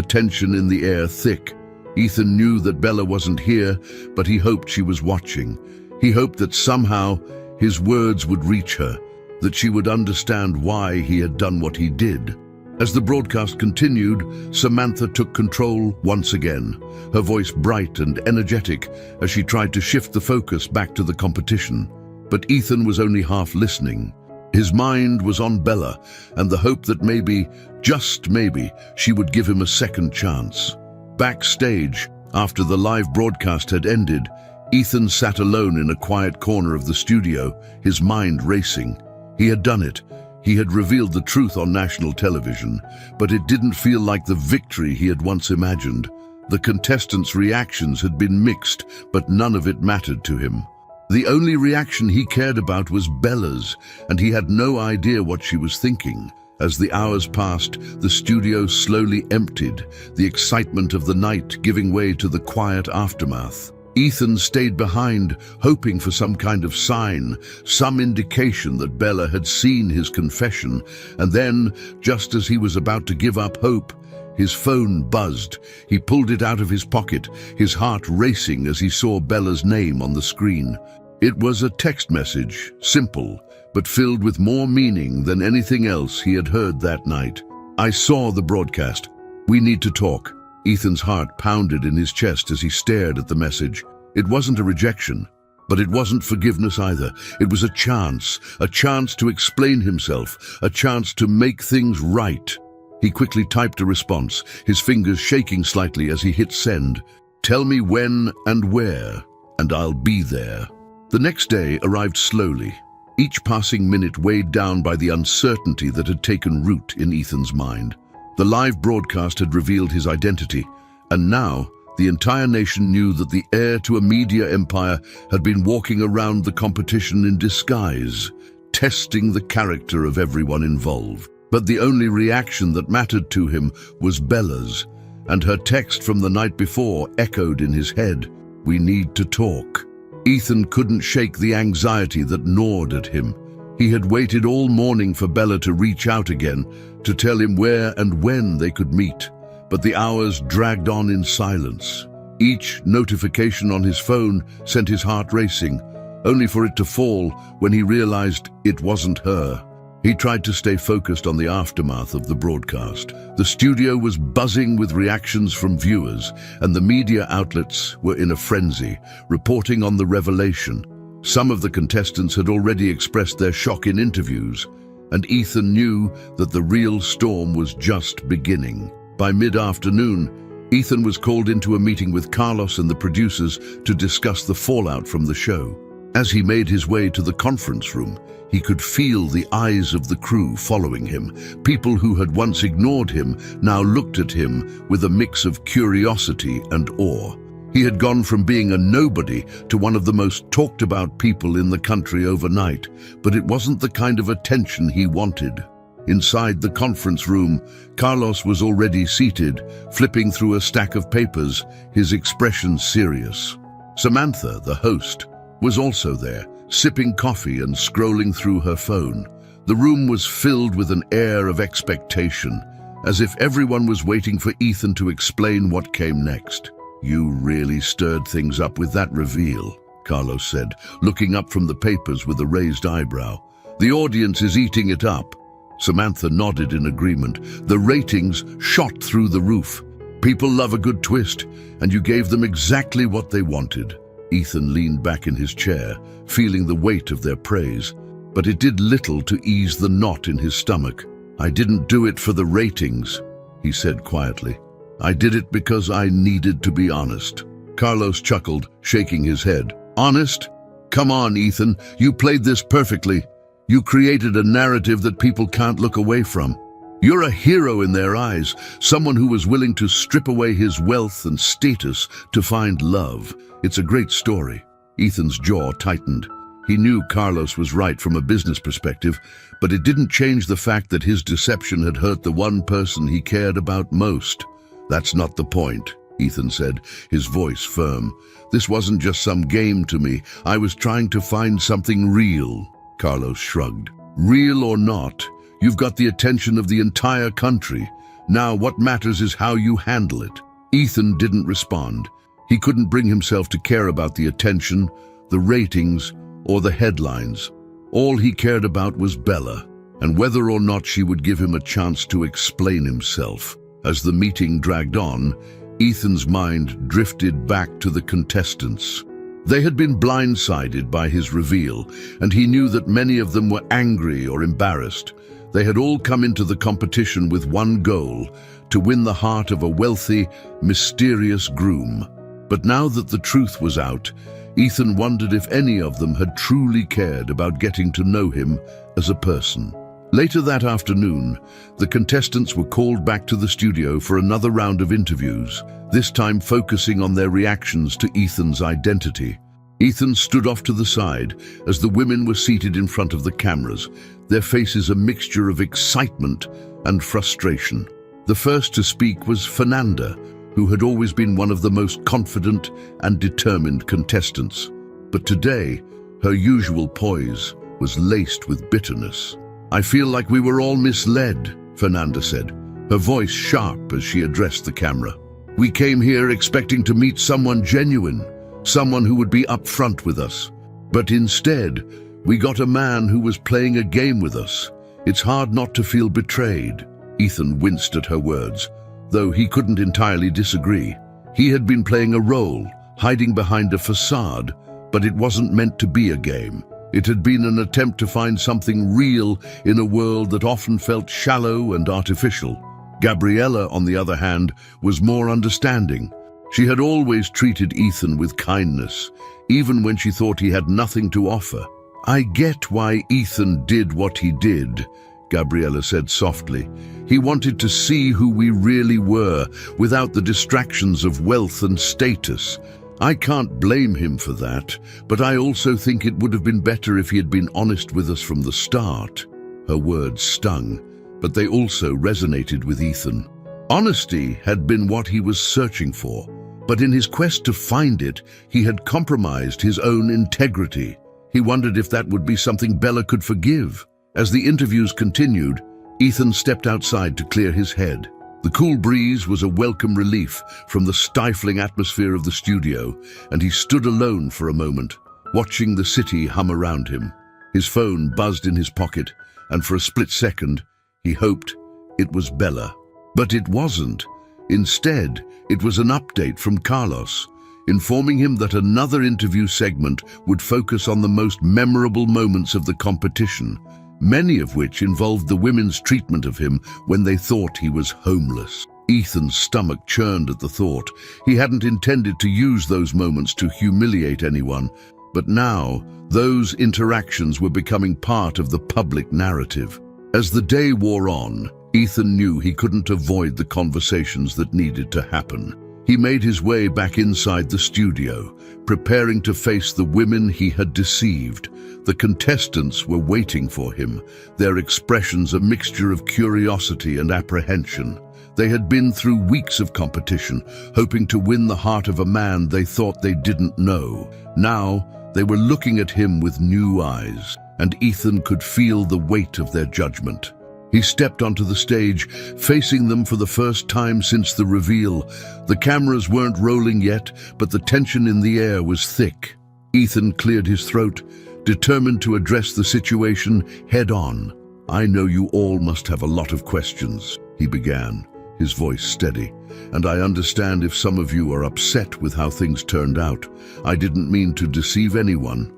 tension in the air thick. Ethan knew that Bella wasn't here, but he hoped she was watching. He hoped that somehow his words would reach her, that she would understand why he had done what he did. As the broadcast continued, Samantha took control once again, her voice bright and energetic as she tried to shift the focus back to the competition. But Ethan was only half listening. His mind was on Bella and the hope that maybe, just maybe, she would give him a second chance. Backstage, after the live broadcast had ended, Ethan sat alone in a quiet corner of the studio, his mind racing. He had done it. He had revealed the truth on national television, but it didn't feel like the victory he had once imagined. The contestants' reactions had been mixed, but none of it mattered to him. The only reaction he cared about was Bella's, and he had no idea what she was thinking. As the hours passed, the studio slowly emptied, the excitement of the night giving way to the quiet aftermath. Ethan stayed behind, hoping for some kind of sign, some indication that Bella had seen his confession, and then, just as he was about to give up hope, his phone buzzed. He pulled it out of his pocket, his heart racing as he saw Bella's name on the screen. It was a text message, simple, but filled with more meaning than anything else he had heard that night. "I saw the broadcast. We need to talk." Ethan's heart pounded in his chest as he stared at the message. It wasn't a rejection, but it wasn't forgiveness either. It was a chance to explain himself, a chance to make things right. He quickly typed a response, his fingers shaking slightly as he hit send. "Tell me when and where, and I'll be there." The next day arrived slowly, each passing minute weighed down by the uncertainty that had taken root in Ethan's mind. The live broadcast had revealed his identity, and now the entire nation knew that the heir to a media empire had been walking around the competition in disguise, testing the character of everyone involved. But the only reaction that mattered to him was Bella's, and her text from the night before echoed in his head. "We need to talk." Ethan couldn't shake the anxiety that gnawed at him. He had waited all morning for Bella to reach out again, to tell him where and when they could meet. But the hours dragged on in silence. Each notification on his phone sent his heart racing, only for it to fall when he realized it wasn't her. He tried to stay focused on the aftermath of the broadcast. The studio was buzzing with reactions from viewers, and the media outlets were in a frenzy, reporting on the revelation. Some of the contestants had already expressed their shock in interviews, and Ethan knew that the real storm was just beginning. By mid-afternoon, Ethan was called into a meeting with Carlos and the producers to discuss the fallout from the show. As he made his way to the conference room, he could feel the eyes of the crew following him. People who had once ignored him now looked at him with a mix of curiosity and awe. He had gone from being a nobody to one of the most talked about people in the country overnight, but it wasn't the kind of attention he wanted. Inside the conference room, Carlos was already seated, flipping through a stack of papers, his expression serious. Samantha, the host, was also there, sipping coffee and scrolling through her phone. The room was filled with an air of expectation, as if everyone was waiting for Ethan to explain what came next. "You really stirred things up with that reveal," Carlos said, looking up from the papers with a raised eyebrow. "The audience is eating it up." Samantha nodded in agreement. "The ratings shot through the roof. People love a good twist, and you gave them exactly what they wanted." Ethan leaned back in his chair, feeling the weight of their praise, but it did little to ease the knot in his stomach. "I didn't do it for the ratings," he said quietly. "I did it because I needed to be honest." Carlos chuckled, shaking his head. "Honest? Come on, Ethan, you played this perfectly. You created a narrative that people can't look away from. You're a hero in their eyes, someone who was willing to strip away his wealth and status to find love. It's a great story." Ethan's jaw tightened. He knew Carlos was right from a business perspective, but it didn't change the fact that his deception had hurt the one person he cared about most. "That's not the point," Ethan said, his voice firm. "This wasn't just some game to me. I was trying to find something real." Carlos shrugged. "Real or not, you've got the attention of the entire country. Now what matters is how you handle it." Ethan didn't respond. He couldn't bring himself to care about the attention, the ratings, or the headlines. All he cared about was Bella, and whether or not she would give him a chance to explain himself. As the meeting dragged on, Ethan's mind drifted back to the contestants. They had been blindsided by his reveal, and he knew that many of them were angry or embarrassed. They had all come into the competition with one goal: to win the heart of a wealthy, mysterious groom. But now that the truth was out, Ethan wondered if any of them had truly cared about getting to know him as a person. Later that afternoon, the contestants were called back to the studio for another round of interviews, this time focusing on their reactions to Ethan's identity. Ethan stood off to the side as the women were seated in front of the cameras, their faces a mixture of excitement and frustration. The first to speak was Fernanda, who had always been one of the most confident and determined contestants. But today, her usual poise was laced with bitterness. "I feel like we were all misled," Fernanda said, her voice sharp as she addressed the camera. "We came here expecting to meet someone genuine, someone who would be upfront with us. But instead, we got a man who was playing a game with us. It's hard not to feel betrayed." Ethan winced at her words, though he couldn't entirely disagree. He had been playing a role, hiding behind a facade, but it wasn't meant to be a game. It had been an attempt to find something real in a world that often felt shallow and artificial. Gabriella, on the other hand, was more understanding. She had always treated Ethan with kindness, even when she thought he had nothing to offer. "I get why Ethan did what he did," Gabriella said softly. "He wanted to see who we really were, without the distractions of wealth and status. I can't blame him for that, but I also think it would have been better if he had been honest with us from the start." Her words stung, but they also resonated with Ethan. Honesty had been what he was searching for, but in his quest to find it, he had compromised his own integrity. He wondered if that would be something Bella could forgive. As the interviews continued, Ethan stepped outside to clear his head. The cool breeze was a welcome relief from the stifling atmosphere of the studio, and he stood alone for a moment, watching the city hum around him. His phone buzzed in his pocket, and for a split second, he hoped it was Bella. But it wasn't. Instead, it was an update from Carlos, informing him that another interview segment would focus on the most memorable moments of the competition, many of which involved the women's treatment of him when they thought he was homeless. Ethan's stomach churned at the thought. He hadn't intended to use those moments to humiliate anyone, but now those interactions were becoming part of the public narrative. As the day wore on, Ethan knew he couldn't avoid the conversations that needed to happen. He made his way back inside the studio, preparing to face the women he had deceived. The contestants were waiting for him, their expressions a mixture of curiosity and apprehension. They had been through weeks of competition, hoping to win the heart of a man they thought they didn't know. Now, they were looking at him with new eyes, and Ethan could feel the weight of their judgment. He stepped onto the stage, facing them for the first time since the reveal. The cameras weren't rolling yet, but the tension in the air was thick. Ethan cleared his throat, determined to address the situation head-on. "I know you all must have a lot of questions," he began, his voice steady. "And I understand if some of you are upset with how things turned out. I didn't mean to deceive anyone.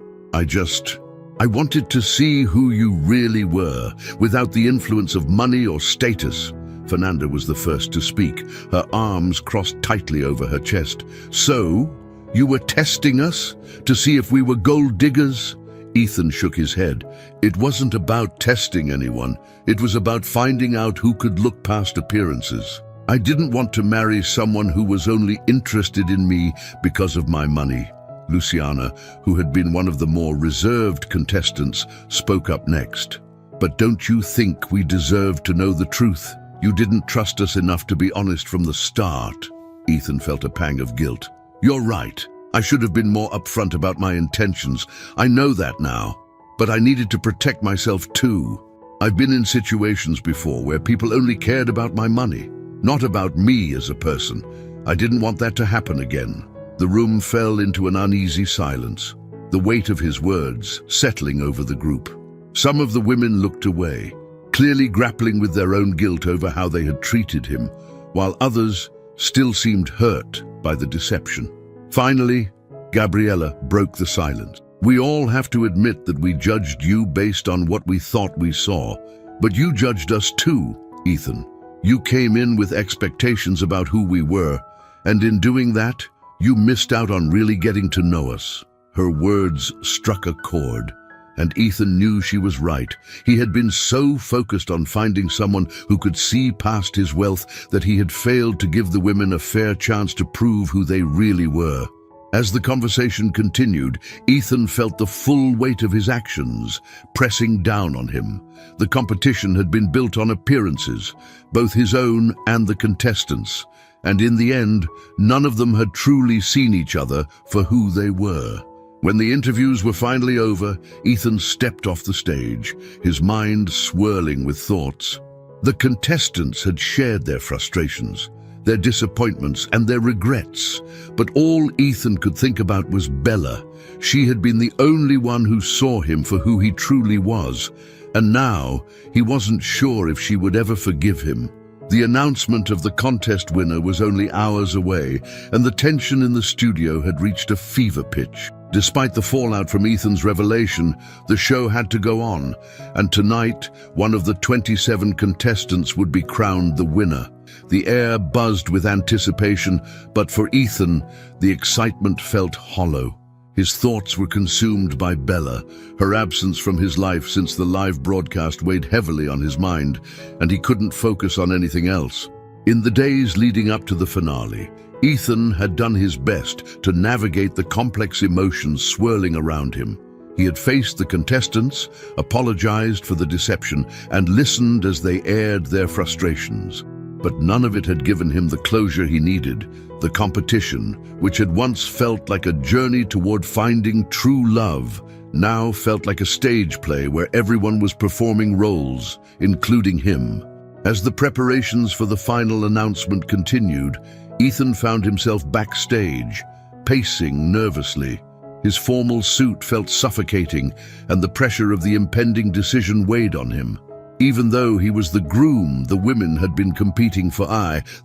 I wanted to see who you really were, without the influence of money or status." Fernanda was the first to speak, her arms crossed tightly over her chest. "So, you were testing us to see if we were gold diggers?" Ethan shook his head. "It wasn't about testing anyone. It was about finding out who could look past appearances. I didn't want to marry someone who was only interested in me because of my money." Luciana, who had been one of the more reserved contestants, spoke up next. "But don't you think we deserve to know the truth? You didn't trust us enough to be honest from the start." Ethan felt a pang of guilt. "You're right. I should have been more upfront about my intentions. I know that now. But I needed to protect myself too. I've been in situations before where people only cared about my money, not about me as a person. I didn't want that to happen again." The room fell into an uneasy silence, the weight of his words settling over the group. Some of the women looked away, clearly grappling with their own guilt over how they had treated him, while others still seemed hurt by the deception. Finally, Gabriella broke the silence. "We all have to admit that we judged you based on what we thought we saw, but you judged us too, Ethan. You came in with expectations about who we were, and in doing that, you missed out on really getting to know us." Her words struck a chord, and Ethan knew she was right. He had been so focused on finding someone who could see past his wealth that he had failed to give the women a fair chance to prove who they really were. As the conversation continued, Ethan felt the full weight of his actions pressing down on him. The competition had been built on appearances, both his own and the contestants', and in the end, none of them had truly seen each other for who they were. When the interviews were finally over, Ethan stepped off the stage, his mind swirling with thoughts. The contestants had shared their frustrations, their disappointments, and their regrets, but all Ethan could think about was Bella. She had been the only one who saw him for who he truly was, and now he wasn't sure if she would ever forgive him. The announcement of the contest winner was only hours away, and the tension in the studio had reached a fever pitch. Despite the fallout from Ethan's revelation, the show had to go on, and tonight, one of the 27 contestants would be crowned the winner. The air buzzed with anticipation, but for Ethan, the excitement felt hollow. His thoughts were consumed by Bella. Her absence from his life since the live broadcast weighed heavily on his mind, and he couldn't focus on anything else. In the days leading up to the finale, Ethan had done his best to navigate the complex emotions swirling around him. He had faced the contestants, apologized for the deception, and listened as they aired their frustrations. But none of it had given him the closure he needed. The competition, which had once felt like a journey toward finding true love, now felt like a stage play where everyone was performing roles, including him. As the preparations for the final announcement continued, Ethan found himself backstage, pacing nervously. His formal suit felt suffocating, and the pressure of the impending decision weighed on him. Even though he was the groom the women had been competing for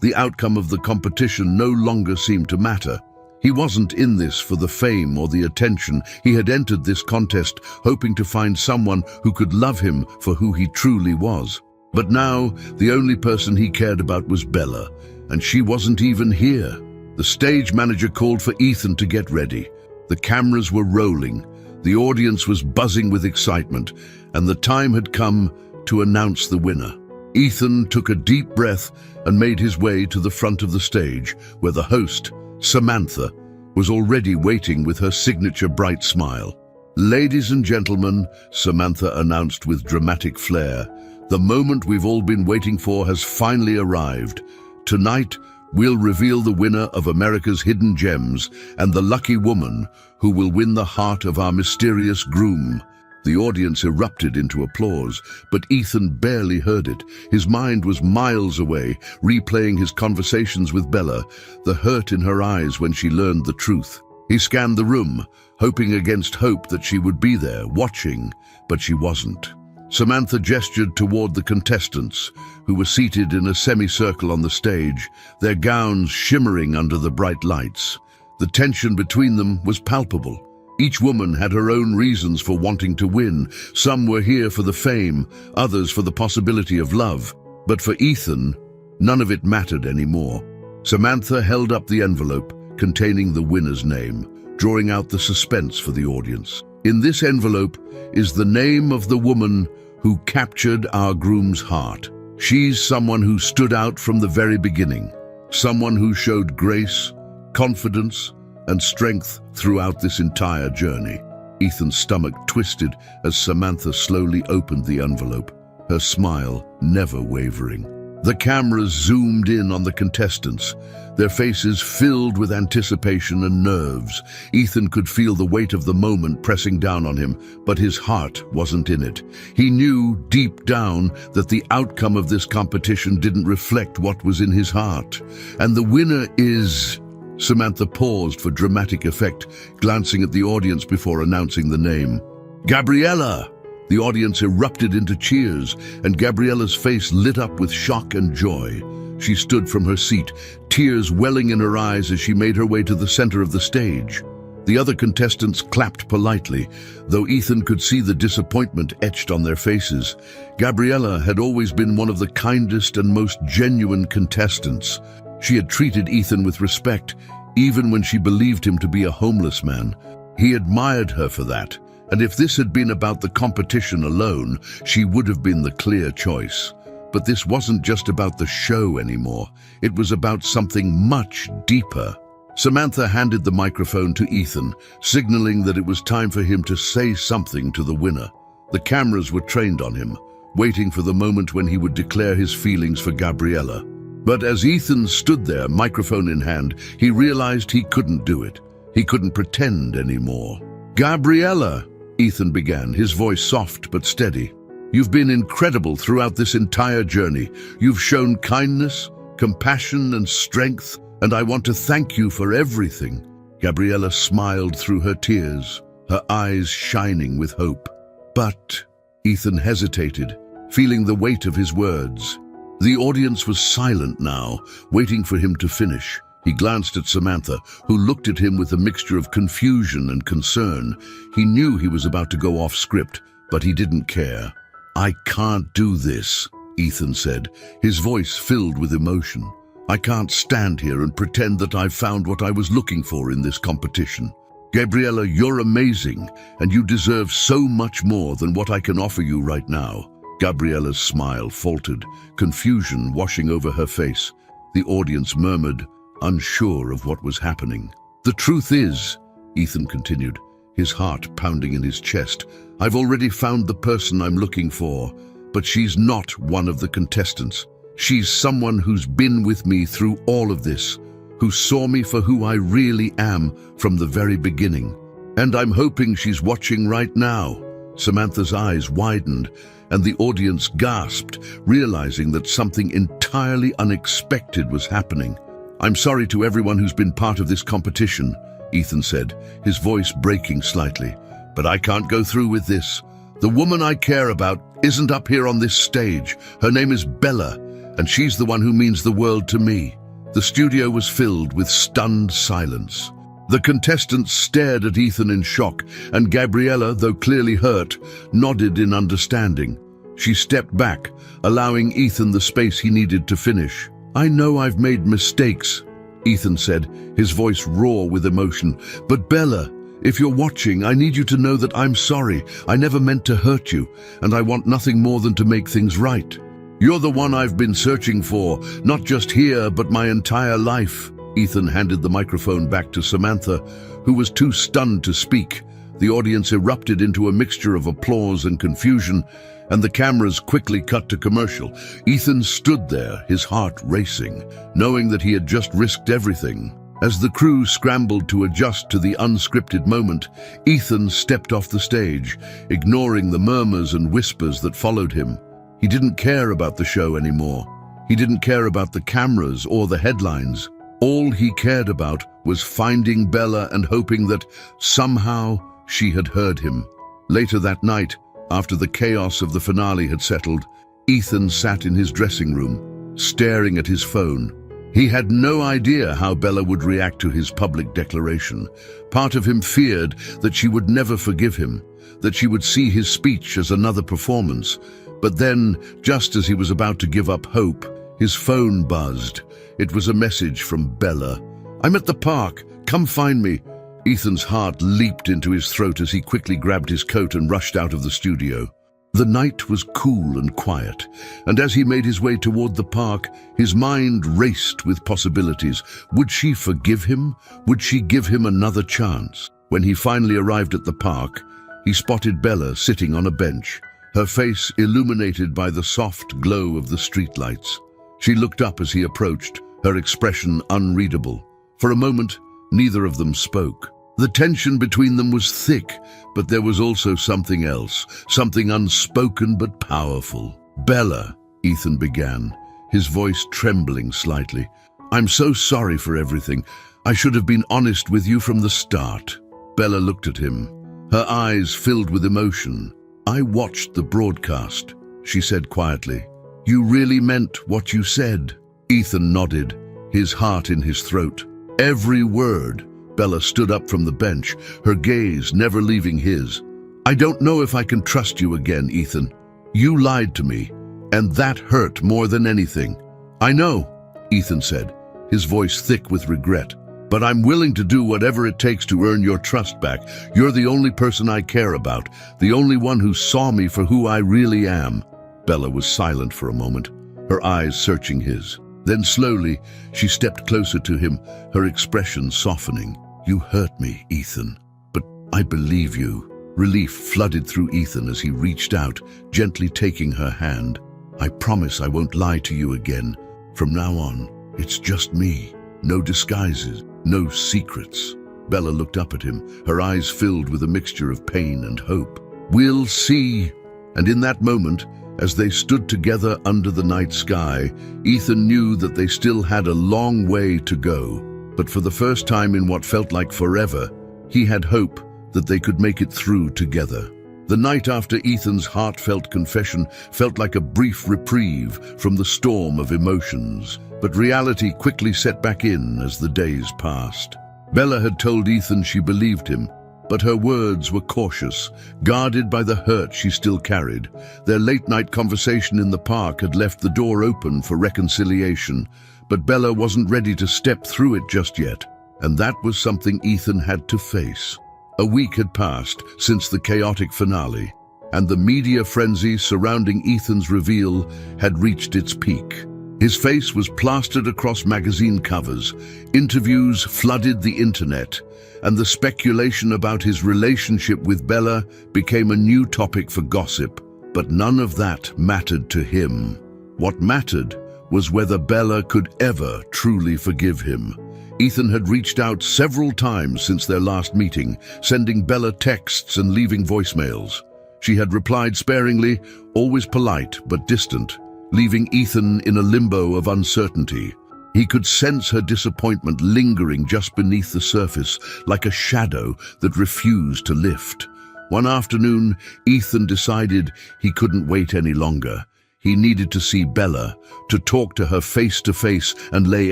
the outcome of the competition no longer seemed to matter. He wasn't in this for the fame or the attention. He had entered this contest hoping to find someone who could love him for who he truly was. But now, the only person he cared about was Bella, and she wasn't even here. The stage manager called for Ethan to get ready. The cameras were rolling, the audience was buzzing with excitement, and the time had come to announce the winner. Ethan took a deep breath and made his way to the front of the stage, where the host, Samantha, was already waiting with her signature bright smile. "Ladies and gentlemen," Samantha announced with dramatic flair, "the moment we've all been waiting for has finally arrived. Tonight, we'll reveal the winner of America's Hidden Gems and the lucky woman who will win the heart of our mysterious groom." The audience erupted into applause, but Ethan barely heard it. His mind was miles away, replaying his conversations with Bella, the hurt in her eyes when she learned the truth. He scanned the room, hoping against hope that she would be there, watching, but she wasn't. Samantha gestured toward the contestants, who were seated in a semicircle on the stage, their gowns shimmering under the bright lights. The tension between them was palpable. Each woman had her own reasons for wanting to win. Some were here for the fame, others for the possibility of love. But for Ethan, none of it mattered anymore. Samantha held up the envelope containing the winner's name, drawing out the suspense for the audience. In this envelope is the name of the woman who captured our groom's heart. She's someone who stood out from the very beginning, someone who showed grace, confidence, and strength throughout this entire journey. Ethan's stomach twisted as Samantha slowly opened the envelope, her smile never wavering. The cameras zoomed in on the contestants, their faces filled with anticipation and nerves. Ethan could feel the weight of the moment pressing down on him, but his heart wasn't in it. He knew deep down that the outcome of this competition didn't reflect what was in his heart. And the winner is... Samantha paused for dramatic effect, glancing at the audience before announcing the name. "Gabriella!" The audience erupted into cheers, and Gabriella's face lit up with shock and joy. She stood from her seat, tears welling in her eyes as she made her way to the center of the stage. The other contestants clapped politely, though Ethan could see the disappointment etched on their faces. Gabriella had always been one of the kindest and most genuine contestants. She had treated Ethan with respect, even when she believed him to be a homeless man. He admired her for that, and if this had been about the competition alone, she would have been the clear choice. But this wasn't just about the show anymore. It was about something much deeper. Samantha handed the microphone to Ethan, signaling that it was time for him to say something to the winner. The cameras were trained on him, waiting for the moment when he would declare his feelings for Gabriella. But as Ethan stood there, microphone in hand, he realized he couldn't do it. He couldn't pretend anymore. "Gabriella," Ethan began, his voice soft but steady. "You've been incredible throughout this entire journey. You've shown kindness, compassion, and strength, and I want to thank you for everything." Gabriella smiled through her tears, her eyes shining with hope. "But," Ethan hesitated, feeling the weight of his words. The audience was silent now, waiting for him to finish. He glanced at Samantha, who looked at him with a mixture of confusion and concern. He knew he was about to go off script, but he didn't care. "I can't do this," Ethan said, his voice filled with emotion. "I can't stand here and pretend that I've found what I was looking for in this competition. Gabriella, you're amazing, and you deserve so much more than what I can offer you right now." Gabriella's smile faltered, confusion washing over her face. The audience murmured, unsure of what was happening. "The truth is," Ethan continued, his heart pounding in his chest, "I've already found the person I'm looking for, but she's not one of the contestants. She's someone who's been with me through all of this, who saw me for who I really am from the very beginning. And I'm hoping she's watching right now." Samantha's eyes widened, and the audience gasped, realizing that something entirely unexpected was happening. "I'm sorry to everyone who's been part of this competition," Ethan said, his voice breaking slightly, "but I can't go through with this. The woman I care about isn't up here on this stage. Her name is Bella, and she's the one who means the world to me." The studio was filled with stunned silence. The contestants stared at Ethan in shock, and Gabriella, though clearly hurt, nodded in understanding. She stepped back, allowing Ethan the space he needed to finish. "I know I've made mistakes," Ethan said, his voice raw with emotion. "But Bella, if you're watching, I need you to know that I'm sorry. I never meant to hurt you, and I want nothing more than to make things right." "You're the one I've been searching for, not just here, but my entire life." Ethan handed the microphone back to Samantha, who was too stunned to speak. The audience erupted into a mixture of applause and confusion, and the cameras quickly cut to commercial. Ethan stood there, his heart racing, knowing that he had just risked everything. As the crew scrambled to adjust to the unscripted moment, Ethan stepped off the stage, ignoring the murmurs and whispers that followed him. He didn't care about the show anymore. He didn't care about the cameras or the headlines. All he cared about was finding Bella and hoping that somehow she had heard him. Later that night, after the chaos of the finale had settled, Ethan sat in his dressing room, staring at his phone. He had no idea how Bella would react to his public declaration. Part of him feared that she would never forgive him, that she would see his speech as another performance. But then, just as he was about to give up hope, his phone buzzed. It was a message from Bella. "I'm at the park. Come find me." Ethan's heart leaped into his throat as he quickly grabbed his coat and rushed out of the studio. The night was cool and quiet, and as he made his way toward the park, his mind raced with possibilities. Would she forgive him? Would she give him another chance? When he finally arrived at the park, he spotted Bella sitting on a bench, her face illuminated by the soft glow of the streetlights. She looked up as he approached, her expression unreadable. For a moment, neither of them spoke. The tension between them was thick, but there was also something else, something unspoken but powerful. "Bella," Ethan began, his voice trembling slightly. "I'm so sorry for everything. I should have been honest with you from the start." Bella looked at him, her eyes filled with emotion. "I watched the broadcast," she said quietly. "You really meant what you said?" Ethan nodded, his heart in his throat. "Every word." Bella stood up from the bench, her gaze never leaving his. "I don't know if I can trust you again, Ethan. You lied to me, and that hurt more than anything." "I know," Ethan said, his voice thick with regret. "But I'm willing to do whatever it takes to earn your trust back. You're the only person I care about, the only one who saw me for who I really am." Bella was silent for a moment, her eyes searching his. Then slowly, she stepped closer to him, her expression softening. "You hurt me, Ethan, but I believe you." Relief flooded through Ethan as he reached out, gently taking her hand. "I promise I won't lie to you again. From now on, it's just me. No disguises, no secrets." Bella looked up at him, her eyes filled with a mixture of pain and hope. "We'll see." And in that moment, as they stood together under the night sky, Ethan knew that they still had a long way to go. But for the first time in what felt like forever, he had hope that they could make it through together. The night after Ethan's heartfelt confession felt like a brief reprieve from the storm of emotions, but reality quickly set back in as the days passed. Bella had told Ethan she believed him, but her words were cautious, guarded by the hurt she still carried. Their late-night conversation in the park had left the door open for reconciliation, but Bella wasn't ready to step through it just yet, and that was something Ethan had to face. A week had passed since the chaotic finale, and the media frenzy surrounding Ethan's reveal had reached its peak. His face was plastered across magazine covers, interviews flooded the internet, and the speculation about his relationship with Bella became a new topic for gossip. But none of that mattered to him. What mattered was whether Bella could ever truly forgive him. Ethan had reached out several times since their last meeting, sending Bella texts and leaving voicemails. She had replied sparingly, always polite but distant, leaving Ethan in a limbo of uncertainty. He could sense her disappointment lingering just beneath the surface, like a shadow that refused to lift. One afternoon, Ethan decided he couldn't wait any longer. He needed to see Bella, to talk to her face to face and lay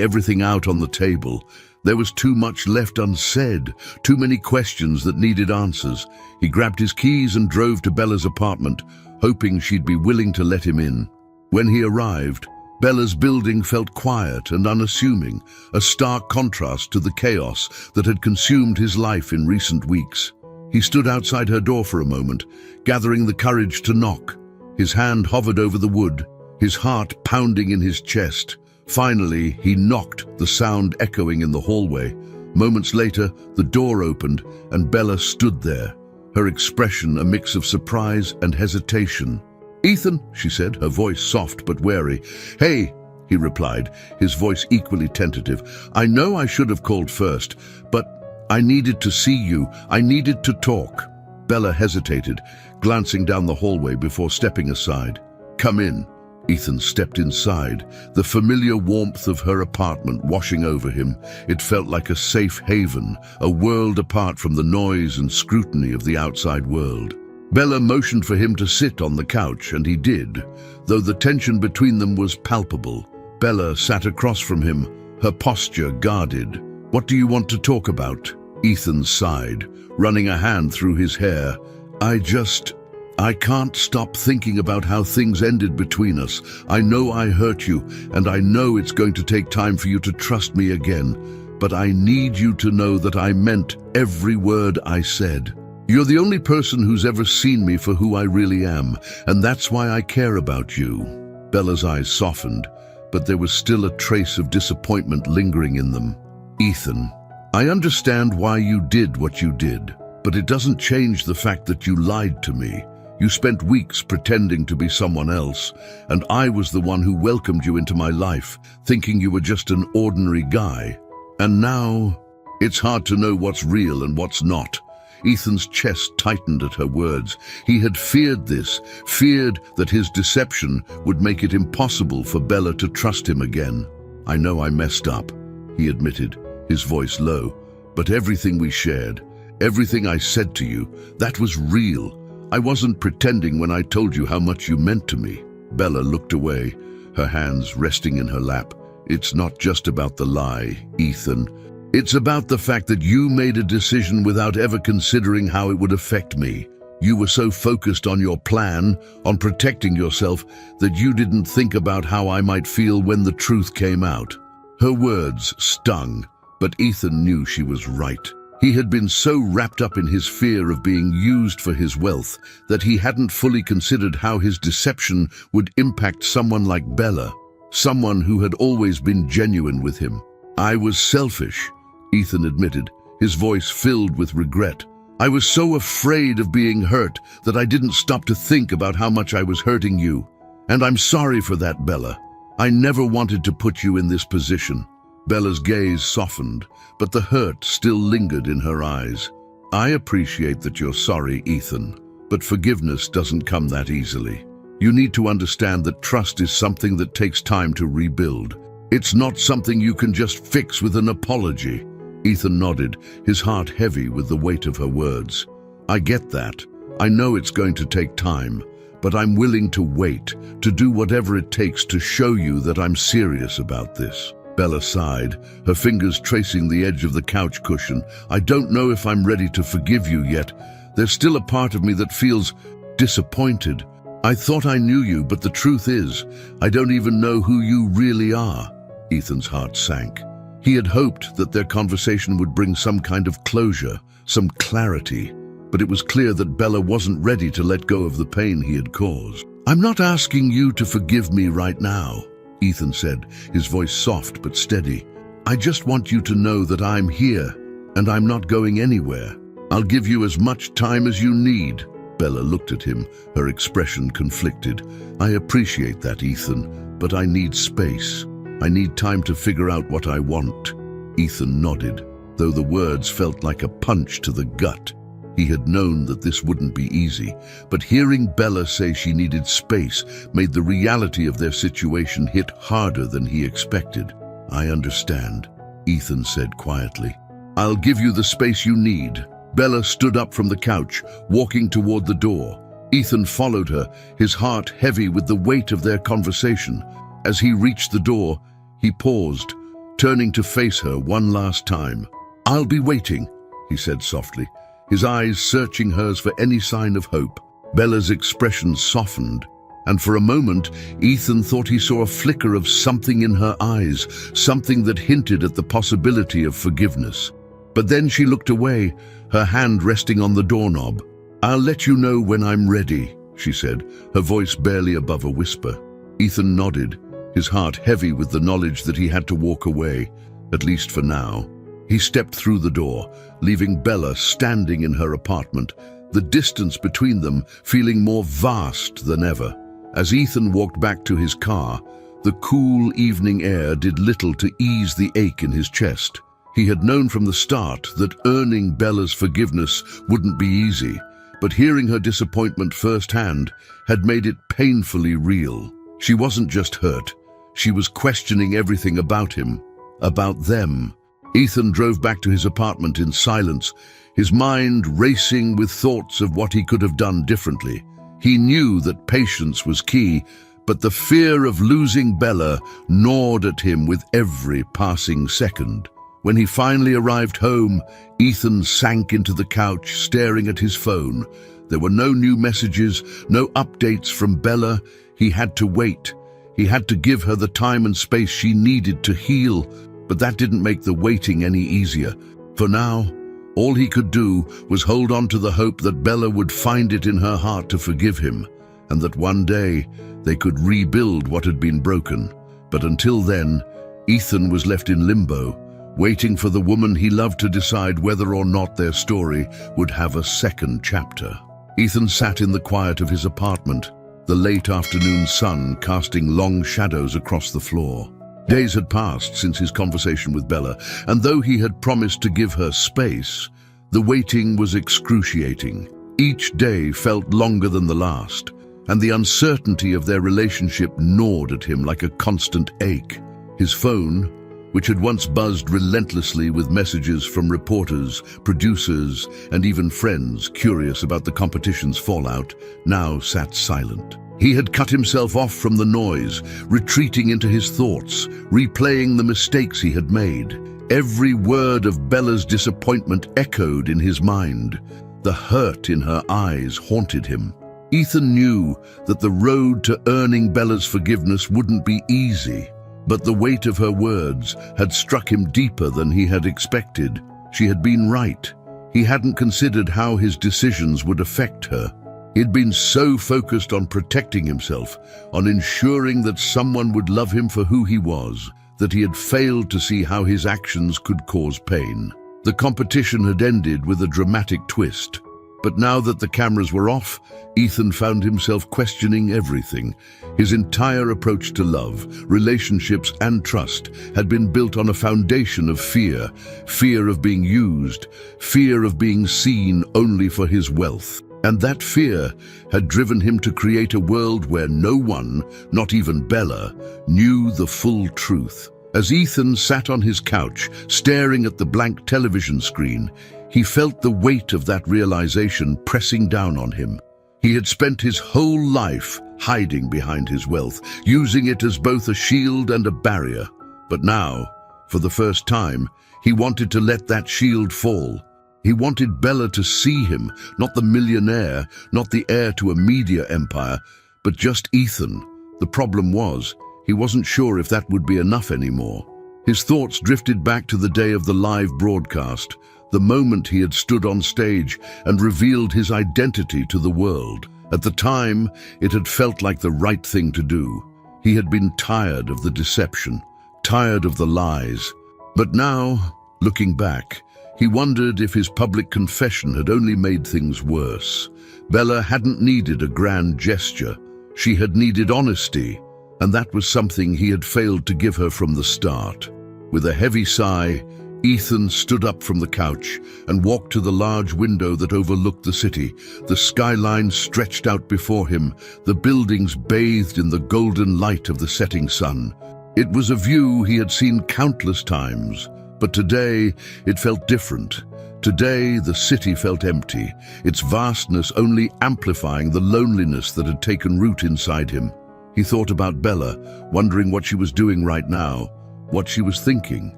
everything out on the table. There was too much left unsaid, too many questions that needed answers. He grabbed his keys and drove to Bella's apartment, hoping she'd be willing to let him in. When he arrived, Bella's building felt quiet and unassuming, a stark contrast to the chaos that had consumed his life in recent weeks. He stood outside her door for a moment, gathering the courage to knock. His hand hovered over the wood, his heart pounding in his chest. Finally, he knocked, the sound echoing in the hallway. Moments later, the door opened and Bella stood there, her expression a mix of surprise and hesitation. "Ethan," she said, her voice soft but wary. "Hey," he replied, his voice equally tentative. "I know I should have called first, but I needed to see you. I needed to talk." Bella hesitated, glancing down the hallway before stepping aside. "Come in." Ethan stepped inside, the familiar warmth of her apartment washing over him. It felt like a safe haven, a world apart from the noise and scrutiny of the outside world. Bella motioned for him to sit on the couch, and he did, though the tension between them was palpable. Bella sat across from him, her posture guarded. "What do you want to talk about?" Ethan sighed, running a hand through his hair. I can't stop thinking about how things ended between us. I know I hurt you, and I know it's going to take time for you to trust me again, but I need you to know that I meant every word I said. You're the only person who's ever seen me for who I really am, and that's why I care about you." Bella's eyes softened, but there was still a trace of disappointment lingering in them. "Ethan, I understand why you did what you did, but it doesn't change the fact that you lied to me. You spent weeks pretending to be someone else, and I was the one who welcomed you into my life, thinking you were just an ordinary guy. And now, it's hard to know what's real and what's not." Ethan's chest tightened at her words. He had feared this, feared that his deception would make it impossible for Bella to trust him again. "I know I messed up," he admitted, his voice low, "but everything we shared, everything I said to you, that was real. I wasn't pretending when I told you how much you meant to me." Bella looked away, her hands resting in her lap. "It's not just about the lie, Ethan. It's about the fact that you made a decision without ever considering how it would affect me. You were so focused on your plan, on protecting yourself, that you didn't think about how I might feel when the truth came out." Her words stung, but Ethan knew she was right. He had been so wrapped up in his fear of being used for his wealth that he hadn't fully considered how his deception would impact someone like Bella, someone who had always been genuine with him. "I was selfish," Ethan admitted, his voice filled with regret. "I was so afraid of being hurt that I didn't stop to think about how much I was hurting you. And I'm sorry for that, Bella. I never wanted to put you in this position." Bella's gaze softened, but the hurt still lingered in her eyes. "I appreciate that you're sorry, Ethan, but forgiveness doesn't come that easily. You need to understand that trust is something that takes time to rebuild. It's not something you can just fix with an apology." Ethan nodded, his heart heavy with the weight of her words. "I get that. I know it's going to take time, but I'm willing to wait, to do whatever it takes to show you that I'm serious about this." Bella sighed, her fingers tracing the edge of the couch cushion. "I don't know if I'm ready to forgive you yet. There's still a part of me that feels disappointed. I thought I knew you, but the truth is, I don't even know who you really are." Ethan's heart sank. He had hoped that their conversation would bring some kind of closure, some clarity, but it was clear that Bella wasn't ready to let go of the pain he had caused. "I'm not asking you to forgive me right now," Ethan said, his voice soft but steady. "I just want you to know that I'm here, and I'm not going anywhere. I'll give you as much time as you need." Bella looked at him, her expression conflicted. "I appreciate that, Ethan, but I need space. I need time to figure out what I want." Ethan nodded, though the words felt like a punch to the gut. He had known that this wouldn't be easy, but hearing Bella say she needed space made the reality of their situation hit harder than he expected. "I understand," Ethan said quietly. "I'll give you the space you need." Bella stood up from the couch, walking toward the door. Ethan followed her, his heart heavy with the weight of their conversation. As he reached the door, he paused, turning to face her one last time. "I'll be waiting," he said softly, his eyes searching hers for any sign of hope. Bella's expression softened, and for a moment, Ethan thought he saw a flicker of something in her eyes, something that hinted at the possibility of forgiveness. But then she looked away, her hand resting on the doorknob. "I'll let you know when I'm ready," she said, her voice barely above a whisper. Ethan nodded, his heart heavy with the knowledge that he had to walk away, at least for now. He stepped through the door, leaving Bella standing in her apartment, the distance between them feeling more vast than ever. As Ethan walked back to his car, the cool evening air did little to ease the ache in his chest. He had known from the start that earning Bella's forgiveness wouldn't be easy, but hearing her disappointment firsthand had made it painfully real. She wasn't just hurt, she was questioning everything about him, about them. Ethan drove back to his apartment in silence, his mind racing with thoughts of what he could have done differently. He knew that patience was key, but the fear of losing Bella gnawed at him with every passing second. When he finally arrived home, Ethan sank into the couch, staring at his phone. There were no new messages, no updates from Bella. He had to wait. He had to give her the time and space she needed to heal, but that didn't make the waiting any easier. For now, all he could do was hold on to the hope that Bella would find it in her heart to forgive him, and that one day they could rebuild what had been broken. But until then, Ethan was left in limbo, waiting for the woman he loved to decide whether or not their story would have a second chapter. Ethan sat in the quiet of his apartment, the late afternoon sun casting long shadows across the floor. Days had passed since his conversation with Bella, and though he had promised to give her space, the waiting was excruciating. Each day felt longer than the last, and the uncertainty of their relationship gnawed at him like a constant ache. His phone, which had once buzzed relentlessly with messages from reporters, producers, and even friends curious about the competition's fallout, now sat silent. He had cut himself off from the noise, retreating into his thoughts, replaying the mistakes he had made. Every word of Bella's disappointment echoed in his mind. The hurt in her eyes haunted him. Ethan knew that the road to earning Bella's forgiveness wouldn't be easy, but the weight of her words had struck him deeper than he had expected. She had been right. He hadn't considered how his decisions would affect her. He'd been so focused on protecting himself, on ensuring that someone would love him for who he was, that he had failed to see how his actions could cause pain. The competition had ended with a dramatic twist. But now that the cameras were off, Ethan found himself questioning everything. His entire approach to love, relationships, and trust had been built on a foundation of fear. Fear of being used, fear of being seen only for his wealth. And that fear had driven him to create a world where no one, not even Bella, knew the full truth. As Ethan sat on his couch, staring at the blank television screen, he felt the weight of that realization pressing down on him. He had spent his whole life hiding behind his wealth, using it as both a shield and a barrier. But now, for the first time, he wanted to let that shield fall. He wanted Bella to see him, not the millionaire, not the heir to a media empire, but just Ethan. The problem was, he wasn't sure if that would be enough anymore. His thoughts drifted back to the day of the live broadcast, the moment he had stood on stage and revealed his identity to the world. At the time, it had felt like the right thing to do. He had been tired of the deception, tired of the lies. But now, looking back, he wondered if his public confession had only made things worse. Bella hadn't needed a grand gesture. She had needed honesty, and that was something he had failed to give her from the start. With a heavy sigh, Ethan stood up from the couch and walked to the large window that overlooked the city. The skyline stretched out before him, the buildings bathed in the golden light of the setting sun. It was a view he had seen countless times, but today it felt different. Today the city felt empty, its vastness only amplifying the loneliness that had taken root inside him. He thought about Bella, wondering what she was doing right now, what she was thinking.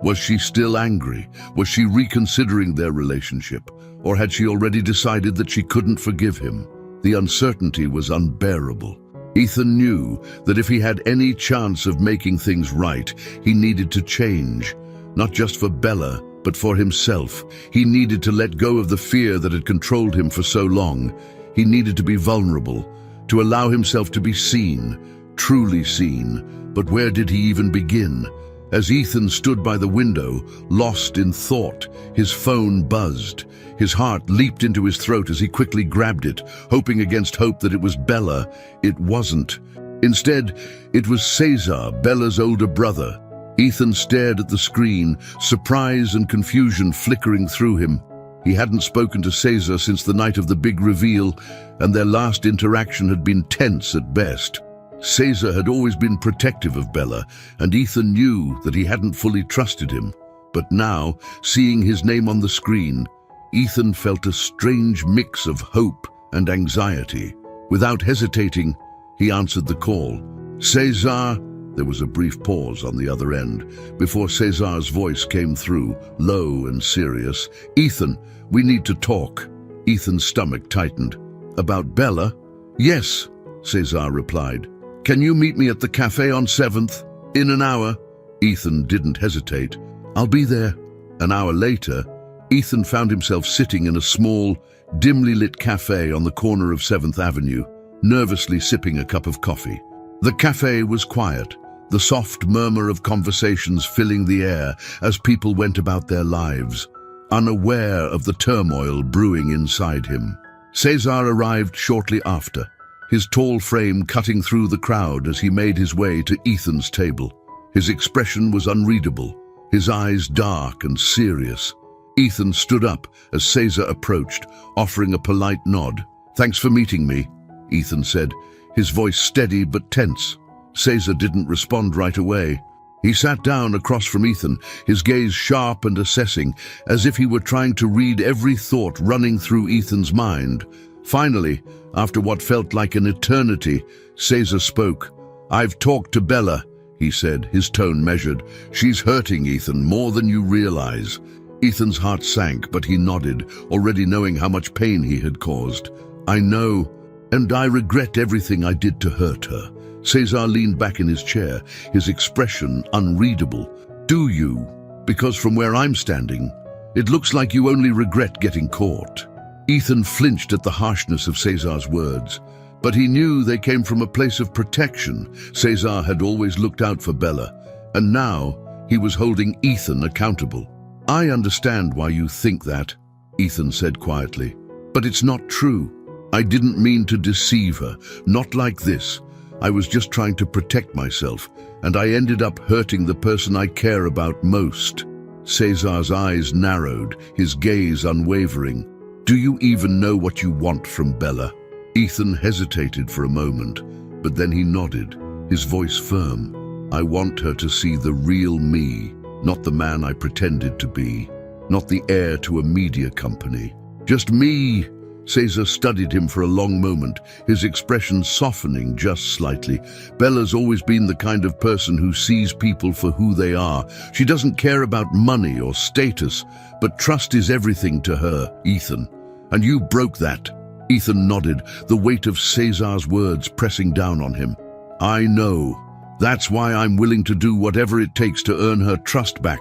Was she still angry? Was she reconsidering their relationship? Or had she already decided that she couldn't forgive him? The uncertainty was unbearable. Ethan knew that if he had any chance of making things right, he needed to change. Not just for Bella, but for himself. He needed to let go of the fear that had controlled him for so long. He needed to be vulnerable, to allow himself to be seen, truly seen, but where did he even begin? As Ethan stood by the window, lost in thought, his phone buzzed. His heart leaped into his throat as he quickly grabbed it, hoping against hope that it was Bella. It wasn't. Instead, it was Cesar, Bella's older brother. Ethan stared at the screen, surprise and confusion flickering through him. He hadn't spoken to Cesar since the night of the big reveal, and their last interaction had been tense at best. Cesar had always been protective of Bella, and Ethan knew that he hadn't fully trusted him. But now, seeing his name on the screen, Ethan felt a strange mix of hope and anxiety. Without hesitating, he answered the call. "Cesar?" There was a brief pause on the other end, before Cesar's voice came through, low and serious. "Ethan, we need to talk." Ethan's stomach tightened. "About Bella?" "Yes," Cesar replied. "Can you meet me at the cafe on 7th? In an hour?" Ethan didn't hesitate. "I'll be there." An hour later, Ethan found himself sitting in a small, dimly lit cafe on the corner of 7th Avenue, nervously sipping a cup of coffee. The cafe was quiet, the soft murmur of conversations filling the air as people went about their lives, unaware of the turmoil brewing inside him. Cesar arrived shortly after, his tall frame cutting through the crowd as he made his way to Ethan's table. His expression was unreadable, his eyes dark and serious. Ethan stood up as Cesar approached, offering a polite nod. "Thanks for meeting me," Ethan said, his voice steady but tense. Cesar didn't respond right away. He sat down across from Ethan, his gaze sharp and assessing, as if he were trying to read every thought running through Ethan's mind. Finally, after what felt like an eternity, Cesar spoke. "I've talked to Bella," he said, his tone measured. "She's hurting Ethan more than you realize." Ethan's heart sank, but he nodded, already knowing how much pain he had caused. "I know, and I regret everything I did to hurt her." Cesar leaned back in his chair, his expression unreadable. "Do you? Because from where I'm standing, it looks like you only regret getting caught." Ethan flinched at the harshness of Cesar's words, but he knew they came from a place of protection. Cesar had always looked out for Bella, and now he was holding Ethan accountable. "I understand why you think that," Ethan said quietly, "but it's not true. I didn't mean to deceive her, not like this. I was just trying to protect myself, and I ended up hurting the person I care about most." Cesar's eyes narrowed, his gaze unwavering. "Do you even know what you want from Bella?" Ethan hesitated for a moment, but then he nodded, his voice firm. "I want her to see the real me, not the man I pretended to be, not the heir to a media company. Just me." Cesar studied him for a long moment, his expression softening just slightly. "Bella's always been the kind of person who sees people for who they are. She doesn't care about money or status, but trust is everything to her, Ethan. And you broke that." Ethan nodded, the weight of Cesar's words pressing down on him. "I know. That's why I'm willing to do whatever it takes to earn her trust back.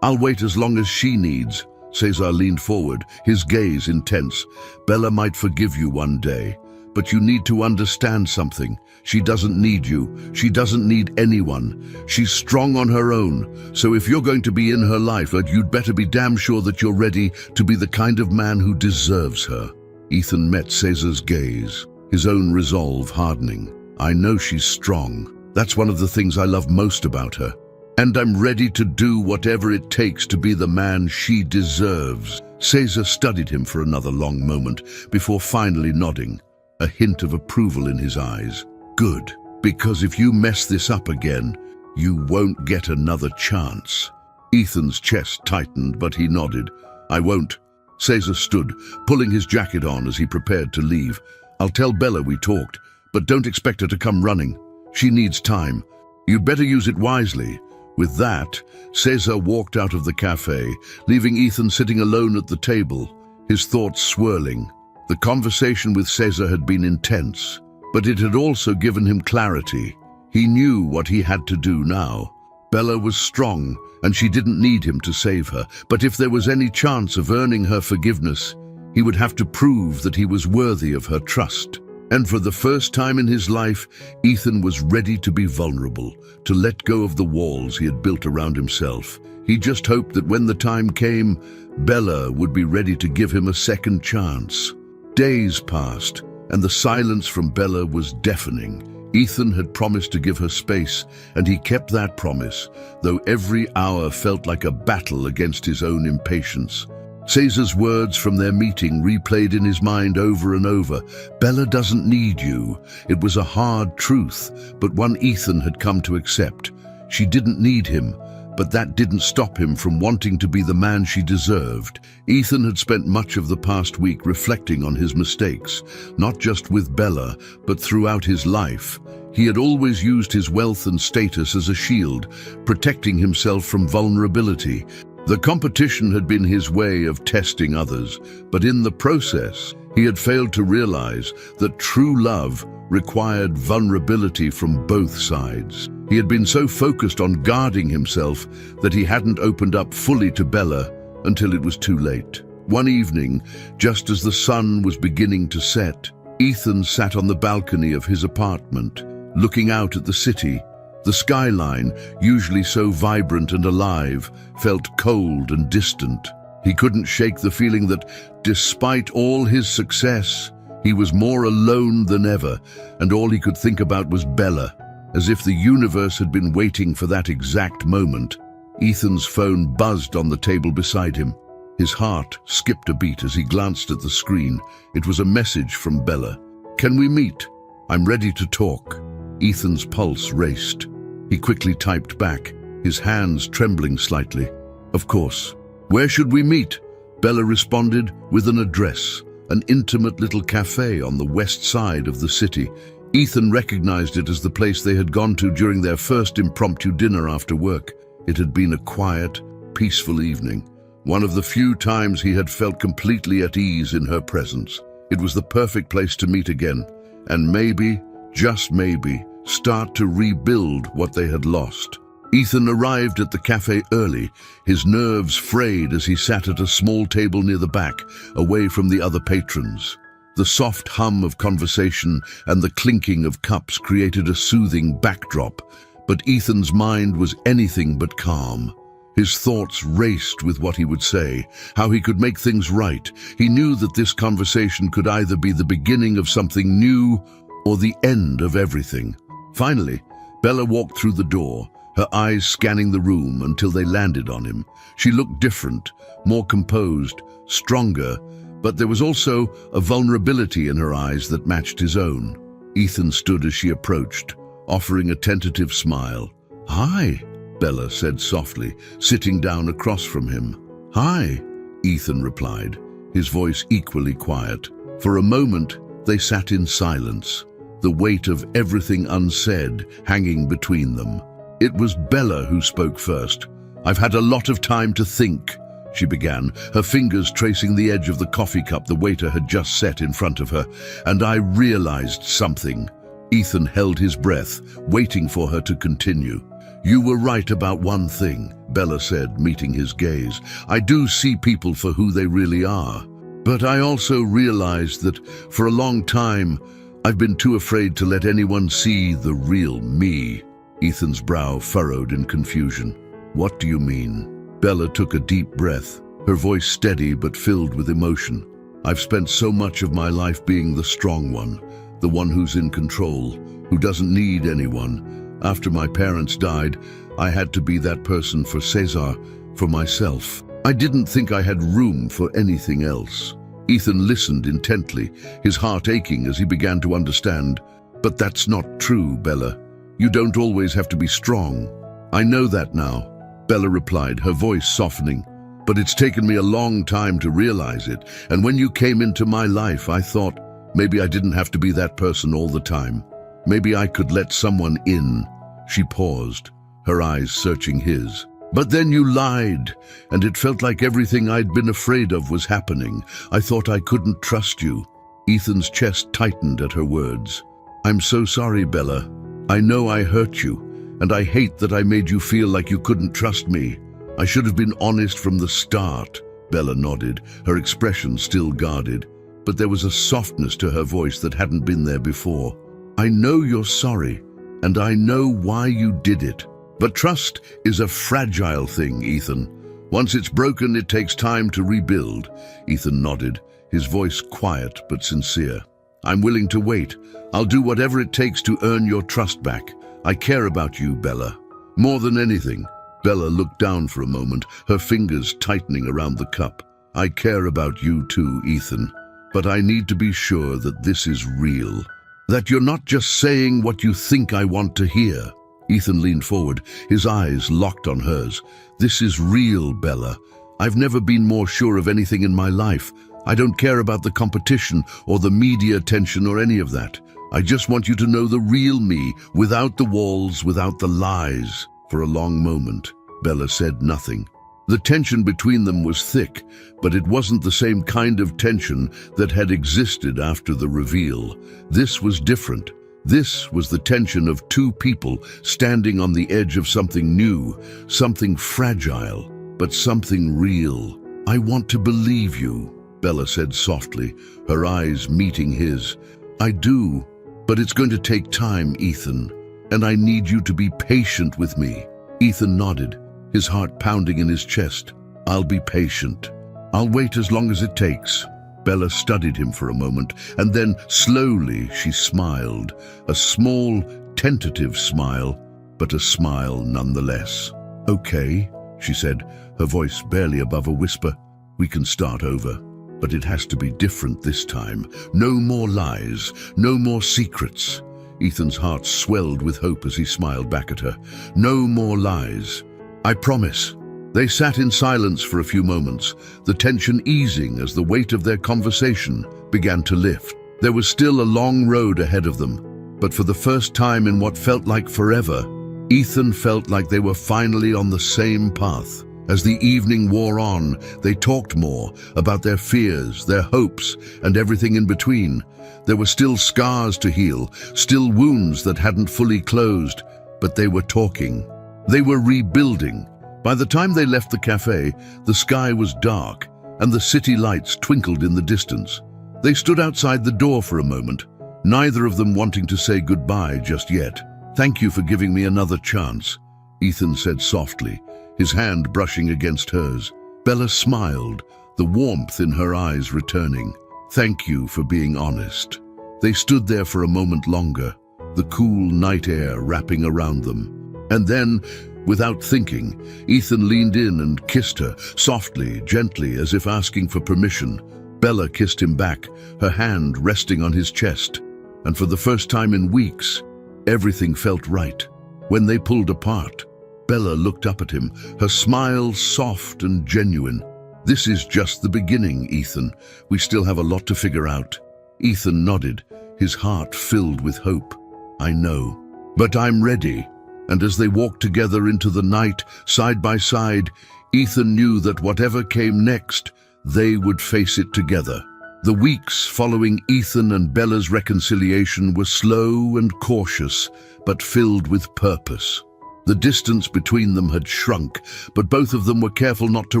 I'll wait as long as she needs." Cesar leaned forward, his gaze intense. "Bella might forgive you one day, but you need to understand something. She doesn't need you. She doesn't need anyone. She's strong on her own. So if you're going to be in her life, you'd better be damn sure that you're ready to be the kind of man who deserves her." Ethan met Cesar's gaze, his own resolve hardening. "I know she's strong. That's one of the things I love most about her. And I'm ready to do whatever it takes to be the man she deserves." Cesar studied him for another long moment before finally nodding, a hint of approval in his eyes. "Good, because if you mess this up again, you won't get another chance." Ethan's chest tightened, but he nodded. "I won't." Cesar stood, pulling his jacket on as he prepared to leave. "I'll tell Bella we talked, but don't expect her to come running. She needs time. You'd better use it wisely." With that, Cesar walked out of the cafe, leaving Ethan sitting alone at the table, his thoughts swirling. The conversation with Cesar had been intense, but it had also given him clarity. He knew what he had to do now. Bella was strong, and she didn't need him to save her, but if there was any chance of earning her forgiveness, he would have to prove that he was worthy of her trust. And for the first time in his life, Ethan was ready to be vulnerable, to let go of the walls he had built around himself. He just hoped that when the time came, Bella would be ready to give him a second chance. Days passed, and the silence from Bella was deafening. Ethan had promised to give her space, and he kept that promise, though every hour felt like a battle against his own impatience. Cesar's words from their meeting replayed in his mind over and over. Bella doesn't need you. It was a hard truth, but one Ethan had come to accept. She didn't need him, but that didn't stop him from wanting to be the man she deserved. Ethan had spent much of the past week reflecting on his mistakes, not just with Bella, but throughout his life. He had always used his wealth and status as a shield, protecting himself from vulnerability. The competition had been his way of testing others, but in the process, he had failed to realize that true love required vulnerability from both sides. He had been so focused on guarding himself that he hadn't opened up fully to Bella until it was too late. One evening, just as the sun was beginning to set, Ethan sat on the balcony of his apartment, looking out at the city. The skyline, usually so vibrant and alive, felt cold and distant. He couldn't shake the feeling that, despite all his success, he was more alone than ever, and all he could think about was Bella, as if the universe had been waiting for that exact moment. Ethan's phone buzzed on the table beside him. His heart skipped a beat as he glanced at the screen. It was a message from Bella. "Can we meet? I'm ready to talk." Ethan's pulse raced. He quickly typed back, his hands trembling slightly. "Of course. Where should we meet?" Bella responded with an address, an intimate little cafe on the west side of the city. Ethan recognized it as the place they had gone to during their first impromptu dinner after work. It had been a quiet, peaceful evening, one of the few times he had felt completely at ease in her presence. It was the perfect place to meet again, and maybe, just maybe, start to rebuild what they had lost. Ethan arrived at the cafe early, his nerves frayed as he sat at a small table near the back, away from the other patrons. The soft hum of conversation and the clinking of cups created a soothing backdrop, but Ethan's mind was anything but calm. His thoughts raced with what he would say, how he could make things right. He knew that this conversation could either be the beginning of something new or the end of everything. Finally, Bella walked through the door, her eyes scanning the room until they landed on him. She looked different, more composed, stronger, but there was also a vulnerability in her eyes that matched his own. Ethan stood as she approached, offering a tentative smile. "Hi," Bella said softly, sitting down across from him. "Hi," Ethan replied, his voice equally quiet. For a moment, they sat in silence, the weight of everything unsaid hanging between them. It was Bella who spoke first. "I've had a lot of time to think," she began, her fingers tracing the edge of the coffee cup the waiter had just set in front of her, "and I realized something." Ethan held his breath, waiting for her to continue. "You were right about one thing," Bella said, meeting his gaze. "I do see people for who they really are. But I also realized that, for a long time, I've been too afraid to let anyone see the real me." Ethan's brow furrowed in confusion. "What do you mean?" Bella took a deep breath, her voice steady but filled with emotion. "I've spent so much of my life being the strong one, the one who's in control, who doesn't need anyone. After my parents died, I had to be that person for Cesar, for myself. I didn't think I had room for anything else." Ethan listened intently, his heart aching as he began to understand. "But that's not true, Bella. You don't always have to be strong." "I know that now," Bella replied, her voice softening. "But it's taken me a long time to realize it, and when you came into my life, I thought maybe I didn't have to be that person all the time. Maybe I could let someone in." She paused, her eyes searching his. "But then you lied, and it felt like everything I'd been afraid of was happening. I thought I couldn't trust you." Ethan's chest tightened at her words. "I'm so sorry, Bella. I know I hurt you, and I hate that I made you feel like you couldn't trust me. I should have been honest from the start." Bella nodded, her expression still guarded. but there was a softness to her voice that hadn't been there before. I know you're sorry, and I know why you did it. But trust is a fragile thing, Ethan. Once it's broken, it takes time to rebuild. Ethan nodded, his voice quiet but sincere. I'm willing to wait. I'll do whatever it takes to earn your trust back. I care about you, Bella. More than anything. Bella looked down for a moment, her fingers tightening around the cup. I care about you too, Ethan. But I need to be sure that this is real. That you're not just saying what you think I want to hear. Ethan leaned forward, his eyes locked on hers. This is real, Bella. I've never been more sure of anything in my life. I don't care about the competition or the media attention or any of that. I just want you to know the real me, without the walls, without the lies. For a long moment, Bella said nothing. The tension between them was thick, but it wasn't the same kind of tension that had existed after the reveal. This was different. This was the tension of two people standing on the edge of something new, something fragile, but something real. I want to believe you, Bella said softly, her eyes meeting his. I do, but it's going to take time, Ethan, and I need you to be patient with me. Ethan nodded, his heart pounding in his chest. I'll be patient. I'll wait as long as it takes. Bella studied him for a moment, and then slowly she smiled, a small, tentative smile, but a smile nonetheless. Okay, she said, her voice barely above a whisper. We can start over, but it has to be different this time. No more lies, no more secrets. Ethan's heart swelled with hope as he smiled back at her. No more lies. I promise. They sat in silence for a few moments, the tension easing as the weight of their conversation began to lift. There was still a long road ahead of them, but for the first time in what felt like forever, Ethan felt like they were finally on the same path. As the evening wore on, they talked more about their fears, their hopes, and everything in between. There were still scars to heal, still wounds that hadn't fully closed, but they were talking. They were rebuilding. By the time they left the cafe, the sky was dark, and the city lights twinkled in the distance. They stood outside the door for a moment, neither of them wanting to say goodbye just yet. Thank you for giving me another chance, Ethan said softly, his hand brushing against hers. Bella smiled, the warmth in her eyes returning. Thank you for being honest. They stood there for a moment longer, the cool night air wrapping around them. And then, without thinking, Ethan leaned in and kissed her, softly, gently, as if asking for permission. Bella kissed him back, her hand resting on his chest. And for the first time in weeks, everything felt right. When they pulled apart, Bella looked up at him, her smile soft and genuine. This is just the beginning, Ethan. We still have a lot to figure out. Ethan nodded, his heart filled with hope. I know, but I'm ready. And as they walked together into the night, side by side, Ethan knew that whatever came next, they would face it together. The weeks following Ethan and Bella's reconciliation were slow and cautious, but filled with purpose. The distance between them had shrunk, but both of them were careful not to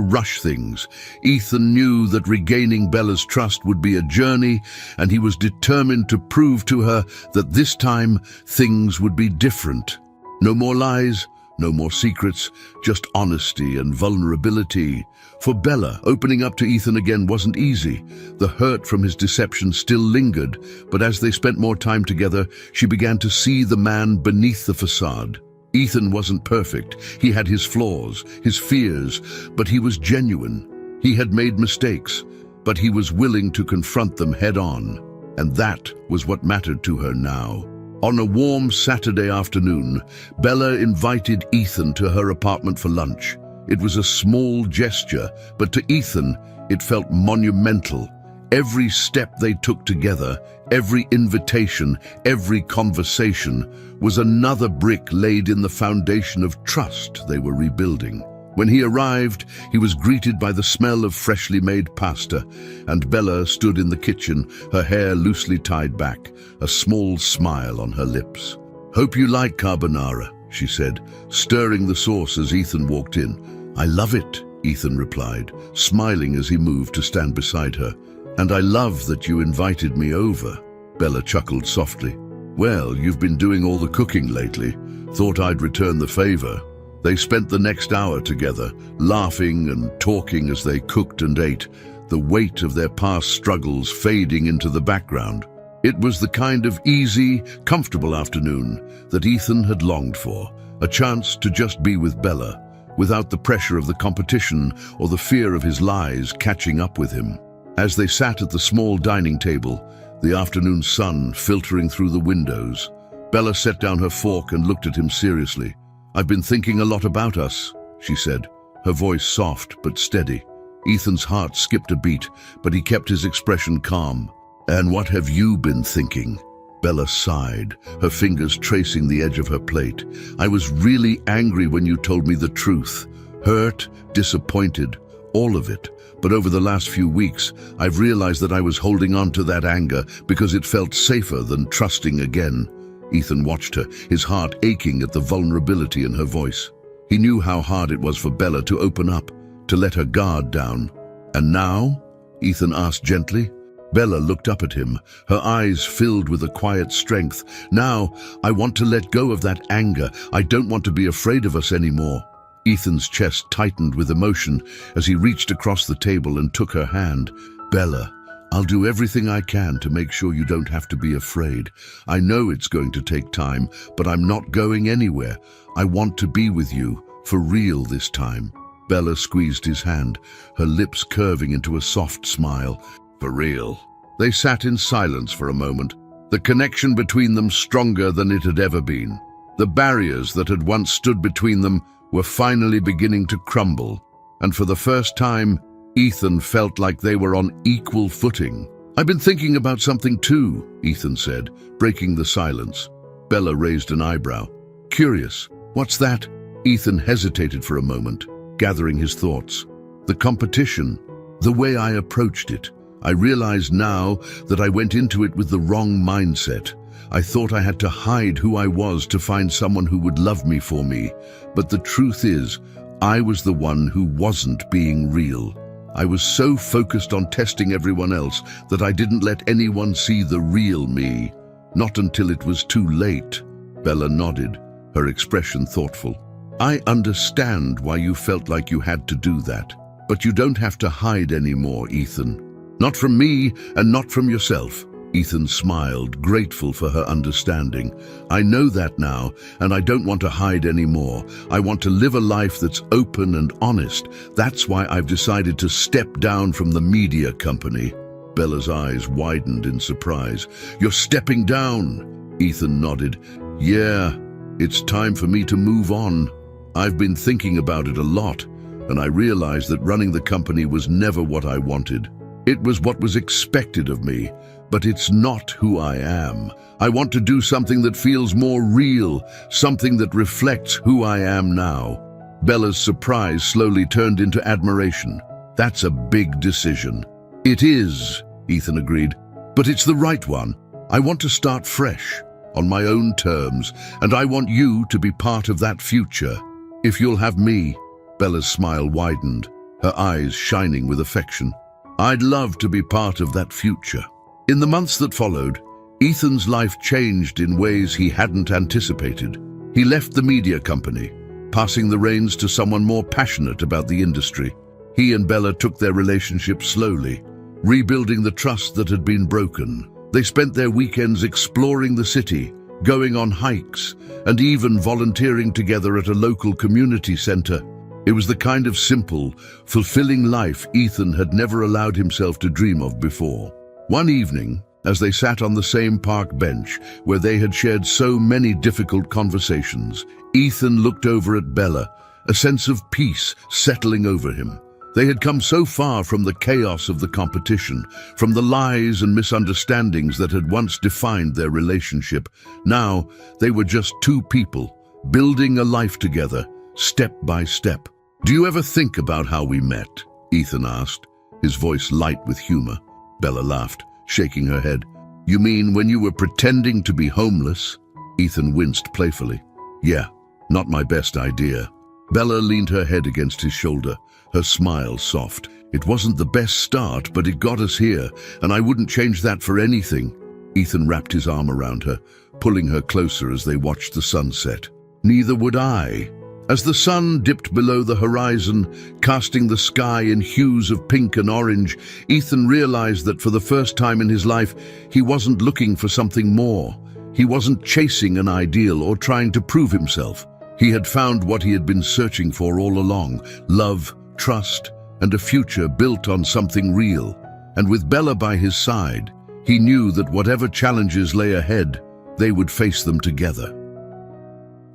rush things. Ethan knew that regaining Bella's trust would be a journey, and he was determined to prove to her that this time things would be different. No more lies, no more secrets, just honesty and vulnerability. For Bella, opening up to Ethan again wasn't easy. The hurt from his deception still lingered, but as they spent more time together, she began to see the man beneath the facade. Ethan wasn't perfect. He had his flaws, his fears, but he was genuine. He had made mistakes, but he was willing to confront them head on. And that was what mattered to her now. On a warm Saturday afternoon, Bella invited Ethan to her apartment for lunch. It was a small gesture, but to Ethan, it felt monumental. Every step they took together, every invitation, every conversation, was another brick laid in the foundation of trust they were rebuilding. When he arrived, he was greeted by the smell of freshly made pasta, and Bella stood in the kitchen, her hair loosely tied back, a small smile on her lips. "Hope you like carbonara," she said, stirring the sauce as Ethan walked in. "I love it," Ethan replied, smiling as he moved to stand beside her. "And I love that you invited me over." Bella chuckled softly. "Well, you've been doing all the cooking lately. Thought I'd return the favor." They spent the next hour together, laughing and talking as they cooked and ate, the weight of their past struggles fading into the background. It was the kind of easy, comfortable afternoon that Ethan had longed for, a chance to just be with Bella, without the pressure of the competition or the fear of his lies catching up with him. As they sat at the small dining table, the afternoon sun filtering through the windows, Bella set down her fork and looked at him seriously. "I've been thinking a lot about us," she said, her voice soft but steady. Ethan's heart skipped a beat, but he kept his expression calm. "And what have you been thinking?" Bella sighed, her fingers tracing the edge of her plate. "I was really angry when you told me the truth. Hurt, disappointed, all of it. But over the last few weeks, I've realized that I was holding on to that anger because it felt safer than trusting again." Ethan watched her, his heart aching at the vulnerability in her voice. He knew how hard it was for Bella to open up, to let her guard down. "And now?" Ethan asked gently. Bella looked up at him, her eyes filled with a quiet strength. "Now, I want to let go of that anger. I don't want to be afraid of us anymore." Ethan's chest tightened with emotion as he reached across the table and took her hand. "Bella, I'll do everything I can to make sure you don't have to be afraid. I know it's going to take time, but I'm not going anywhere. I want to be with you, for real this time." Bella squeezed his hand, her lips curving into a soft smile. "For real." They sat in silence for a moment, the connection between them stronger than it had ever been. The barriers that had once stood between them were finally beginning to crumble, and for the first time, Ethan felt like they were on equal footing. "I've been thinking about something too," Ethan said, breaking the silence. Bella raised an eyebrow. "Curious. What's that?" Ethan hesitated for a moment, gathering his thoughts. "The competition, the way I approached it. I realize now that I went into it with the wrong mindset. I thought I had to hide who I was to find someone who would love me for me. But the truth is, I was the one who wasn't being real. I was so focused on testing everyone else that I didn't let anyone see the real me. Not until it was too late." Bella nodded, her expression thoughtful. "I understand why you felt like you had to do that. But you don't have to hide anymore, Ethan. Not from me and not from yourself." Ethan smiled, grateful for her understanding. "I know that now, and I don't want to hide anymore. I want to live a life that's open and honest. That's why I've decided to step down from the media company." Bella's eyes widened in surprise. "You're stepping down?" Ethan nodded. "Yeah, it's time for me to move on. I've been thinking about it a lot, and I realized that running the company was never what I wanted. It was what was expected of me, but it's not who I am. I want to do something that feels more real, something that reflects who I am now." Bella's surprise slowly turned into admiration. "That's a big decision." "It is," Ethan agreed, "but it's the right one. I want to start fresh, on my own terms, and I want you to be part of that future. If you'll have me." Bella's smile widened, her eyes shining with affection. "I'd love to be part of that future." In the months that followed, Ethan's life changed in ways he hadn't anticipated. He left the media company, passing the reins to someone more passionate about the industry. He and Bella took their relationship slowly, rebuilding the trust that had been broken. They spent their weekends exploring the city, going on hikes, and even volunteering together at a local community center. It was the kind of simple, fulfilling life Ethan had never allowed himself to dream of before. One evening, as they sat on the same park bench where they had shared so many difficult conversations, Ethan looked over at Bella, a sense of peace settling over him. They had come so far from the chaos of the competition, from the lies and misunderstandings that had once defined their relationship. Now, they were just two people, building a life together, step by step. "Do you ever think about how we met?" Ethan asked, his voice light with humor. Bella laughed, shaking her head. "You mean when you were pretending to be homeless?" Ethan winced playfully. "Yeah, not my best idea." Bella leaned her head against his shoulder, her smile soft. "It wasn't the best start, but it got us here, and I wouldn't change that for anything." Ethan wrapped his arm around her, pulling her closer as they watched the sunset. "Neither would I." As the sun dipped below the horizon, casting the sky in hues of pink and orange, Ethan realized that for the first time in his life, he wasn't looking for something more. He wasn't chasing an ideal or trying to prove himself. He had found what he had been searching for all along: love, trust, and a future built on something real. And with Bella by his side, he knew that whatever challenges lay ahead, they would face them together.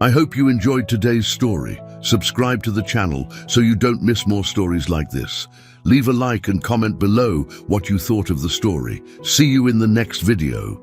I hope you enjoyed today's story. Subscribe to the channel so you don't miss more stories like this. Leave a like and comment below what you thought of the story. See you in the next video.